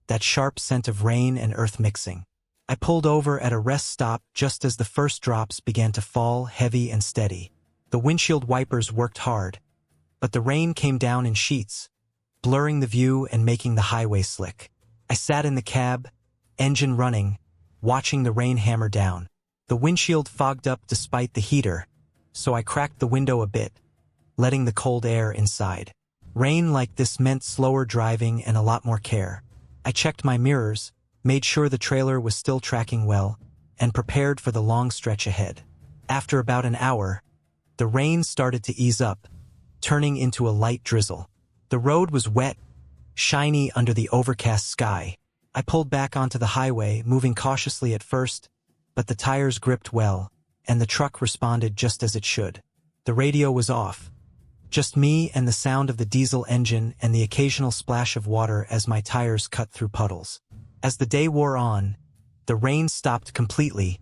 that sharp scent of rain and earth mixing. I pulled over at a rest stop just as the first drops began to fall heavy and steady. The windshield wipers worked hard, but the rain came down in sheets, blurring the view and making the highway slick. I sat in the cab, engine running, watching the rain hammer down. The windshield fogged up despite the heater, so I cracked the window a bit, letting the cold air inside. Rain like this meant slower driving and a lot more care. I checked my mirrors, made sure the trailer was still tracking well, and prepared for the long stretch ahead. After about an hour, the rain started to ease up, turning into a light drizzle. The road was wet, shiny under the overcast sky. I pulled back onto the highway, moving cautiously at first, but the tires gripped well, and the truck responded just as it should. The radio was off. Just me and the sound of the diesel engine and the occasional splash of water as my tires cut through puddles. As the day wore on, the rain stopped completely,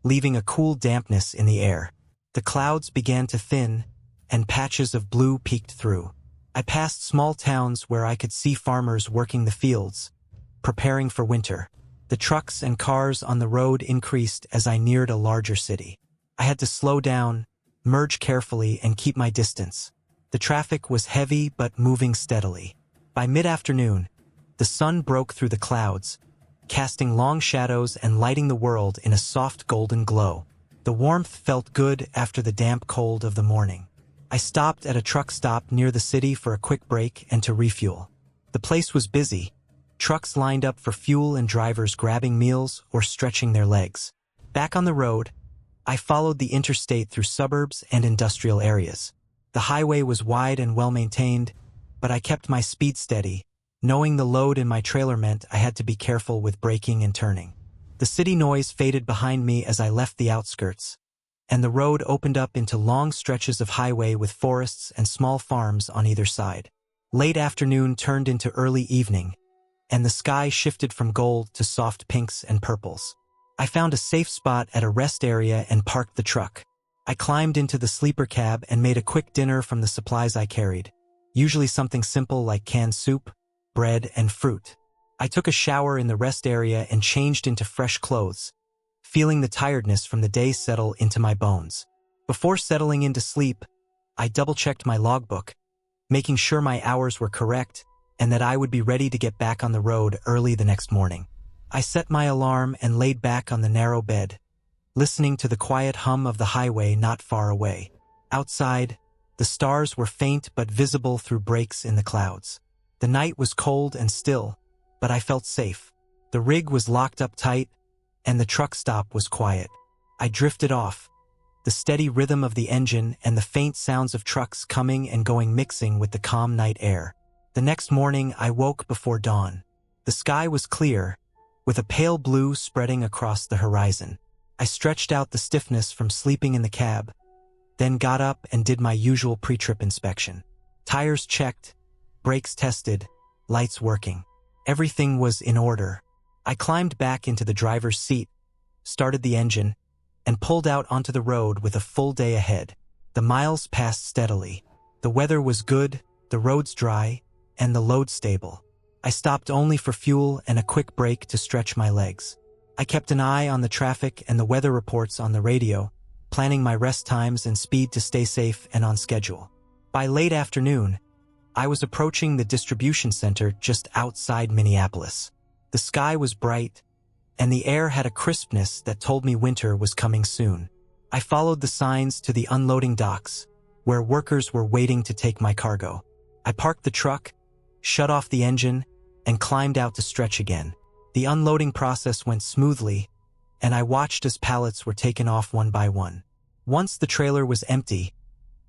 leaving a cool dampness in the air. The clouds began to thin, and patches of blue peeked through. I passed small towns where I could see farmers working the fields, preparing for winter. The trucks and cars on the road increased as I neared a larger city. I had to slow down, merge carefully, and keep my distance. The traffic was heavy but moving steadily. By mid-afternoon, the sun broke through the clouds, casting long shadows and lighting the world in a soft golden glow. The warmth felt good after the damp cold of the morning. I stopped at a truck stop near the city for a quick break and to refuel. The place was busy, trucks lined up for fuel and drivers grabbing meals or stretching their legs. Back on the road, I followed the interstate through suburbs and industrial areas. The highway was wide and well-maintained, but I kept my speed steady, knowing the load in my trailer meant I had to be careful with braking and turning. The city noise faded behind me as I left the outskirts, and the road opened up into long stretches of highway with forests and small farms on either side. Late afternoon turned into early evening, and the sky shifted from gold to soft pinks and purples. I found a safe spot at a rest area and parked the truck. I climbed into the sleeper cab and made a quick dinner from the supplies I carried, usually something simple like canned soup, bread, and fruit. I took a shower in the rest area and changed into fresh clothes, feeling the tiredness from the day settle into my bones. Before settling into sleep, I double-checked my logbook, making sure my hours were correct and that I would be ready to get back on the road early the next morning. I set my alarm and laid back on the narrow bed, listening to the quiet hum of the highway not far away. Outside, the stars were faint but visible through breaks in the clouds. The night was cold and still, but I felt safe. The rig was locked up tight, and the truck stop was quiet. I drifted off, the steady rhythm of the engine and the faint sounds of trucks coming and going mixing with the calm night air. The next morning, I woke before dawn. The sky was clear, with a pale blue spreading across the horizon. I stretched out the stiffness from sleeping in the cab, then got up and did my usual pre-trip inspection. Tires checked, brakes tested, lights working. Everything was in order. I climbed back into the driver's seat, started the engine, and pulled out onto the road with a full day ahead. The miles passed steadily. The weather was good, the roads dry, and the load stable. I stopped only for fuel and a quick break to stretch my legs. I kept an eye on the traffic and the weather reports on the radio, planning my rest times and speed to stay safe and on schedule. By late afternoon, I was approaching the distribution center just outside Minneapolis. The sky was bright, and the air had a crispness that told me winter was coming soon. I followed the signs to the unloading docks, where workers were waiting to take my cargo. I parked the truck, shut off the engine, and climbed out to stretch again. The unloading process went smoothly, and I watched as pallets were taken off one by one. Once the trailer was empty,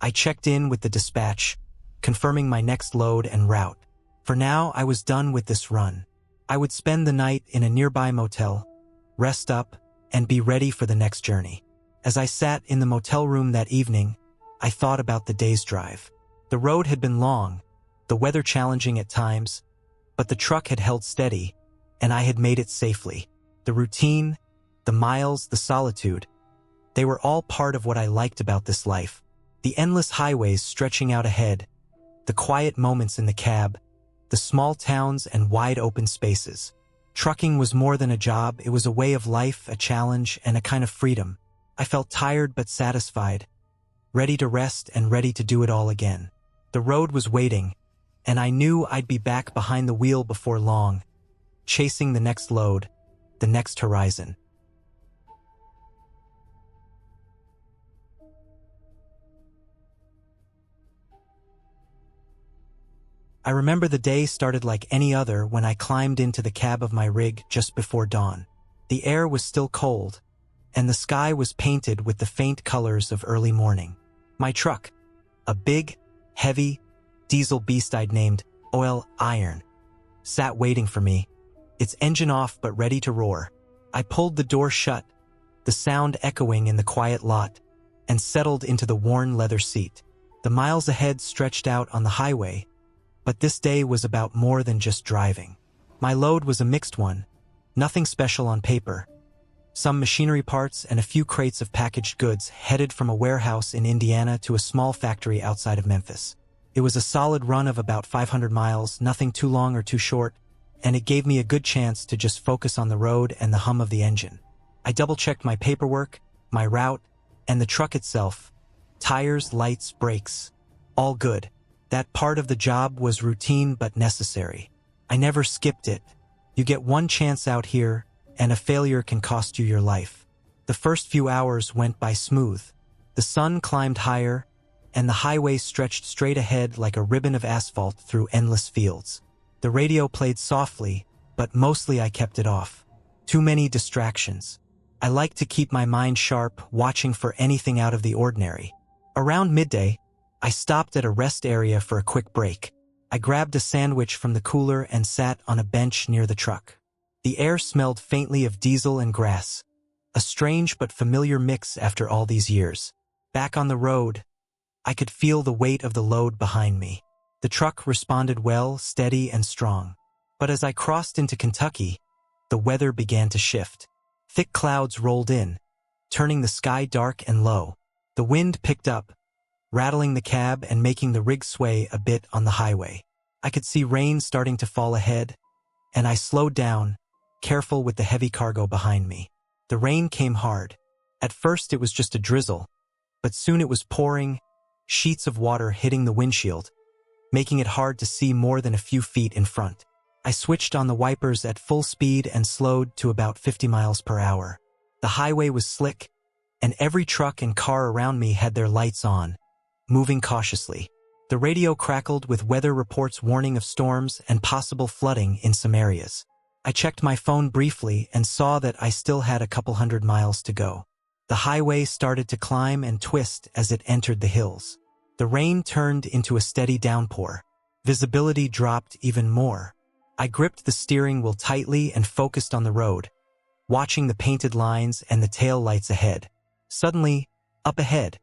I checked in with the dispatch, confirming my next load and route. For now, I was done with this run. I would spend the night in a nearby motel, rest up, and be ready for the next journey. As I sat in the motel room that evening, I thought about the day's drive. The road had been long, the weather challenging at times, but the truck had held steady, and I had made it safely. The routine, the miles, the solitude, they were all part of what I liked about this life. The endless highways stretching out ahead, the quiet moments in the cab, the small towns and wide open spaces. Trucking was more than a job, it was a way of life, a challenge, and a kind of freedom. I felt tired but satisfied, ready to rest and ready to do it all again. The road was waiting, and I knew I'd be back behind the wheel before long, chasing the next load, the next horizon. I remember the day started like any other when I climbed into the cab of my rig just before dawn. The air was still cold, and the sky was painted with the faint colors of early morning. My truck, a big, heavy, diesel beast I'd named Oil Iron, sat waiting for me, its engine off but ready to roar. I pulled the door shut, the sound echoing in the quiet lot, and settled into the worn leather seat. The miles ahead stretched out on the highway, but this day was about more than just driving. My load was a mixed one, nothing special on paper. Some machinery parts and a few crates of packaged goods headed from a warehouse in Indiana to a small factory outside of Memphis. It was a solid run of about 500 miles, nothing too long or too short, and it gave me a good chance to just focus on the road and the hum of the engine. I double-checked my paperwork, my route, and the truck itself. Tires, lights, brakes, all good. That part of the job was routine but necessary. I never skipped it. You get one chance out here, and a failure can cost you your life. The first few hours went by smooth. The sun climbed higher, and the highway stretched straight ahead like a ribbon of asphalt through endless fields. The radio played softly, but mostly I kept it off. Too many distractions. I like to keep my mind sharp, watching for anything out of the ordinary. Around midday, I stopped at a rest area for a quick break. I grabbed a sandwich from the cooler and sat on a bench near the truck. The air smelled faintly of diesel and grass, a strange but familiar mix after all these years. Back on the road, I could feel the weight of the load behind me. The truck responded well, steady and strong. But as I crossed into Kentucky, the weather began to shift. Thick clouds rolled in, turning the sky dark and low. The wind picked up, rattling the cab and making the rig sway a bit on the highway. I could see rain starting to fall ahead, and I slowed down, careful with the heavy cargo behind me. The rain came hard. At first it was just a drizzle, but soon it was pouring, sheets of water hitting the windshield, making it hard to see more than a few feet in front. I switched on the wipers at full speed and slowed to about 50 miles per hour. The highway was slick, and every truck and car around me had their lights on, moving cautiously. The radio crackled with weather reports warning of storms and possible flooding in some areas. I checked my phone briefly and saw that I still had a couple hundred miles to go. The highway started to climb and twist as it entered the hills. The rain turned into a steady downpour. Visibility dropped even more. I gripped the steering wheel tightly and focused on the road, watching the painted lines and the tail lights ahead. Suddenly, up ahead,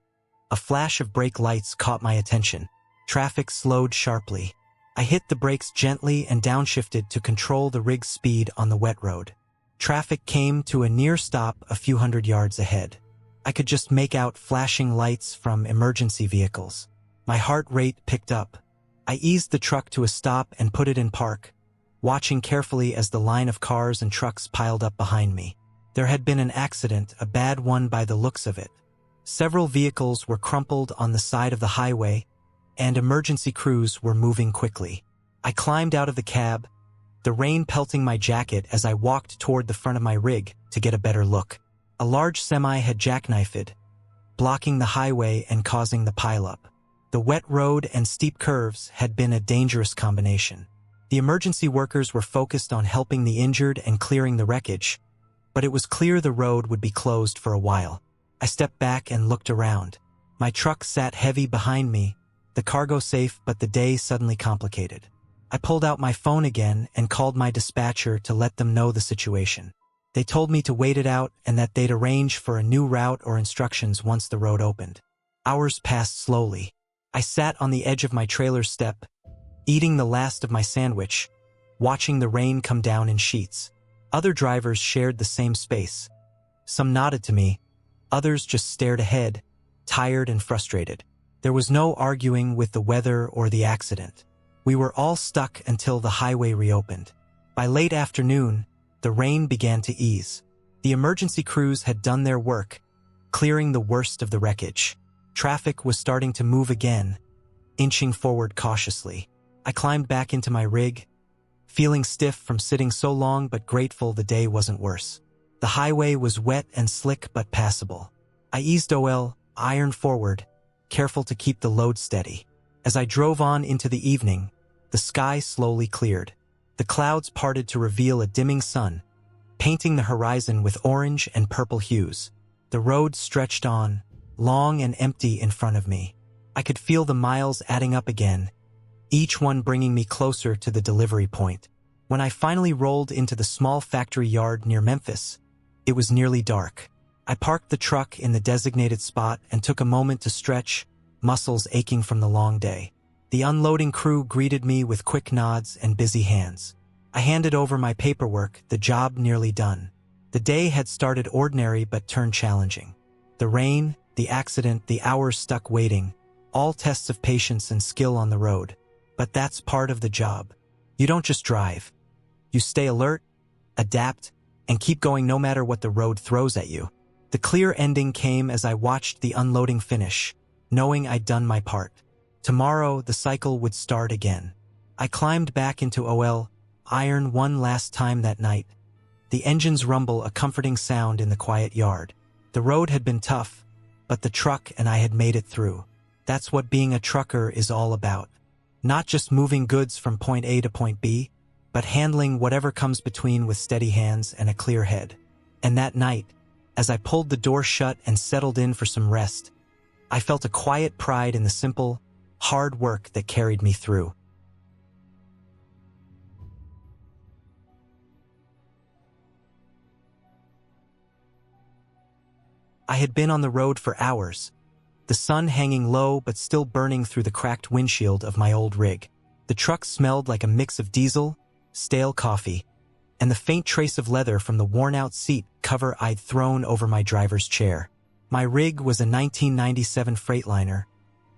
a flash of brake lights caught my attention. Traffic slowed sharply. I hit the brakes gently and downshifted to control the rig's speed on the wet road. Traffic came to a near stop a few hundred yards ahead. I could just make out flashing lights from emergency vehicles. My heart rate picked up. I eased the truck to a stop and put it in park, watching carefully as the line of cars and trucks piled up behind me. There had been an accident, a bad one by the looks of it. Several vehicles were crumpled on the side of the highway, and emergency crews were moving quickly. I climbed out of the cab, the rain pelting my jacket as I walked toward the front of my rig to get a better look. A large semi had jackknifed, blocking the highway and causing the pileup. The wet road and steep curves had been a dangerous combination. The emergency workers were focused on helping the injured and clearing the wreckage, but it was clear the road would be closed for a while. I stepped back and looked around. My truck sat heavy behind me, the cargo safe, but the day suddenly complicated. I pulled out my phone again and called my dispatcher to let them know the situation. They told me to wait it out and that they'd arrange for a new route or instructions once the road opened. Hours passed slowly. I sat on the edge of my trailer step, eating the last of my sandwich, watching the rain come down in sheets. Other drivers shared the same space. Some nodded to me, others just stared ahead, tired and frustrated. There was no arguing with the weather or the accident. We were all stuck until the highway reopened. By late afternoon, the rain began to ease. The emergency crews had done their work, clearing the worst of the wreckage. Traffic was starting to move again, inching forward cautiously. I climbed back into my rig, feeling stiff from sitting so long but grateful the day wasn't worse. The highway was wet and slick but passable. I eased OL, iron forward, careful to keep the load steady. As I drove on into the evening, the sky slowly cleared. The clouds parted to reveal a dimming sun, painting the horizon with orange and purple hues. The road stretched on, long and empty in front of me. I could feel the miles adding up again, each one bringing me closer to the delivery point. When I finally rolled into the small factory yard near Memphis, it was nearly dark. I parked the truck in the designated spot and took a moment to stretch, muscles aching from the long day. The unloading crew greeted me with quick nods and busy hands. I handed over my paperwork, the job nearly done. The day had started ordinary but turned challenging. The rain, the accident, the hours stuck waiting, all tests of patience and skill on the road. But that's part of the job. You don't just drive. You stay alert, adapt, and keep going no matter what the road throws at you. The clear ending came as I watched the unloading finish, knowing I'd done my part. Tomorrow, the cycle would start again. I climbed back into OL, iron one last time that night. The engine's rumble, a comforting sound in the quiet yard. The road had been tough, but the truck and I had made it through. That's what being a trucker is all about. Not just moving goods from point A to point B, but handling whatever comes between with steady hands and a clear head. And that night, as I pulled the door shut and settled in for some rest, I felt a quiet pride in the simple, hard work that carried me through. I had been on the road for hours, the sun hanging low but still burning through the cracked windshield of my old rig. The truck smelled like a mix of diesel, stale coffee, and the faint trace of leather from the worn-out seat cover I'd thrown over my driver's chair. My rig was a 1997 Freightliner,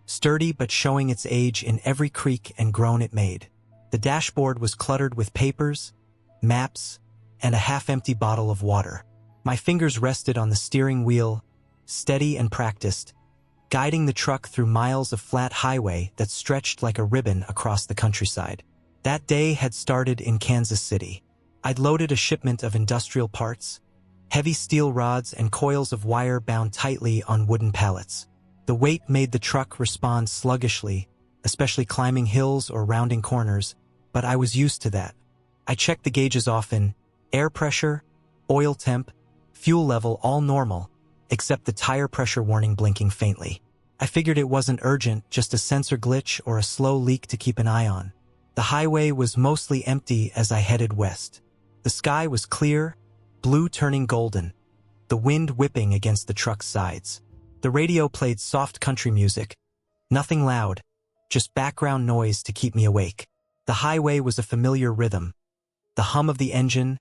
sturdy but showing its age in every creak and groan it made. The dashboard was cluttered with papers, maps, and a half-empty bottle of water. My fingers rested on the steering wheel, steady and practiced, guiding the truck through miles of flat highway that stretched like a ribbon across the countryside. That day had started in Kansas City. I'd loaded a shipment of industrial parts, heavy steel rods and coils of wire bound tightly on wooden pallets. The weight made the truck respond sluggishly, especially climbing hills or rounding corners, but I was used to that. I checked the gauges often, air pressure, oil temp, fuel level all normal, except the tire pressure warning blinking faintly. I figured it wasn't urgent, just a sensor glitch or a slow leak to keep an eye on. The highway was mostly empty as I headed west. The sky was clear, blue turning golden, the wind whipping against the truck's sides. The radio played soft country music, nothing loud, just background noise to keep me awake. The highway was a familiar rhythm, the hum of the engine,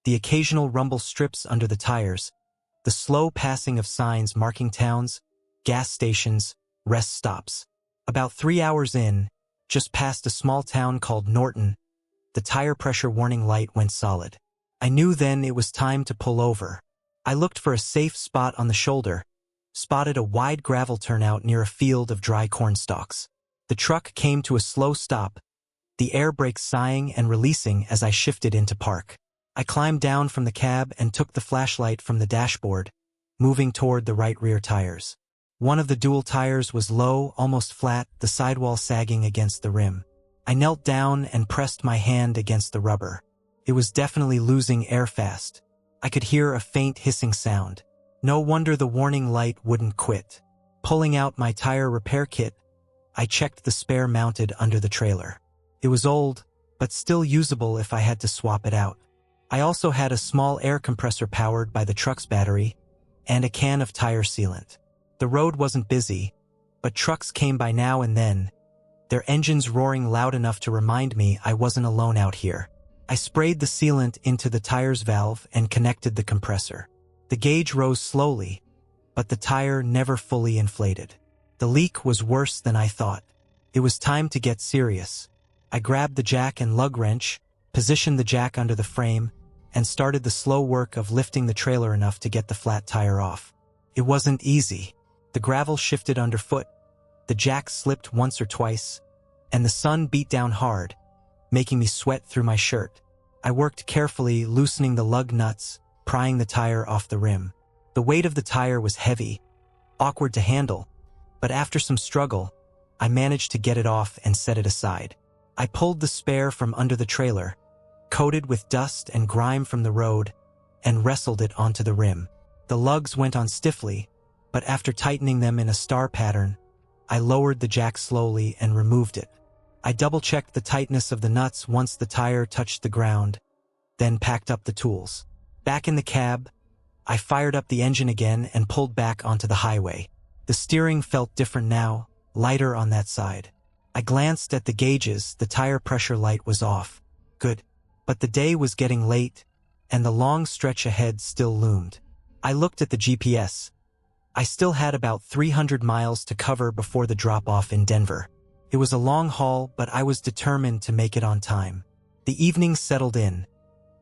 the occasional rumble strips under the tires, the slow passing of signs marking towns, gas stations, rest stops. About 3 hours in, just past a small town called Norton, the tire pressure warning light went solid. I knew then it was time to pull over. I looked for a safe spot on the shoulder, spotted a wide gravel turnout near a field of dry corn stalks. The truck came to a slow stop, the air brakes sighing and releasing as I shifted into park. I climbed down from the cab and took the flashlight from the dashboard, moving toward the right rear tires. One of the dual tires was low, almost flat, the sidewall sagging against the rim. I knelt down and pressed my hand against the rubber. It was definitely losing air fast. I could hear a faint hissing sound. No wonder the warning light wouldn't quit. Pulling out my tire repair kit, I checked the spare mounted under the trailer. It was old, but still usable if I had to swap it out. I also had a small air compressor powered by the truck's battery and a can of tire sealant. The road wasn't busy, but trucks came by now and then, their engines roaring loud enough to remind me I wasn't alone out here. I sprayed the sealant into the tire's valve and connected the compressor. The gauge rose slowly, but the tire never fully inflated. The leak was worse than I thought. It was time to get serious. I grabbed the jack and lug wrench, positioned the jack under the frame, and started the slow work of lifting the trailer enough to get the flat tire off. It wasn't easy. The gravel shifted underfoot, the jack slipped once or twice, and the sun beat down hard, making me sweat through my shirt. I worked carefully, loosening the lug nuts, prying the tire off the rim. The weight of the tire was heavy, awkward to handle, but after some struggle, I managed to get it off and set it aside. I pulled the spare from under the trailer, coated with dust and grime from the road, and wrestled it onto the rim. The lugs went on stiffly, but after tightening them in a star pattern, I lowered the jack slowly and removed it. I double-checked the tightness of the nuts once the tire touched the ground, then packed up the tools. Back in the cab, I fired up the engine again and pulled back onto the highway. The steering felt different now, lighter on that side. I glanced at the gauges, the tire pressure light was off. Good. But the day was getting late, and the long stretch ahead still loomed. I looked at the GPS. I still had about 300 miles to cover before the drop-off in Denver. It was a long haul, but I was determined to make it on time. The evening settled in,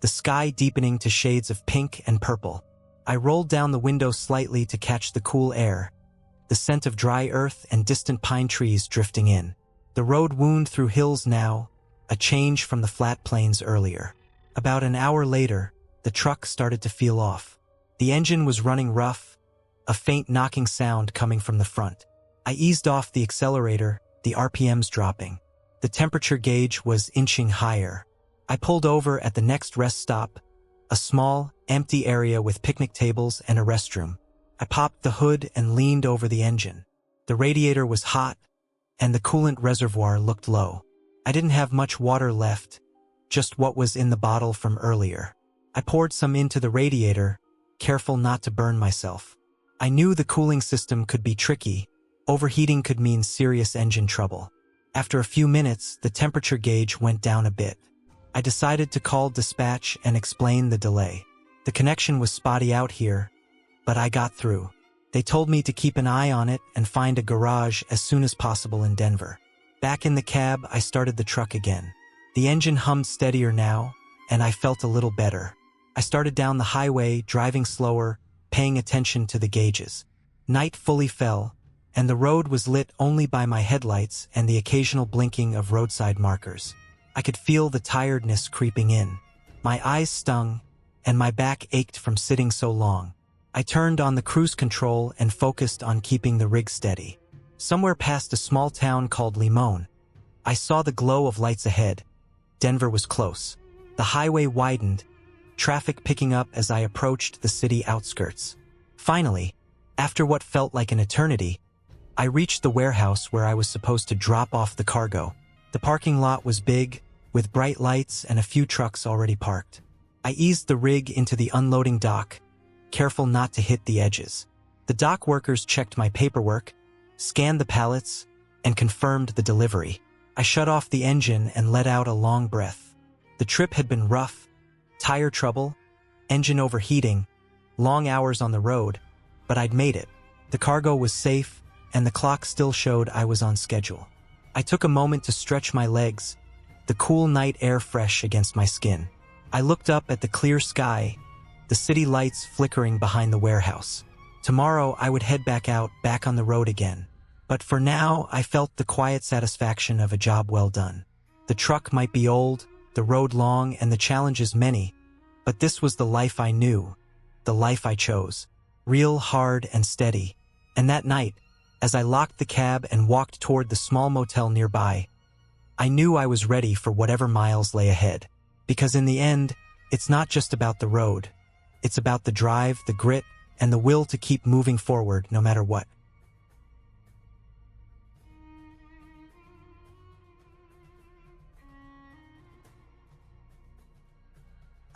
the sky deepening to shades of pink and purple. I rolled down the window slightly to catch the cool air, the scent of dry earth and distant pine trees drifting in. The road wound through hills now, a change from the flat plains earlier. About an hour later, the truck started to feel off. The engine was running rough, a faint knocking sound coming from the front. I eased off the accelerator, the RPMs dropping. The temperature gauge was inching higher. I pulled over at the next rest stop, a small, empty area with picnic tables and a restroom. I popped the hood and leaned over the engine. The radiator was hot, and the coolant reservoir looked low. I didn't have much water left, just what was in the bottle from earlier. I poured some into the radiator, careful not to burn myself. I knew the cooling system could be tricky. Overheating could mean serious engine trouble. After a few minutes, the temperature gauge went down a bit. I decided to call dispatch and explain the delay. The connection was spotty out here, but I got through. They told me to keep an eye on it and find a garage as soon as possible in Denver. Back in the cab, I started the truck again. The engine hummed steadier now, and I felt a little better. I started down the highway, driving slower, paying attention to the gauges. Night fully fell, and the road was lit only by my headlights and the occasional blinking of roadside markers. I could feel the tiredness creeping in. My eyes stung, and my back ached from sitting so long. I turned on the cruise control and focused on keeping the rig steady. Somewhere past a small town called Limon, I saw the glow of lights ahead. Denver was close. The highway widened, traffic picking up as I approached the city outskirts. Finally, after what felt like an eternity, I reached the warehouse where I was supposed to drop off the cargo. The parking lot was big, with bright lights and a few trucks already parked. I eased the rig into the unloading dock, careful not to hit the edges. The dock workers checked my paperwork, scanned the pallets, and confirmed the delivery. I shut off the engine and let out a long breath. The trip had been rough, tire trouble, engine overheating, long hours on the road, but I'd made it. The cargo was safe, and the clock still showed I was on schedule. I took a moment to stretch my legs, the cool night air fresh against my skin. I looked up at the clear sky, the city lights flickering behind the warehouse. Tomorrow I would head back on the road again. But for now, I felt the quiet satisfaction of a job well done. The truck might be old, the road long, and the challenges many, but this was the life I knew, the life I chose. Real, hard, and steady. And that night, as I locked the cab and walked toward the small motel nearby, I knew I was ready for whatever miles lay ahead. Because in the end, it's not just about the road. It's about the drive, the grit, and the will to keep moving forward no matter what.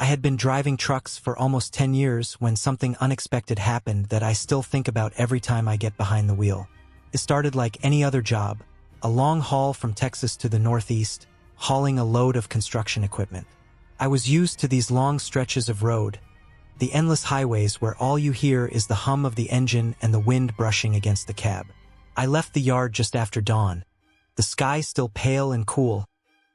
I had been driving trucks for almost 10 years when something unexpected happened that I still think about every time I get behind the wheel. It started like any other job, a long haul from Texas to the Northeast, hauling a load of construction equipment. I was used to these long stretches of road, the endless highways where all you hear is the hum of the engine and the wind brushing against the cab. I left the yard just after dawn, the sky still pale and cool,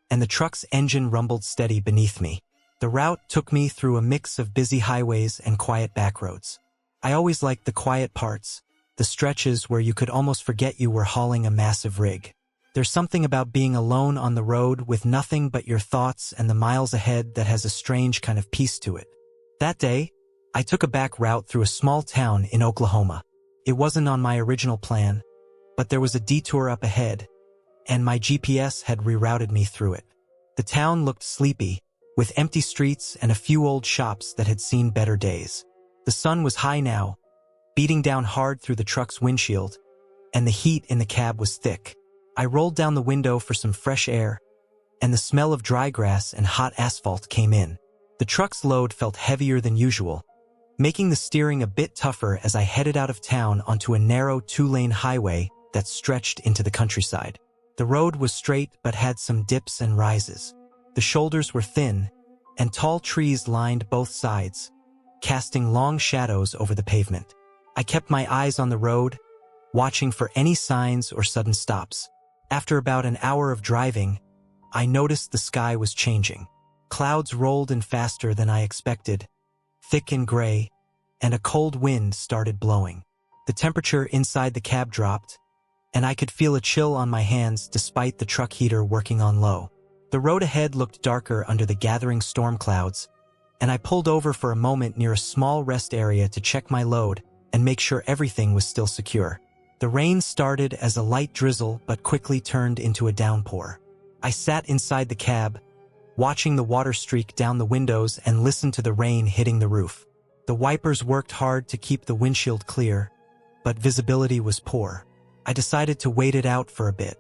and the truck's engine rumbled steady beneath me. The route took me through a mix of busy highways and quiet backroads. I always liked the quiet parts, the stretches where you could almost forget you were hauling a massive rig. There's something about being alone on the road with nothing but your thoughts and the miles ahead that has a strange kind of peace to it. That day, I took a back route through a small town in Oklahoma. It wasn't on my original plan, but there was a detour up ahead, and my GPS had rerouted me through it. The town looked sleepy, with empty streets and a few old shops that had seen better days. The sun was high now, beating down hard through the truck's windshield, and the heat in the cab was thick. I rolled down the window for some fresh air, and the smell of dry grass and hot asphalt came in. The truck's load felt heavier than usual, making the steering a bit tougher as I headed out of town onto a narrow 2-lane highway that stretched into the countryside. The road was straight but had some dips and rises. The shoulders were thin, and tall trees lined both sides, casting long shadows over the pavement. I kept my eyes on the road, watching for any signs or sudden stops. After about an hour of driving, I noticed the sky was changing. Clouds rolled in faster than I expected, thick and gray, and a cold wind started blowing. The temperature inside the cab dropped, and I could feel a chill on my hands despite the truck heater working on low. The road ahead looked darker under the gathering storm clouds, and I pulled over for a moment near a small rest area to check my load and make sure everything was still secure. The rain started as a light drizzle but quickly turned into a downpour. I sat inside the cab, watching the water streak down the windows and listened to the rain hitting the roof. The wipers worked hard to keep the windshield clear, but visibility was poor. I decided to wait it out for a bit.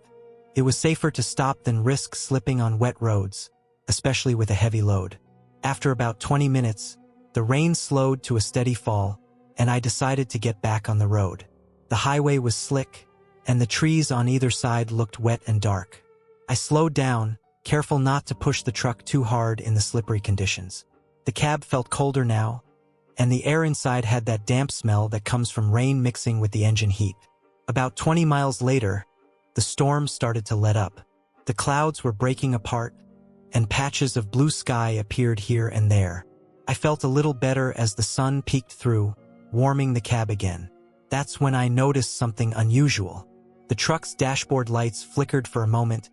It was safer to stop than risk slipping on wet roads, especially with a heavy load. After about 20 minutes, the rain slowed to a steady fall, and I decided to get back on the road. The highway was slick, and the trees on either side looked wet and dark. I slowed down, careful not to push the truck too hard in the slippery conditions. The cab felt colder now, and the air inside had that damp smell that comes from rain mixing with the engine heat. About 20 miles later, the storm started to let up. The clouds were breaking apart, and patches of blue sky appeared here and there. I felt a little better as the sun peeked through, warming the cab again. That's when I noticed something unusual. The truck's dashboard lights flickered for a moment,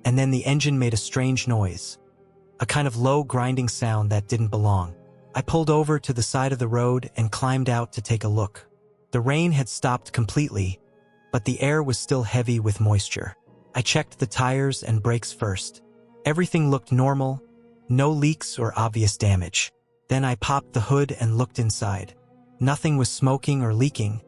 and then the engine made a strange noise, a kind of low grinding sound that didn't belong. I pulled over to the side of the road and climbed out to take a look. The rain had stopped completely, but the air was still heavy with moisture. I checked the tires and brakes first. Everything looked normal, no leaks or obvious damage. Then I popped the hood and looked inside. Nothing was smoking or leaking,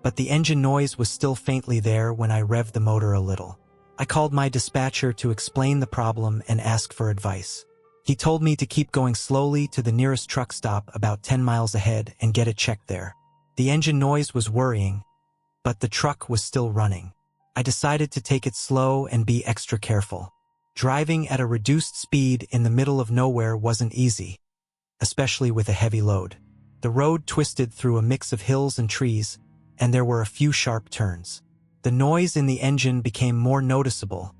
but the engine noise was still faintly there when I revved the motor a little. I called my dispatcher to explain the problem and ask for advice. He told me to keep going slowly to the nearest truck stop about 10 miles ahead and get it checked there. The engine noise was worrying, but the truck was still running. I decided to take it slow and be extra careful. Driving at a reduced speed in the middle of nowhere wasn't easy, especially with a heavy load. The road twisted through a mix of hills and trees, and there were a few sharp turns. The noise in the engine became more noticeable,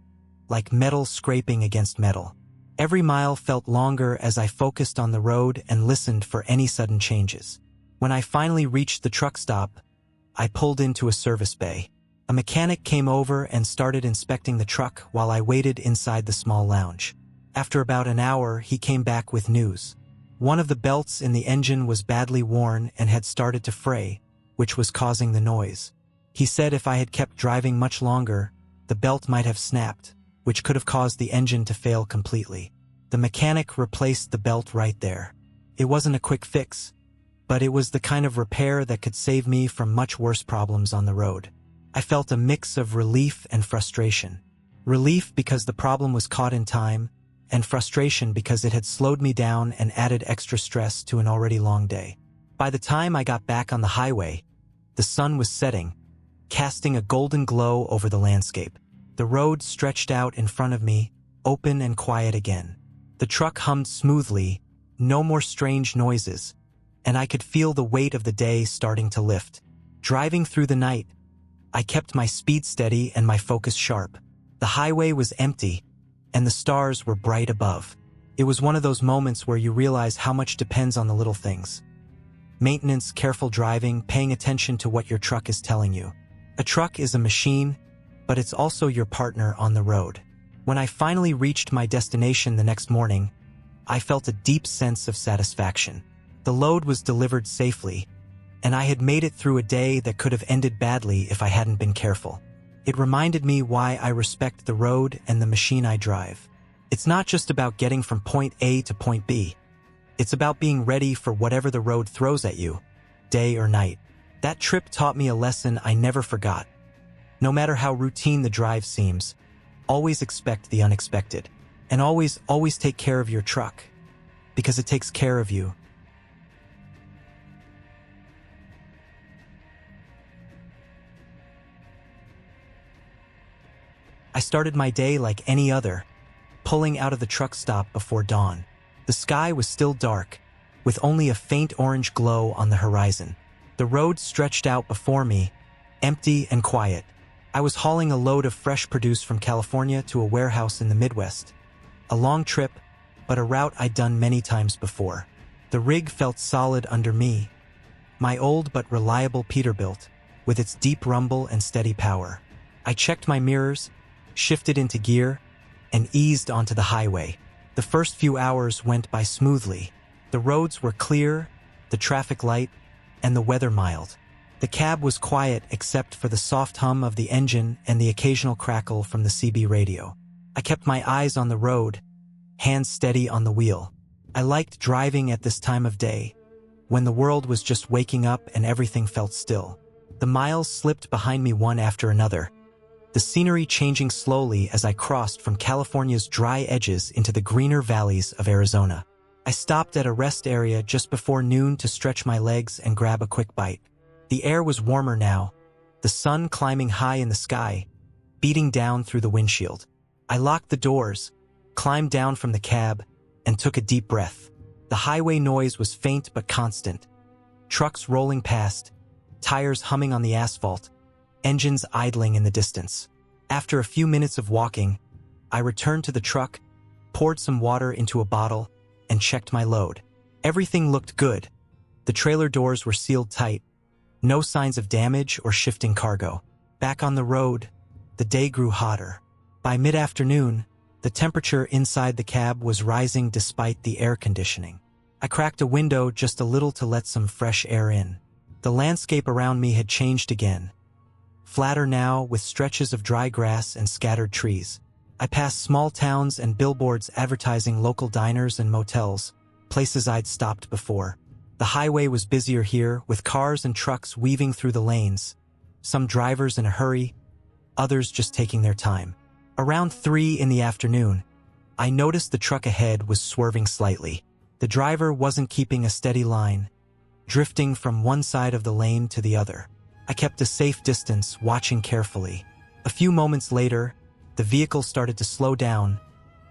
like metal scraping against metal. Every mile felt longer as I focused on the road and listened for any sudden changes. When I finally reached the truck stop, I pulled into a service bay. A mechanic came over and started inspecting the truck while I waited inside the small lounge. After about an hour, he came back with news. One of the belts in the engine was badly worn and had started to fray, which was causing the noise. He said if I had kept driving much longer, the belt might have snapped, which could have caused the engine to fail completely. The mechanic replaced the belt right there. It wasn't a quick fix, but it was the kind of repair that could save me from much worse problems on the road. I felt a mix of relief and frustration. Relief because the problem was caught in time, and frustration because it had slowed me down and added extra stress to an already long day. By the time I got back on the highway, the sun was setting, casting a golden glow over the landscape. The road stretched out in front of me, open and quiet again. The truck hummed smoothly, no more strange noises, and I could feel the weight of the day starting to lift. Driving through the night, I kept my speed steady and my focus sharp. The highway was empty, and the stars were bright above. It was one of those moments where you realize how much depends on the little things. Maintenance, careful driving, paying attention to what your truck is telling you. A truck is a machine, but it's also your partner on the road. When I finally reached my destination the next morning, I felt a deep sense of satisfaction. The load was delivered safely, and I had made it through a day that could have ended badly if I hadn't been careful. It reminded me why I respect the road and the machine I drive. It's not just about getting from point A to point B. It's about being ready for whatever the road throws at you, day or night. That trip taught me a lesson I never forgot. No matter how routine the drive seems, always expect the unexpected. And always take care of your truck, because it takes care of you. I started my day like any other, pulling out of the truck stop before dawn. The sky was still dark, with only a faint orange glow on the horizon. The road stretched out before me, empty and quiet. I was hauling a load of fresh produce from California to a warehouse in the Midwest. A long trip, but a route I'd done many times before. The rig felt solid under me, my old but reliable Peterbilt, with its deep rumble and steady power. I checked my mirrors, shifted into gear, and eased onto the highway. The first few hours went by smoothly. The roads were clear, the traffic light, and the weather mild. The cab was quiet except for the soft hum of the engine and the occasional crackle from the CB radio. I kept my eyes on the road, hands steady on the wheel. I liked driving at this time of day, when the world was just waking up and everything felt still. The miles slipped behind me one after another, the scenery changing slowly as I crossed from California's dry edges into the greener valleys of Arizona. I stopped at a rest area just before noon to stretch my legs and grab a quick bite. The air was warmer now, the sun climbing high in the sky, beating down through the windshield. I locked the doors, climbed down from the cab, and took a deep breath. The highway noise was faint but constant. Trucks rolling past, tires humming on the asphalt, engines idling in the distance. After a few minutes of walking, I returned to the truck, poured some water into a bottle, and checked my load. Everything looked good. The trailer doors were sealed tight, no signs of damage or shifting cargo. Back on the road, the day grew hotter. By mid-afternoon, the temperature inside the cab was rising despite the air conditioning. I cracked a window just a little to let some fresh air in. The landscape around me had changed again. Flatter now, with stretches of dry grass and scattered trees. I passed small towns and billboards advertising local diners and motels, places I'd stopped before. The highway was busier here, with cars and trucks weaving through the lanes, some drivers in a hurry, others just taking their time. Around 3 in the afternoon, I noticed the truck ahead was swerving slightly. The driver wasn't keeping a steady line, drifting from one side of the lane to the other. I kept a safe distance, watching carefully. A few moments later, the vehicle started to slow down,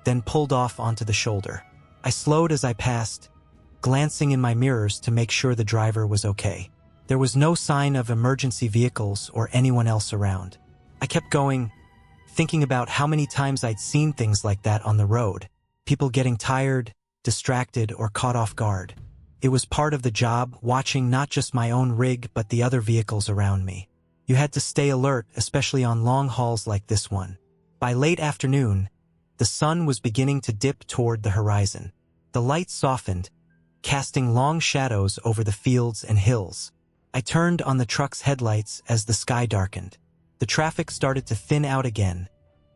then pulled off onto the shoulder. I slowed as I passed, glancing in my mirrors to make sure the driver was okay. There was no sign of emergency vehicles or anyone else around. I kept going, thinking about how many times I'd seen things like that on the road. People getting tired, distracted, or caught off guard. It was part of the job, watching not just my own rig but the other vehicles around me. You had to stay alert, especially on long hauls like this one. By late afternoon, the sun was beginning to dip toward the horizon. The light softened, casting long shadows over the fields and hills. I turned on the truck's headlights as the sky darkened. The traffic started to thin out again,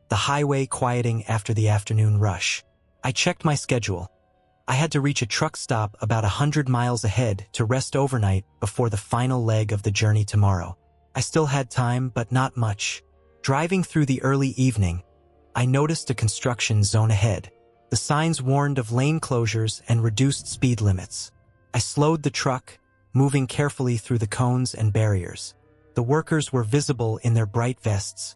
the highway quieting after the afternoon rush. I checked my schedule. I had to reach a truck stop about 100 miles ahead to rest overnight before the final leg of the journey tomorrow. I still had time, but not much. Driving through the early evening, I noticed a construction zone ahead. The signs warned of lane closures and reduced speed limits. I slowed the truck, moving carefully through the cones and barriers. The workers were visible in their bright vests,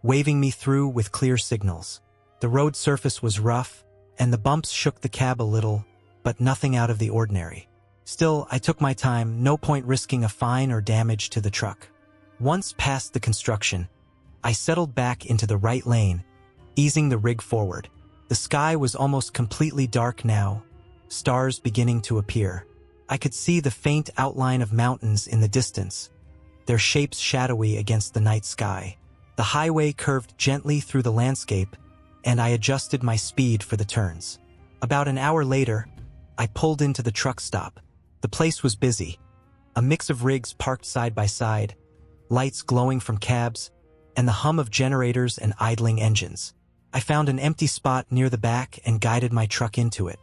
waving me through with clear signals. The road surface was rough, and the bumps shook the cab a little, but nothing out of the ordinary. Still, I took my time, no point risking a fine or damage to the truck. Once past the construction, I settled back into the right lane, easing the rig forward. The sky was almost completely dark now, stars beginning to appear. I could see the faint outline of mountains in the distance, their shapes shadowy against the night sky. The highway curved gently through the landscape, and I adjusted my speed for the turns. About an hour later, I pulled into the truck stop. The place was busy. A mix of rigs parked side by side, lights glowing from cabs, and the hum of generators and idling engines. I found an empty spot near the back and guided my truck into it.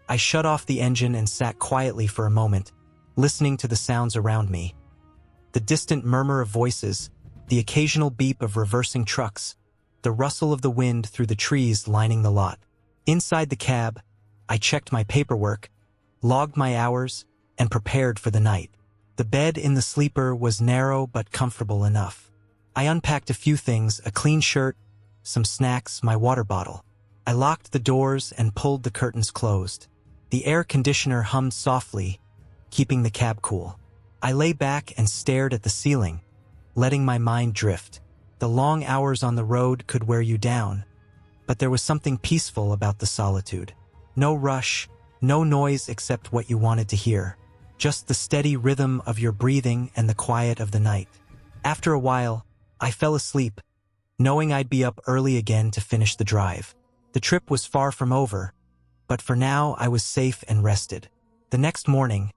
I shut off the engine and sat quietly for a moment, listening to the sounds around me. The distant murmur of voices, the occasional beep of reversing trucks, the rustle of the wind through the trees lining the lot. Inside the cab, I checked my paperwork, logged my hours, and prepared for the night. The bed in the sleeper was narrow but comfortable enough. I unpacked a few things, a clean shirt, some snacks, my water bottle. I locked the doors and pulled the curtains closed. The air conditioner hummed softly, keeping the cab cool. I lay back and stared at the ceiling, letting my mind drift. The long hours on the road could wear you down, but there was something peaceful about the solitude. No rush, no noise except what you wanted to hear. Just the steady rhythm of your breathing and the quiet of the night. After a while, I fell asleep, knowing I'd be up early again to finish the drive. The trip was far from over, but for now I was safe and rested. The next morning,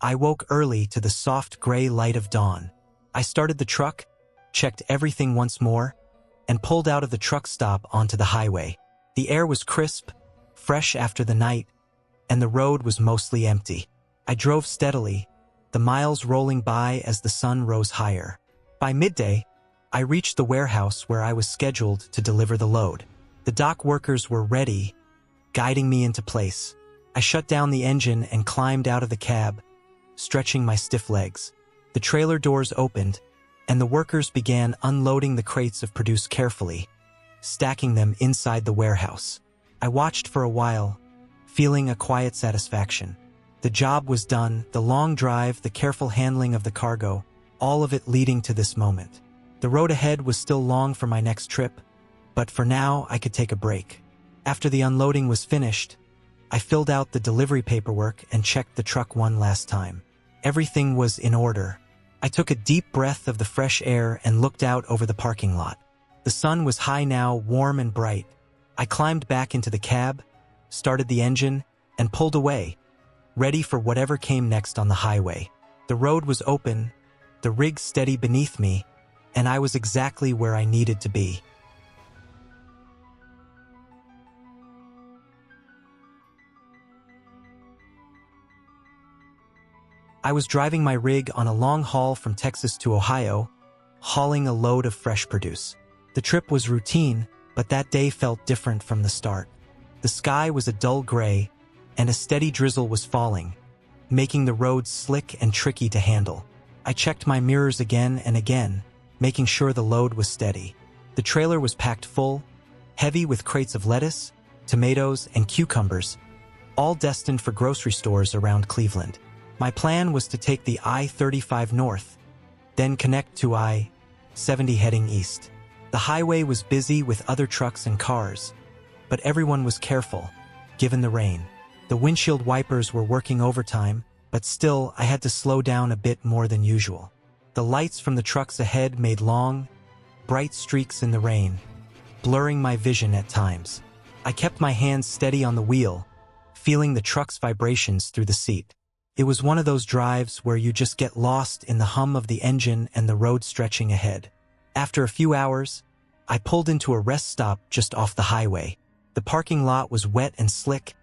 I woke early to the soft gray light of dawn. I started the truck, checked everything once more, and pulled out of the truck stop onto the highway. The air was crisp, fresh after the night, and the road was mostly empty. I drove steadily, the miles rolling by as the sun rose higher. By midday, I reached the warehouse where I was scheduled to deliver the load. The dock workers were ready, guiding me into place. I shut down the engine and climbed out of the cab, stretching my stiff legs. The trailer doors opened, and the workers began unloading the crates of produce carefully, stacking them inside the warehouse. I watched for a while, feeling a quiet satisfaction. The job was done, the long drive, the careful handling of the cargo, all of it leading to this moment. The road ahead was still long for my next trip, but for now I could take a break. After the unloading was finished, I filled out the delivery paperwork and checked the truck one last time. Everything was in order. I took a deep breath of the fresh air and looked out over the parking lot. The sun was high now, warm and bright. I climbed back into the cab, started the engine, and pulled away, ready for whatever came next on the highway. The road was open, the rig steady beneath me, and I was exactly where I needed to be. I was driving my rig on a long haul from Texas to Ohio, hauling a load of fresh produce. The trip was routine, but that day felt different from the start. The sky was a dull gray, and a steady drizzle was falling, making the road slick and tricky to handle. I checked my mirrors again and again, making sure the load was steady. The trailer was packed full, heavy with crates of lettuce, tomatoes, and cucumbers, all destined for grocery stores around Cleveland. My plan was to take the I-35 north, then connect to I-70 heading east. The highway was busy with other trucks and cars, but everyone was careful, given the rain. The windshield wipers were working overtime, but still I had to slow down a bit more than usual. The lights from the trucks ahead made long, bright streaks in the rain, blurring my vision at times. I kept my hands steady on the wheel, feeling the truck's vibrations through the seat. It was one of those drives where you just get lost in the hum of the engine and the road stretching ahead. After a few hours, I pulled into a rest stop just off the highway. The parking lot was wet and slick,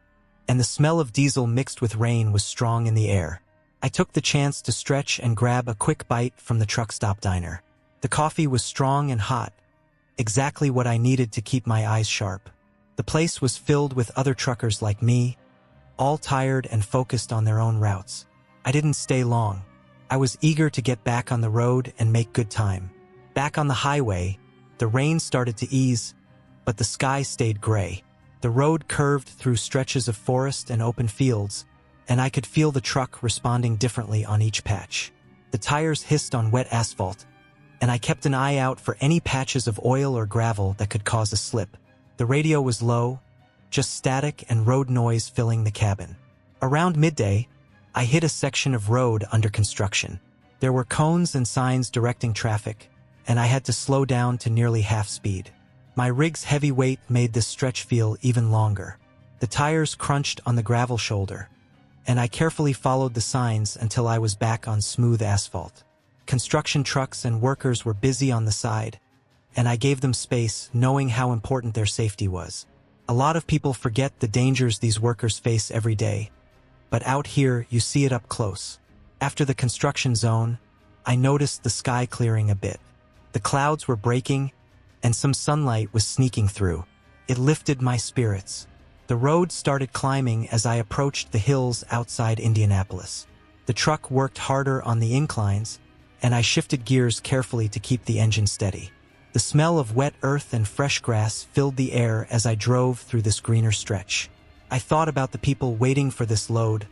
and the smell of diesel mixed with rain was strong in the air. I took the chance to stretch and grab a quick bite from the truck stop diner. The coffee was strong and hot, exactly what I needed to keep my eyes sharp. The place was filled with other truckers like me, all tired and focused on their own routes. I didn't stay long. I was eager to get back on the road and make good time. Back on the highway, the rain started to ease, but the sky stayed gray. The road curved through stretches of forest and open fields, and I could feel the truck responding differently on each patch. The tires hissed on wet asphalt, and I kept an eye out for any patches of oil or gravel that could cause a slip. The radio was low, just static and road noise filling the cabin. Around midday, I hit a section of road under construction. There were cones and signs directing traffic, and I had to slow down to nearly half speed. My rig's heavy weight made this stretch feel even longer. The tires crunched on the gravel shoulder, and I carefully followed the signs until I was back on smooth asphalt. Construction trucks and workers were busy on the side, and I gave them space, knowing how important their safety was. A lot of people forget the dangers these workers face every day, but out here you see it up close. After the construction zone, I noticed the sky clearing a bit. The clouds were breaking, and some sunlight was sneaking through. It lifted my spirits. The road started climbing as I approached the hills outside Indianapolis. The truck worked harder on the inclines, and I shifted gears carefully to keep the engine steady. The smell of wet earth and fresh grass filled the air as I drove through this greener stretch. I thought about the people waiting for this load,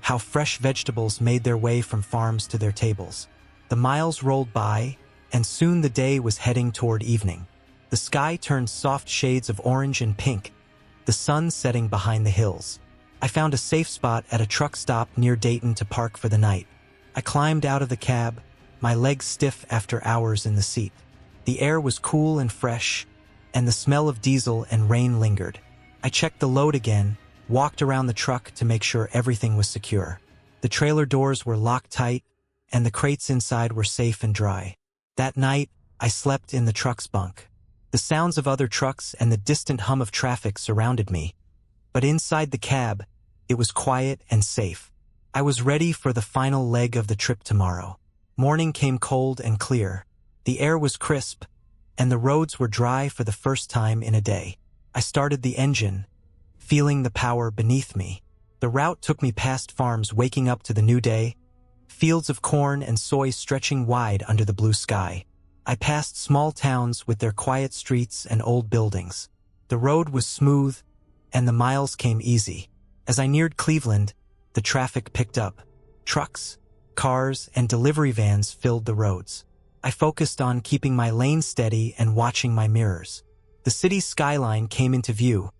how fresh vegetables made their way from farms to their tables. The miles rolled by, and soon the day was heading toward evening. The sky turned soft shades of orange and pink, the sun setting behind the hills. I found a safe spot at a truck stop near Dayton to park for the night. I climbed out of the cab, my legs stiff after hours in the seat. The air was cool and fresh, and the smell of diesel and rain lingered. I checked the load again, walked around the truck to make sure everything was secure. The trailer doors were locked tight, and the crates inside were safe and dry. That night, I slept in the truck's bunk. The sounds of other trucks and the distant hum of traffic surrounded me, but inside the cab, it was quiet and safe. I was ready for the final leg of the trip tomorrow. Morning came cold and clear. The air was crisp, and the roads were dry for the first time in a day. I started the engine, feeling the power beneath me. The route took me past farms waking up to the new day, fields of corn and soy stretching wide under the blue sky. I passed small towns with their quiet streets and old buildings. The road was smooth, and the miles came easy. As I neared Cleveland, the traffic picked up. Trucks, cars, and delivery vans filled the roads. I focused on keeping my lane steady and watching my mirrors. The city's skyline came into view,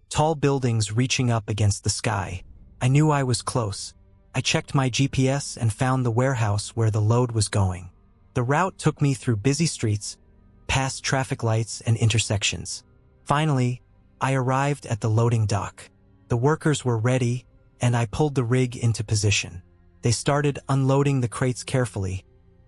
tall buildings reaching up against the sky. I knew I was close. I checked my GPS and found the warehouse where the load was going. The route took me through busy streets, past traffic lights and intersections. Finally, I arrived at the loading dock. The workers were ready, and I pulled the rig into position. They started unloading the crates carefully,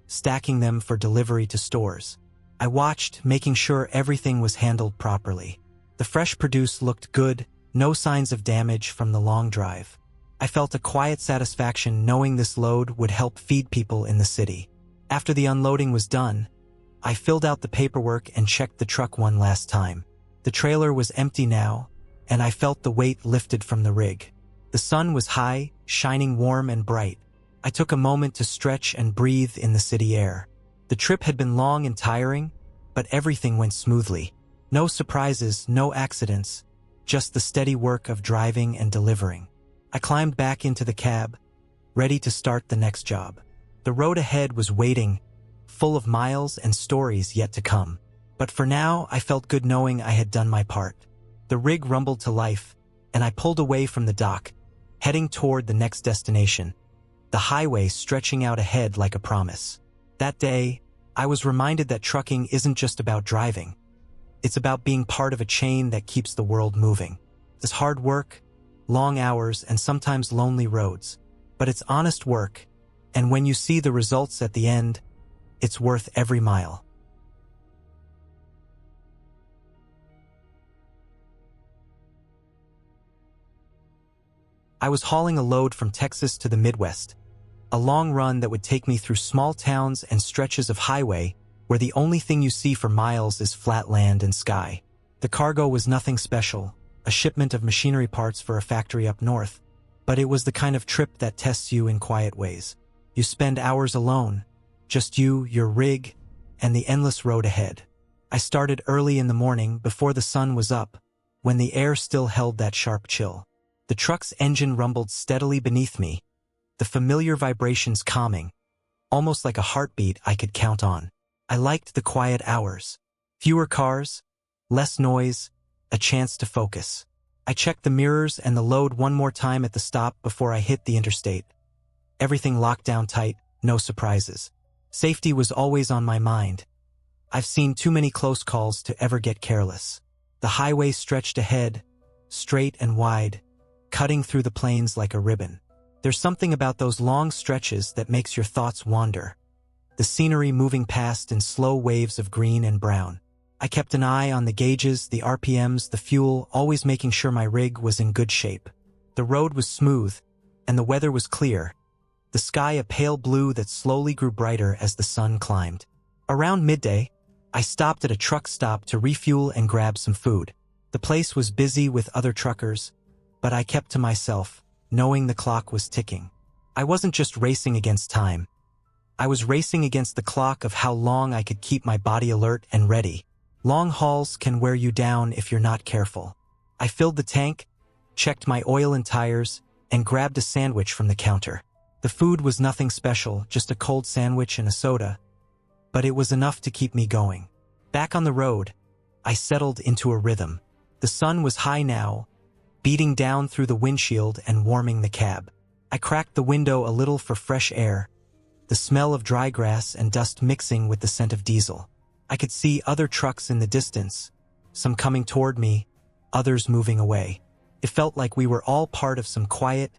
stacking them for delivery to stores. I watched, making sure everything was handled properly. The fresh produce looked good, no signs of damage from the long drive. I felt a quiet satisfaction knowing this load would help feed people in the city. After the unloading was done, I filled out the paperwork and checked the truck one last time. The trailer was empty now, and I felt the weight lifted from the rig. The sun was high, shining warm and bright. I took a moment to stretch and breathe in the city air. The trip had been long and tiring, but everything went smoothly. No surprises, no accidents, just the steady work of driving and delivering. I climbed back into the cab, ready to start the next job. The road ahead was waiting, full of miles and stories yet to come. But for now, I felt good knowing I had done my part. The rig rumbled to life, and I pulled away from the dock, heading toward the next destination, the highway stretching out ahead like a promise. That day, I was reminded that trucking isn't just about driving. It's about being part of a chain that keeps the world moving. It's hard work, long hours, and sometimes lonely roads. But it's honest work, and when you see the results at the end, it's worth every mile. I was hauling a load from Texas to the Midwest, a long run that would take me through small towns and stretches of highway where the only thing you see for miles is flat land and sky. The cargo was nothing special, a shipment of machinery parts for a factory up north, but it was the kind of trip that tests you in quiet ways. You spend hours alone, just you, your rig, and the endless road ahead. I started early in the morning before the sun was up, when the air still held that sharp chill. The truck's engine rumbled steadily beneath me, the familiar vibrations calming, almost like a heartbeat I could count on. I liked the quiet hours. Fewer cars, less noise, a chance to focus. I checked the mirrors and the load one more time at the stop before I hit the interstate. Everything locked down tight, no surprises. Safety was always on my mind. I've seen too many close calls to ever get careless. The highway stretched ahead, straight and wide, cutting through the plains like a ribbon. There's something about those long stretches that makes your thoughts wander. The scenery moving past in slow waves of green and brown. I kept an eye on the gauges, the RPMs, the fuel, always making sure my rig was in good shape. The road was smooth, and the weather was clear, the sky a pale blue that slowly grew brighter as the sun climbed. Around midday, I stopped at a truck stop to refuel and grab some food. The place was busy with other truckers, but I kept to myself, knowing the clock was ticking. I wasn't just racing against time. I was racing against the clock of how long I could keep my body alert and ready. Long hauls can wear you down if you're not careful. I filled the tank, checked my oil and tires, and grabbed a sandwich from the counter. The food was nothing special, just a cold sandwich and a soda, but it was enough to keep me going. Back on the road, I settled into a rhythm. The sun was high now, beating down through the windshield and warming the cab. I cracked the window a little for fresh air, the smell of dry grass and dust mixing with the scent of diesel. I could see other trucks in the distance, some coming toward me, others moving away. It felt like we were all part of some quiet,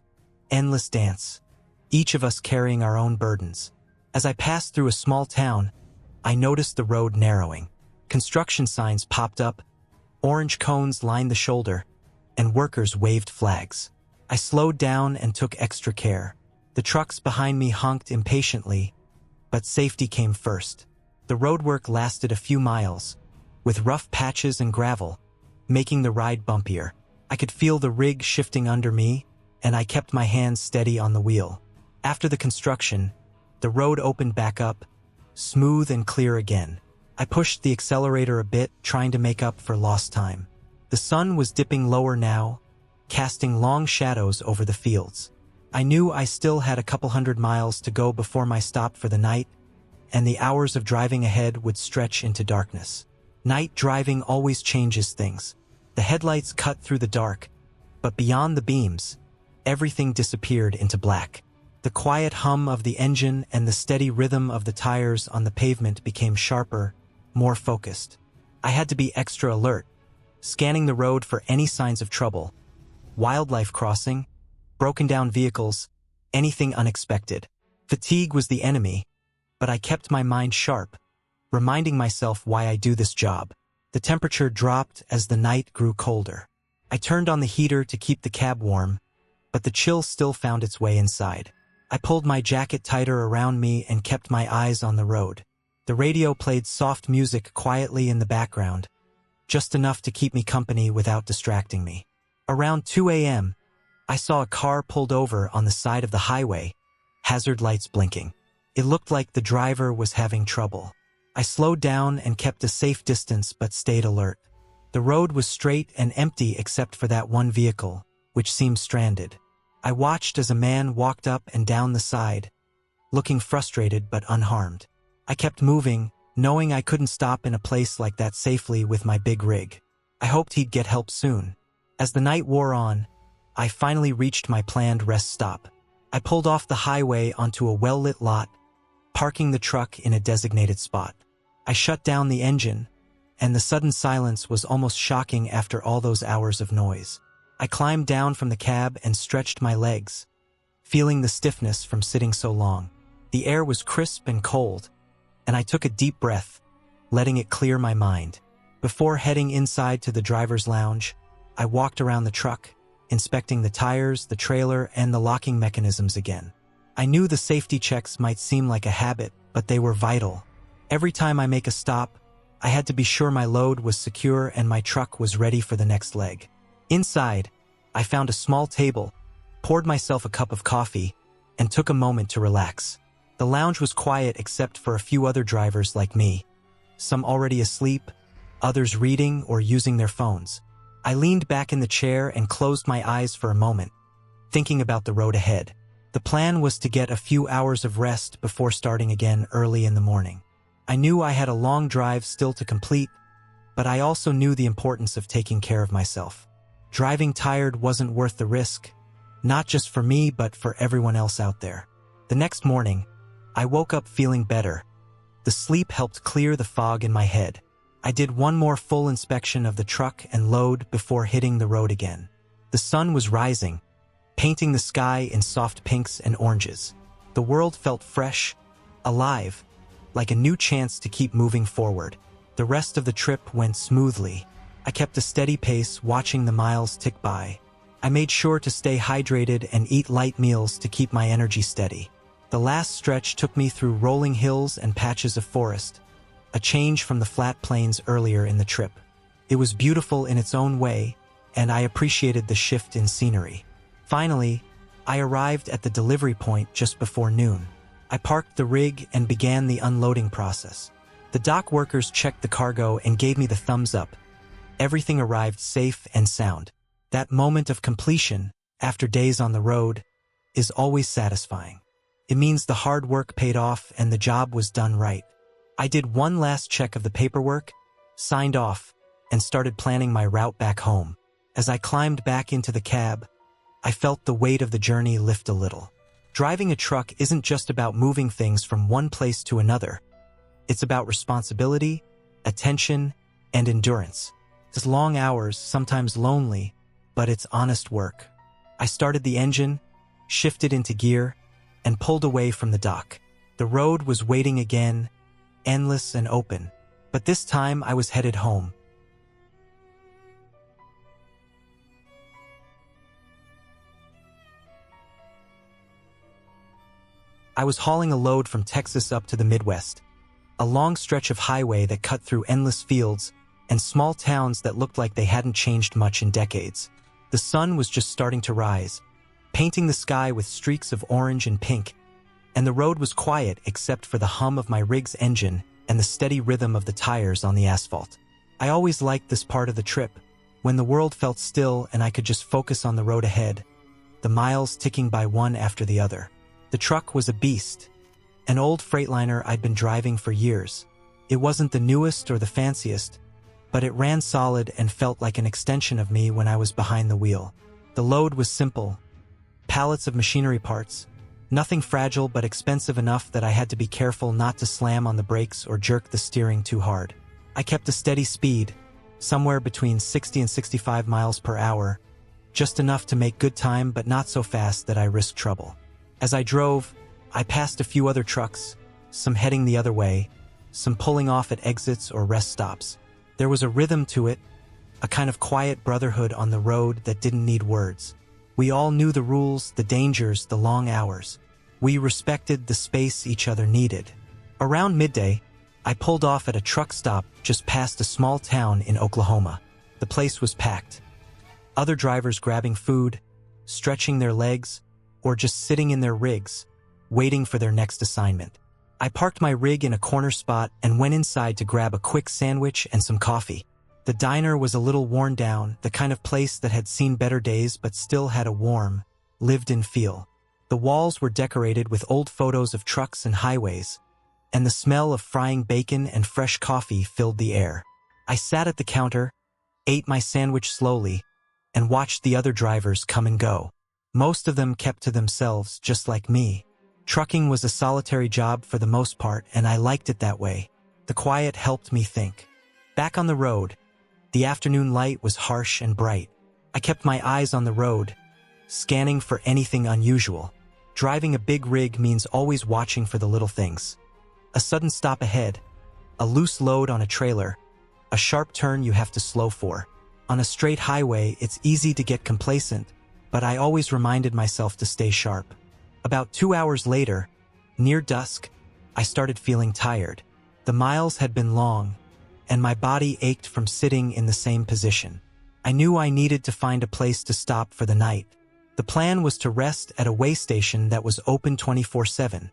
endless dance, each of us carrying our own burdens. As I passed through a small town, I noticed the road narrowing. Construction signs popped up, orange cones lined the shoulder, and workers waved flags. I slowed down and took extra care. The trucks behind me honked impatiently, but safety came first. The roadwork lasted a few miles, with rough patches and gravel, making the ride bumpier. I could feel the rig shifting under me, and I kept my hands steady on the wheel. After the construction, the road opened back up, smooth and clear again. I pushed the accelerator a bit, trying to make up for lost time. The sun was dipping lower now, casting long shadows over the fields. I knew I still had a couple hundred miles to go before my stop for the night, and the hours of driving ahead would stretch into darkness. Night driving always changes things. The headlights cut through the dark, but beyond the beams, everything disappeared into black. The quiet hum of the engine and the steady rhythm of the tires on the pavement became sharper, more focused. I had to be extra alert, scanning the road for any signs of trouble. Wildlife crossing, broken down vehicles, anything unexpected. Fatigue was the enemy, but I kept my mind sharp, reminding myself why I do this job. The temperature dropped as the night grew colder. I turned on the heater to keep the cab warm, but the chill still found its way inside. I pulled my jacket tighter around me and kept my eyes on the road. The radio played soft music quietly in the background, just enough to keep me company without distracting me. Around 2 a.m., I saw a car pulled over on the side of the highway, hazard lights blinking. It looked like the driver was having trouble. I slowed down and kept a safe distance but stayed alert. The road was straight and empty except for that one vehicle, which seemed stranded. I watched as a man walked up and down the side, looking frustrated but unharmed. I kept moving, knowing I couldn't stop in a place like that safely with my big rig. I hoped he'd get help soon. As the night wore on, I finally reached my planned rest stop. I pulled off the highway onto a well-lit lot, parking the truck in a designated spot. I shut down the engine, and the sudden silence was almost shocking after all those hours of noise. I climbed down from the cab and stretched my legs, feeling the stiffness from sitting so long. The air was crisp and cold, and I took a deep breath, letting it clear my mind. Before heading inside to the driver's lounge, I walked around the truck, inspecting the tires, the trailer, and the locking mechanisms again. I knew the safety checks might seem like a habit, but they were vital. Every time I make a stop, I had to be sure my load was secure and my truck was ready for the next leg. Inside, I found a small table, poured myself a cup of coffee, and took a moment to relax. The lounge was quiet except for a few other drivers like me, some already asleep, others reading or using their phones. I leaned back in the chair and closed my eyes for a moment, thinking about the road ahead. The plan was to get a few hours of rest before starting again early in the morning. I knew I had a long drive still to complete, but I also knew the importance of taking care of myself. Driving tired wasn't worth the risk, not just for me but for everyone else out there. The next morning, I woke up feeling better. The sleep helped clear the fog in my head. I did one more full inspection of the truck and load before hitting the road again. The sun was rising, painting the sky in soft pinks and oranges. The world felt fresh, alive, like a new chance to keep moving forward. The rest of the trip went smoothly. I kept a steady pace, watching the miles tick by. I made sure to stay hydrated and eat light meals to keep my energy steady. The last stretch took me through rolling hills and patches of forest, a change from the flat plains earlier in the trip. It was beautiful in its own way, and I appreciated the shift in scenery. Finally, I arrived at the delivery point just before noon. I parked the rig and began the unloading process. The dock workers checked the cargo and gave me the thumbs up. Everything arrived safe and sound. That moment of completion, after days on the road, is always satisfying. It means the hard work paid off and the job was done right. I did one last check of the paperwork, signed off, and started planning my route back home. As I climbed back into the cab, I felt the weight of the journey lift a little. Driving a truck isn't just about moving things from one place to another. It's about responsibility, attention, and endurance. It's long hours, sometimes lonely, but it's honest work. I started the engine, shifted into gear, and pulled away from the dock. The road was waiting again, endless and open, but this time I was headed home. I was hauling a load from Texas up to the Midwest, a long stretch of highway that cut through endless fields and small towns that looked like they hadn't changed much in decades. The sun was just starting to rise, painting the sky with streaks of orange and pink, and the road was quiet except for the hum of my rig's engine and the steady rhythm of the tires on the asphalt. I always liked this part of the trip, when the world felt still and I could just focus on the road ahead, the miles ticking by one after the other. The truck was a beast, an old Freightliner I'd been driving for years. It wasn't the newest or the fanciest, but it ran solid and felt like an extension of me when I was behind the wheel. The load was simple, pallets of machinery parts, nothing fragile but expensive enough that I had to be careful not to slam on the brakes or jerk the steering too hard. I kept a steady speed, somewhere between 60 and 65 miles per hour, just enough to make good time but not so fast that I risked trouble. As I drove, I passed a few other trucks, some heading the other way, some pulling off at exits or rest stops. There was a rhythm to it, a kind of quiet brotherhood on the road that didn't need words. We all knew the rules, the dangers, the long hours. We respected the space each other needed. Around midday, I pulled off at a truck stop just past a small town in Oklahoma. The place was packed. Other drivers grabbing food, stretching their legs, or just sitting in their rigs, waiting for their next assignment. I parked my rig in a corner spot and went inside to grab a quick sandwich and some coffee. The diner was a little worn down, the kind of place that had seen better days but still had a warm, lived-in feel. The walls were decorated with old photos of trucks and highways, and the smell of frying bacon and fresh coffee filled the air. I sat at the counter, ate my sandwich slowly, and watched the other drivers come and go. Most of them kept to themselves, just like me. Trucking was a solitary job for the most part, and I liked it that way. The quiet helped me think. Back on the road, the afternoon light was harsh and bright. I kept my eyes on the road, scanning for anything unusual. Driving a big rig means always watching for the little things. A sudden stop ahead, a loose load on a trailer, a sharp turn you have to slow for. On a straight highway, it's easy to get complacent, but I always reminded myself to stay sharp. About 2 hours later, near dusk, I started feeling tired. The miles had been long, and my body ached from sitting in the same position. I knew I needed to find a place to stop for the night. The plan was to rest at a way station that was open 24/7,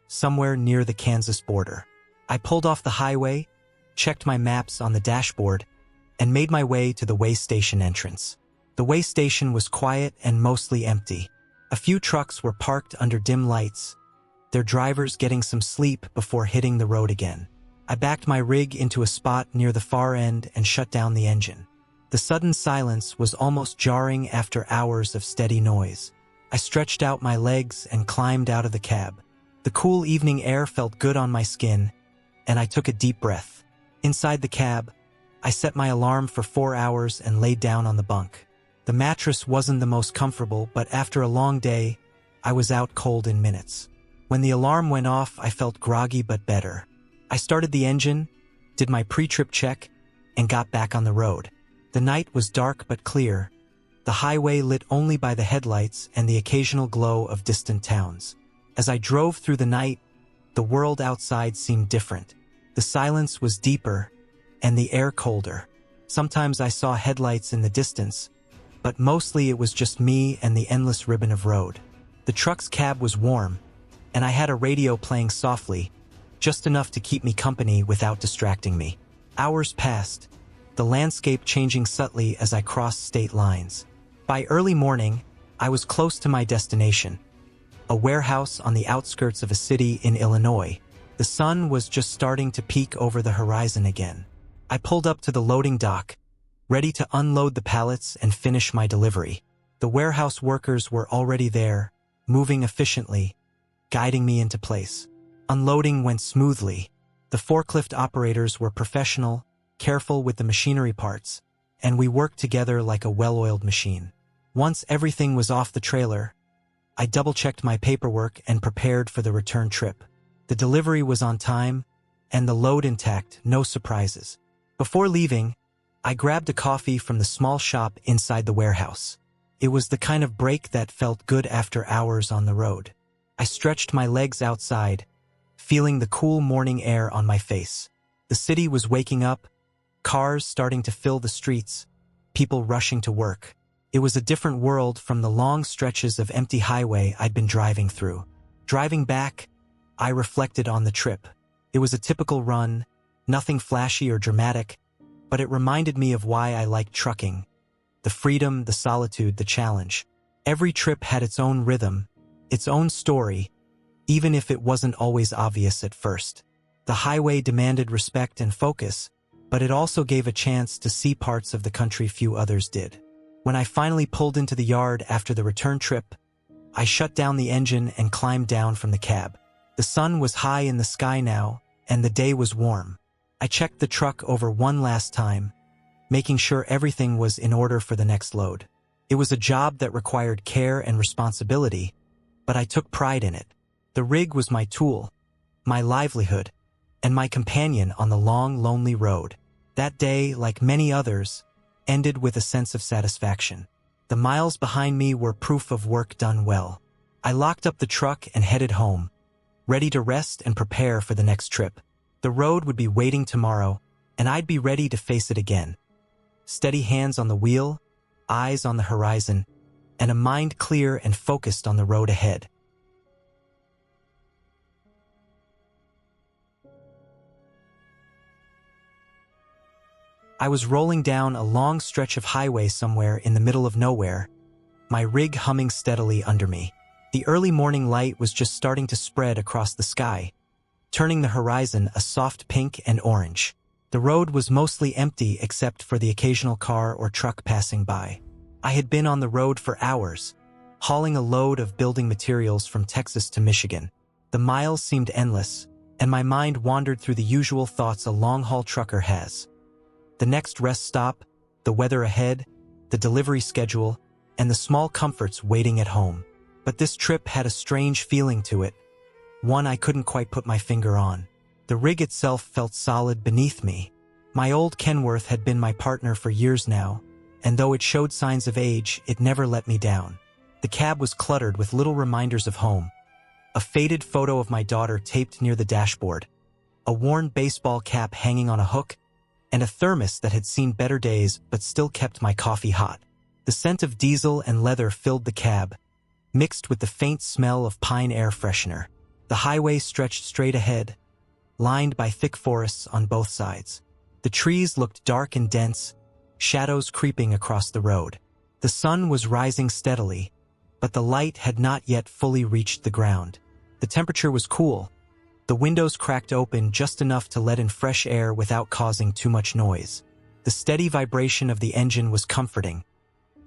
somewhere near the Kansas border. I pulled off the highway, checked my maps on the dashboard, and made my way to the way station entrance. The way station was quiet and mostly empty. A few trucks were parked under dim lights, their drivers getting some sleep before hitting the road again. I backed my rig into a spot near the far end and shut down the engine. The sudden silence was almost jarring after hours of steady noise. I stretched out my legs and climbed out of the cab. The cool evening air felt good on my skin, and I took a deep breath. Inside the cab, I set my alarm for 4 hours and laid down on the bunk. The mattress wasn't the most comfortable, but after a long day, I was out cold in minutes. When the alarm went off, I felt groggy but better. I started the engine, did my pre-trip check, and got back on the road. The night was dark but clear, the highway lit only by the headlights and the occasional glow of distant towns. As I drove through the night, the world outside seemed different. The silence was deeper, and the air colder. Sometimes I saw headlights in the distance, but mostly it was just me and the endless ribbon of road. The truck's cab was warm, and I had a radio playing softly, just enough to keep me company without distracting me. Hours passed, the landscape changing subtly as I crossed state lines. By early morning, I was close to my destination, a warehouse on the outskirts of a city in Illinois. The sun was just starting to peek over the horizon again. I pulled up to the loading dock, ready to unload the pallets and finish my delivery. The warehouse workers were already there, moving efficiently, guiding me into place. Unloading went smoothly. The forklift operators were professional, careful with the machinery parts, and we worked together like a well-oiled machine. Once everything was off the trailer, I double-checked my paperwork and prepared for the return trip. The delivery was on time, and the load intact, no surprises. Before leaving, I grabbed a coffee from the small shop inside the warehouse. It was the kind of break that felt good after hours on the road. I stretched my legs outside, feeling the cool morning air on my face. The city was waking up, cars starting to fill the streets, people rushing to work. It was a different world from the long stretches of empty highway I'd been driving through. Driving back, I reflected on the trip. It was a typical run, nothing flashy or dramatic, but it reminded me of why I liked trucking. The freedom, the solitude, the challenge. Every trip had its own rhythm, its own story, even if it wasn't always obvious at first. The highway demanded respect and focus, but it also gave a chance to see parts of the country few others did. When I finally pulled into the yard after the return trip, I shut down the engine and climbed down from the cab. The sun was high in the sky now, and the day was warm. I checked the truck over one last time, making sure everything was in order for the next load. It was a job that required care and responsibility, but I took pride in it. The rig was my tool, my livelihood, and my companion on the long, lonely road. That day, like many others, ended with a sense of satisfaction. The miles behind me were proof of work done well. I locked up the truck and headed home, ready to rest and prepare for the next trip. The road would be waiting tomorrow, and I'd be ready to face it again. Steady hands on the wheel, eyes on the horizon, and a mind clear and focused on the road ahead. I was rolling down a long stretch of highway somewhere in the middle of nowhere, my rig humming steadily under me. The early morning light was just starting to spread across the sky, turning the horizon a soft pink and orange. The road was mostly empty except for the occasional car or truck passing by. I had been on the road for hours, hauling a load of building materials from Texas to Michigan. The miles seemed endless, and my mind wandered through the usual thoughts a long-haul trucker has. The next rest stop, the weather ahead, the delivery schedule, and the small comforts waiting at home. But this trip had a strange feeling to it, one I couldn't quite put my finger on. The rig itself felt solid beneath me. My old Kenworth had been my partner for years now, and though it showed signs of age, it never let me down. The cab was cluttered with little reminders of home. A faded photo of my daughter taped near the dashboard, a worn baseball cap hanging on a hook, and a thermos that had seen better days but still kept my coffee hot. The scent of diesel and leather filled the cab, mixed with the faint smell of pine air freshener. The highway stretched straight ahead, lined by thick forests on both sides. The trees looked dark and dense, shadows creeping across the road. The sun was rising steadily, but the light had not yet fully reached the ground. The temperature was cool. The windows cracked open just enough to let in fresh air without causing too much noise. The steady vibration of the engine was comforting,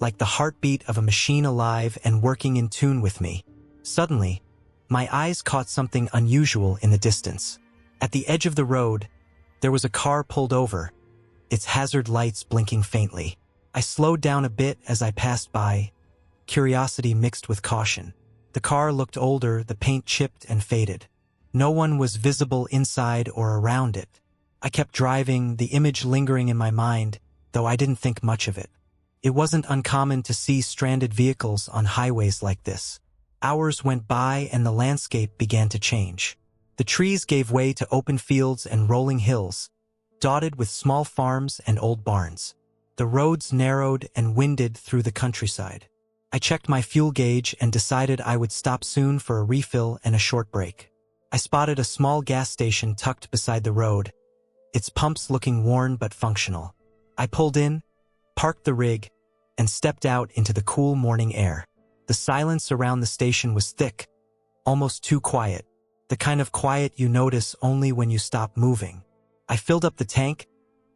like the heartbeat of a machine alive and working in tune with me. Suddenly, my eyes caught something unusual in the distance. At the edge of the road, there was a car pulled over, its hazard lights blinking faintly. I slowed down a bit as I passed by, curiosity mixed with caution. The car looked older, the paint chipped and faded. No one was visible inside or around it. I kept driving, the image lingering in my mind, though I didn't think much of it. It wasn't uncommon to see stranded vehicles on highways like this. Hours went by and the landscape began to change. The trees gave way to open fields and rolling hills, dotted with small farms and old barns. The roads narrowed and winded through the countryside. I checked my fuel gauge and decided I would stop soon for a refill and a short break. I spotted a small gas station tucked beside the road, its pumps looking worn but functional. I pulled in, parked the rig, and stepped out into the cool morning air. The silence around the station was thick, almost too quiet, the kind of quiet you notice only when you stop moving. I filled up the tank,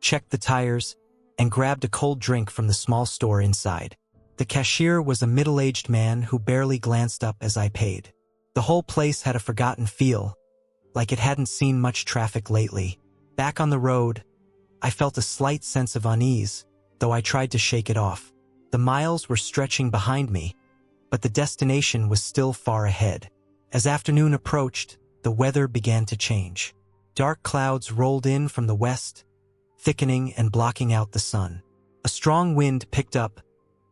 checked the tires, and grabbed a cold drink from the small store inside. The cashier was a middle-aged man who barely glanced up as I paid. The whole place had a forgotten feel, like it hadn't seen much traffic lately. Back on the road, I felt a slight sense of unease, though I tried to shake it off. The miles were stretching behind me, but the destination was still far ahead. As afternoon approached, the weather began to change. Dark clouds rolled in from the west, thickening and blocking out the sun. A strong wind picked up,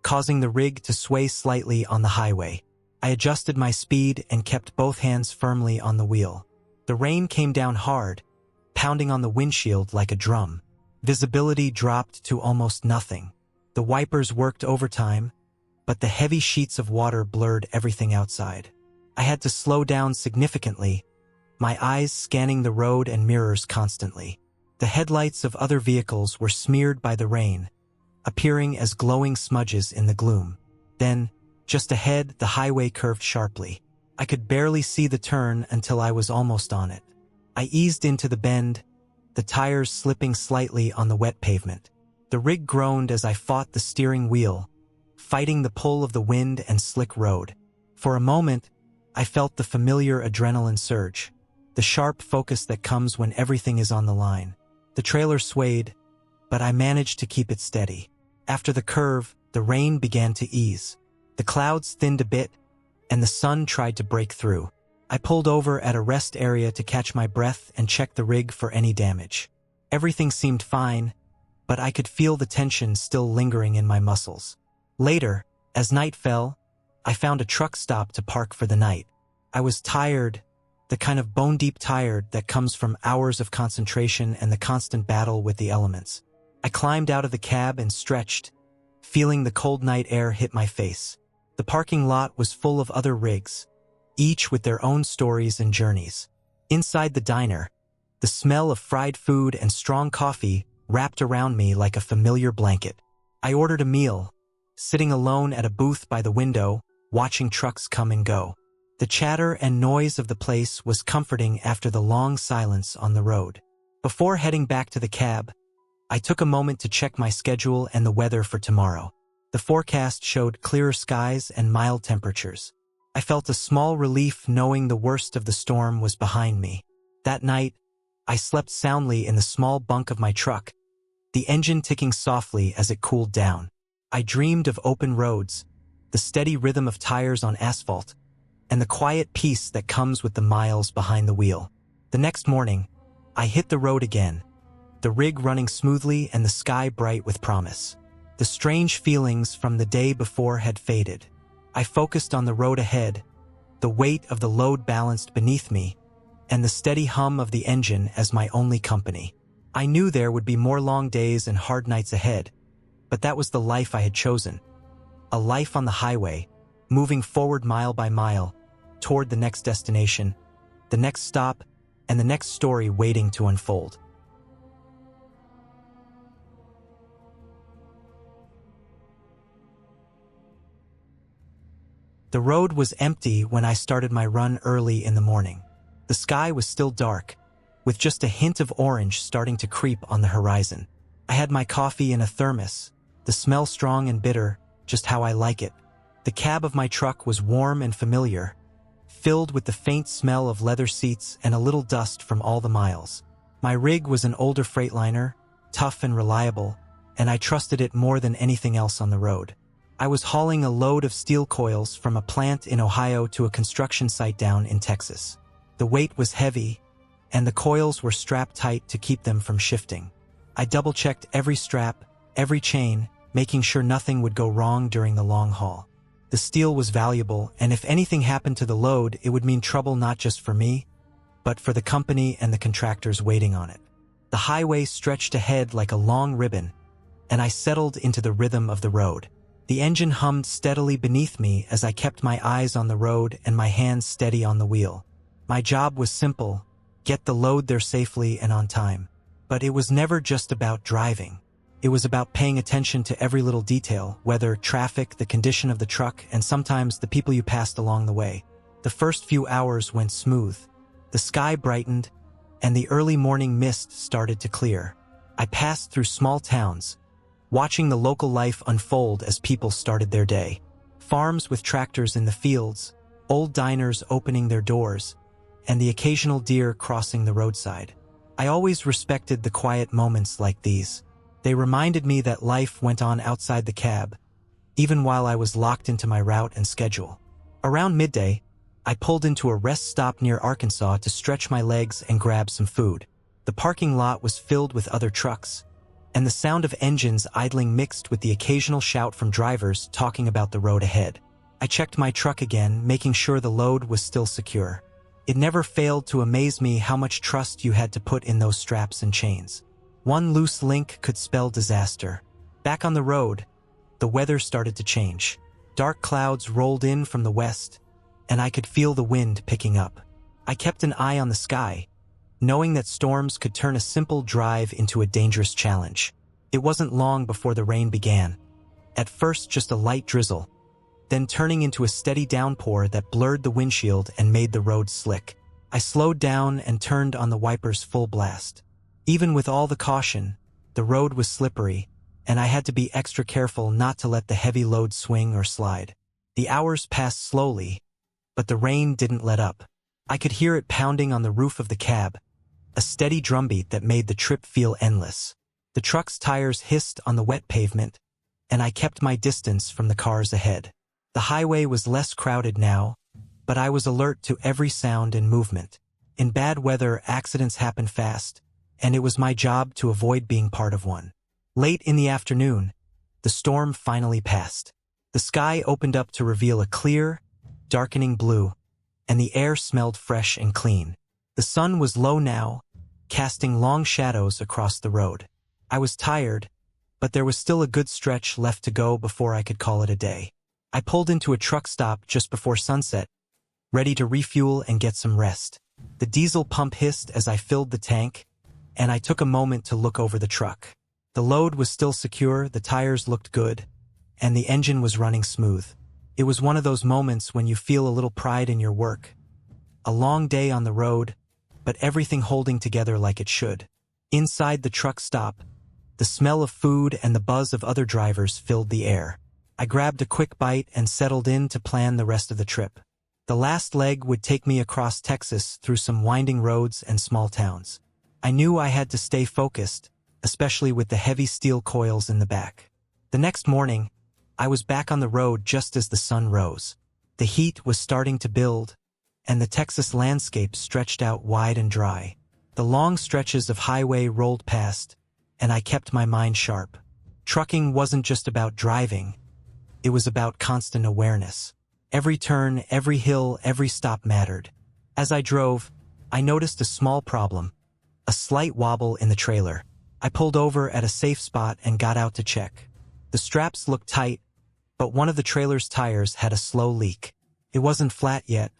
causing the rig to sway slightly on the highway. I adjusted my speed and kept both hands firmly on the wheel. The rain came down hard, pounding on the windshield like a drum. Visibility dropped to almost nothing. The wipers worked overtime, but the heavy sheets of water blurred everything outside. I had to slow down significantly, my eyes scanning the road and mirrors constantly. The headlights of other vehicles were smeared by the rain, appearing as glowing smudges in the gloom. Then, just ahead, the highway curved sharply. I could barely see the turn until I was almost on it. I eased into the bend, the tires slipping slightly on the wet pavement. The rig groaned as I fought the steering wheel, fighting the pull of the wind and slick road. For a moment, I felt the familiar adrenaline surge, the sharp focus that comes when everything is on the line. The trailer swayed, but I managed to keep it steady. After the curve, the rain began to ease. The clouds thinned a bit, and the sun tried to break through. I pulled over at a rest area to catch my breath and check the rig for any damage. Everything seemed fine, but I could feel the tension still lingering in my muscles. Later, as night fell, I found a truck stop to park for the night. I was tired, the kind of bone-deep tired that comes from hours of concentration and the constant battle with the elements. I climbed out of the cab and stretched, feeling the cold night air hit my face. The parking lot was full of other rigs, each with their own stories and journeys. Inside the diner, the smell of fried food and strong coffee wrapped around me like a familiar blanket. I ordered a meal, sitting alone at a booth by the window, watching trucks come and go. The chatter and noise of the place was comforting after the long silence on the road. Before heading back to the cab, I took a moment to check my schedule and the weather for tomorrow. The forecast showed clearer skies and mild temperatures. I felt a small relief knowing the worst of the storm was behind me. That night, I slept soundly in the small bunk of my truck, the engine ticking softly as it cooled down. I dreamed of open roads, the steady rhythm of tires on asphalt, and the quiet peace that comes with the miles behind the wheel. The next morning, I hit the road again, the rig running smoothly and the sky bright with promise. The strange feelings from the day before had faded. I focused on the road ahead, the weight of the load balanced beneath me, and the steady hum of the engine as my only company. I knew there would be more long days and hard nights ahead, but that was the life I had chosen. A life on the highway, moving forward mile by mile, toward the next destination, the next stop, and the next story waiting to unfold. The road was empty when I started my run early in the morning. The sky was still dark, with just a hint of orange starting to creep on the horizon. I had my coffee in a thermos, the smell strong and bitter, just how I like it. The cab of my truck was warm and familiar, filled with the faint smell of leather seats and a little dust from all the miles. My rig was an older Freightliner, tough and reliable, and I trusted it more than anything else on the road. I was hauling a load of steel coils from a plant in Ohio to a construction site down in Texas. The weight was heavy, and the coils were strapped tight to keep them from shifting. I double-checked every strap, every chain, making sure nothing would go wrong during the long haul. The steel was valuable, and if anything happened to the load, it would mean trouble not just for me, but for the company and the contractors waiting on it. The highway stretched ahead like a long ribbon, and I settled into the rhythm of the road. The engine hummed steadily beneath me as I kept my eyes on the road and my hands steady on the wheel. My job was simple: get the load there safely and on time. But it was never just about driving. It was about paying attention to every little detail, weather, traffic, the condition of the truck, and sometimes the people you passed along the way. The first few hours went smooth. The sky brightened, and the early morning mist started to clear. I passed through small towns, watching the local life unfold as people started their day. Farms with tractors in the fields, old diners opening their doors, and the occasional deer crossing the roadside. I always respected the quiet moments like these. They reminded me that life went on outside the cab, even while I was locked into my route and schedule. Around midday, I pulled into a rest stop near Arkansas to stretch my legs and grab some food. The parking lot was filled with other trucks, and the sound of engines idling mixed with the occasional shout from drivers talking about the road ahead. I checked my truck again, making sure the load was still secure. It never failed to amaze me how much trust you had to put in those straps and chains. One loose link could spell disaster. Back on the road, the weather started to change. Dark clouds rolled in from the west, and I could feel the wind picking up. I kept an eye on the sky, knowing that storms could turn a simple drive into a dangerous challenge. It wasn't long before the rain began. At first just a light drizzle, then turning into a steady downpour that blurred the windshield and made the road slick. I slowed down and turned on the wipers full blast. Even with all the caution, the road was slippery, and I had to be extra careful not to let the heavy load swing or slide. The hours passed slowly, but the rain didn't let up. I could hear it pounding on the roof of the cab, a steady drumbeat that made the trip feel endless. The truck's tires hissed on the wet pavement, and I kept my distance from the cars ahead. The highway was less crowded now, but I was alert to every sound and movement. In bad weather, accidents happen fast, and it was my job to avoid being part of one. Late in the afternoon, the storm finally passed. The sky opened up to reveal a clear, darkening blue, and the air smelled fresh and clean. The sun was low now, casting long shadows across the road. I was tired, but there was still a good stretch left to go before I could call it a day. I pulled into a truck stop just before sunset, ready to refuel and get some rest. The diesel pump hissed as I filled the tank, and I took a moment to look over the truck. The load was still secure, the tires looked good, and the engine was running smooth. It was one of those moments when you feel a little pride in your work. A long day on the road, but everything holding together like it should. Inside the truck stop, the smell of food and the buzz of other drivers filled the air. I grabbed a quick bite and settled in to plan the rest of the trip. The last leg would take me across Texas through some winding roads and small towns. I knew I had to stay focused, especially with the heavy steel coils in the back. The next morning, I was back on the road just as the sun rose. The heat was starting to build, and the Texas landscape stretched out wide and dry. The long stretches of highway rolled past, and I kept my mind sharp. Trucking wasn't just about driving, it was about constant awareness. Every turn, every hill, every stop mattered. As I drove, I noticed a small problem, a slight wobble in the trailer. I pulled over at a safe spot and got out to check. The straps looked tight, but one of the trailer's tires had a slow leak. It wasn't flat yet,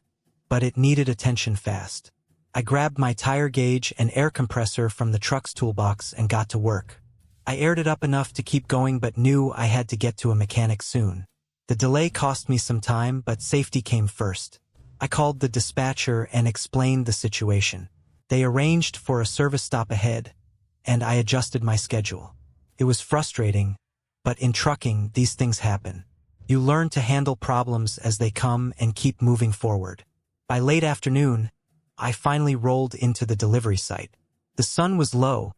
but it needed attention fast. I grabbed my tire gauge and air compressor from the truck's toolbox and got to work. I aired it up enough to keep going but knew I had to get to a mechanic soon. The delay cost me some time, but safety came first. I called the dispatcher and explained the situation. They arranged for a service stop ahead, and I adjusted my schedule. It was frustrating, but in trucking, these things happen. You learn to handle problems as they come and keep moving forward. By late afternoon, I finally rolled into the delivery site. The sun was low,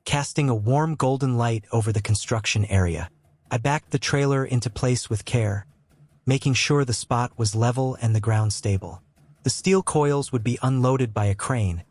casting a warm golden light over the construction area. I backed the trailer into place with care, making sure the spot was level and the ground stable. The steel coils would be unloaded by a crane,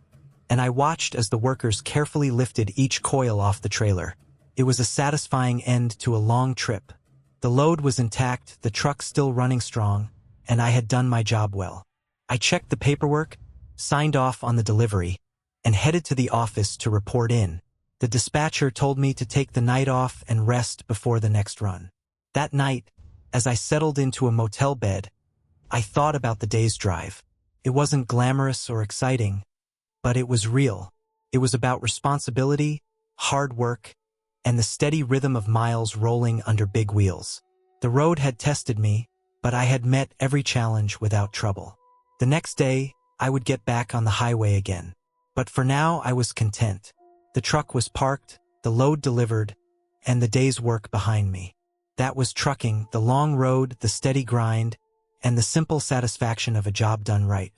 and I watched as the workers carefully lifted each coil off the trailer. It was a satisfying end to a long trip. The load was intact, the truck still running strong, and I had done my job well. I checked the paperwork, signed off on the delivery, and headed to the office to report in. The dispatcher told me to take the night off and rest before the next run. That night, as I settled into a motel bed, I thought about the day's drive. It wasn't glamorous or exciting, but it was real. It was about responsibility, hard work, and the steady rhythm of miles rolling under big wheels. The road had tested me, but I had met every challenge without trouble. The next day, I would get back on the highway again. But for now, I was content. The truck was parked, the load delivered, and the day's work behind me. That was trucking, the long road, the steady grind, and the simple satisfaction of a job done right.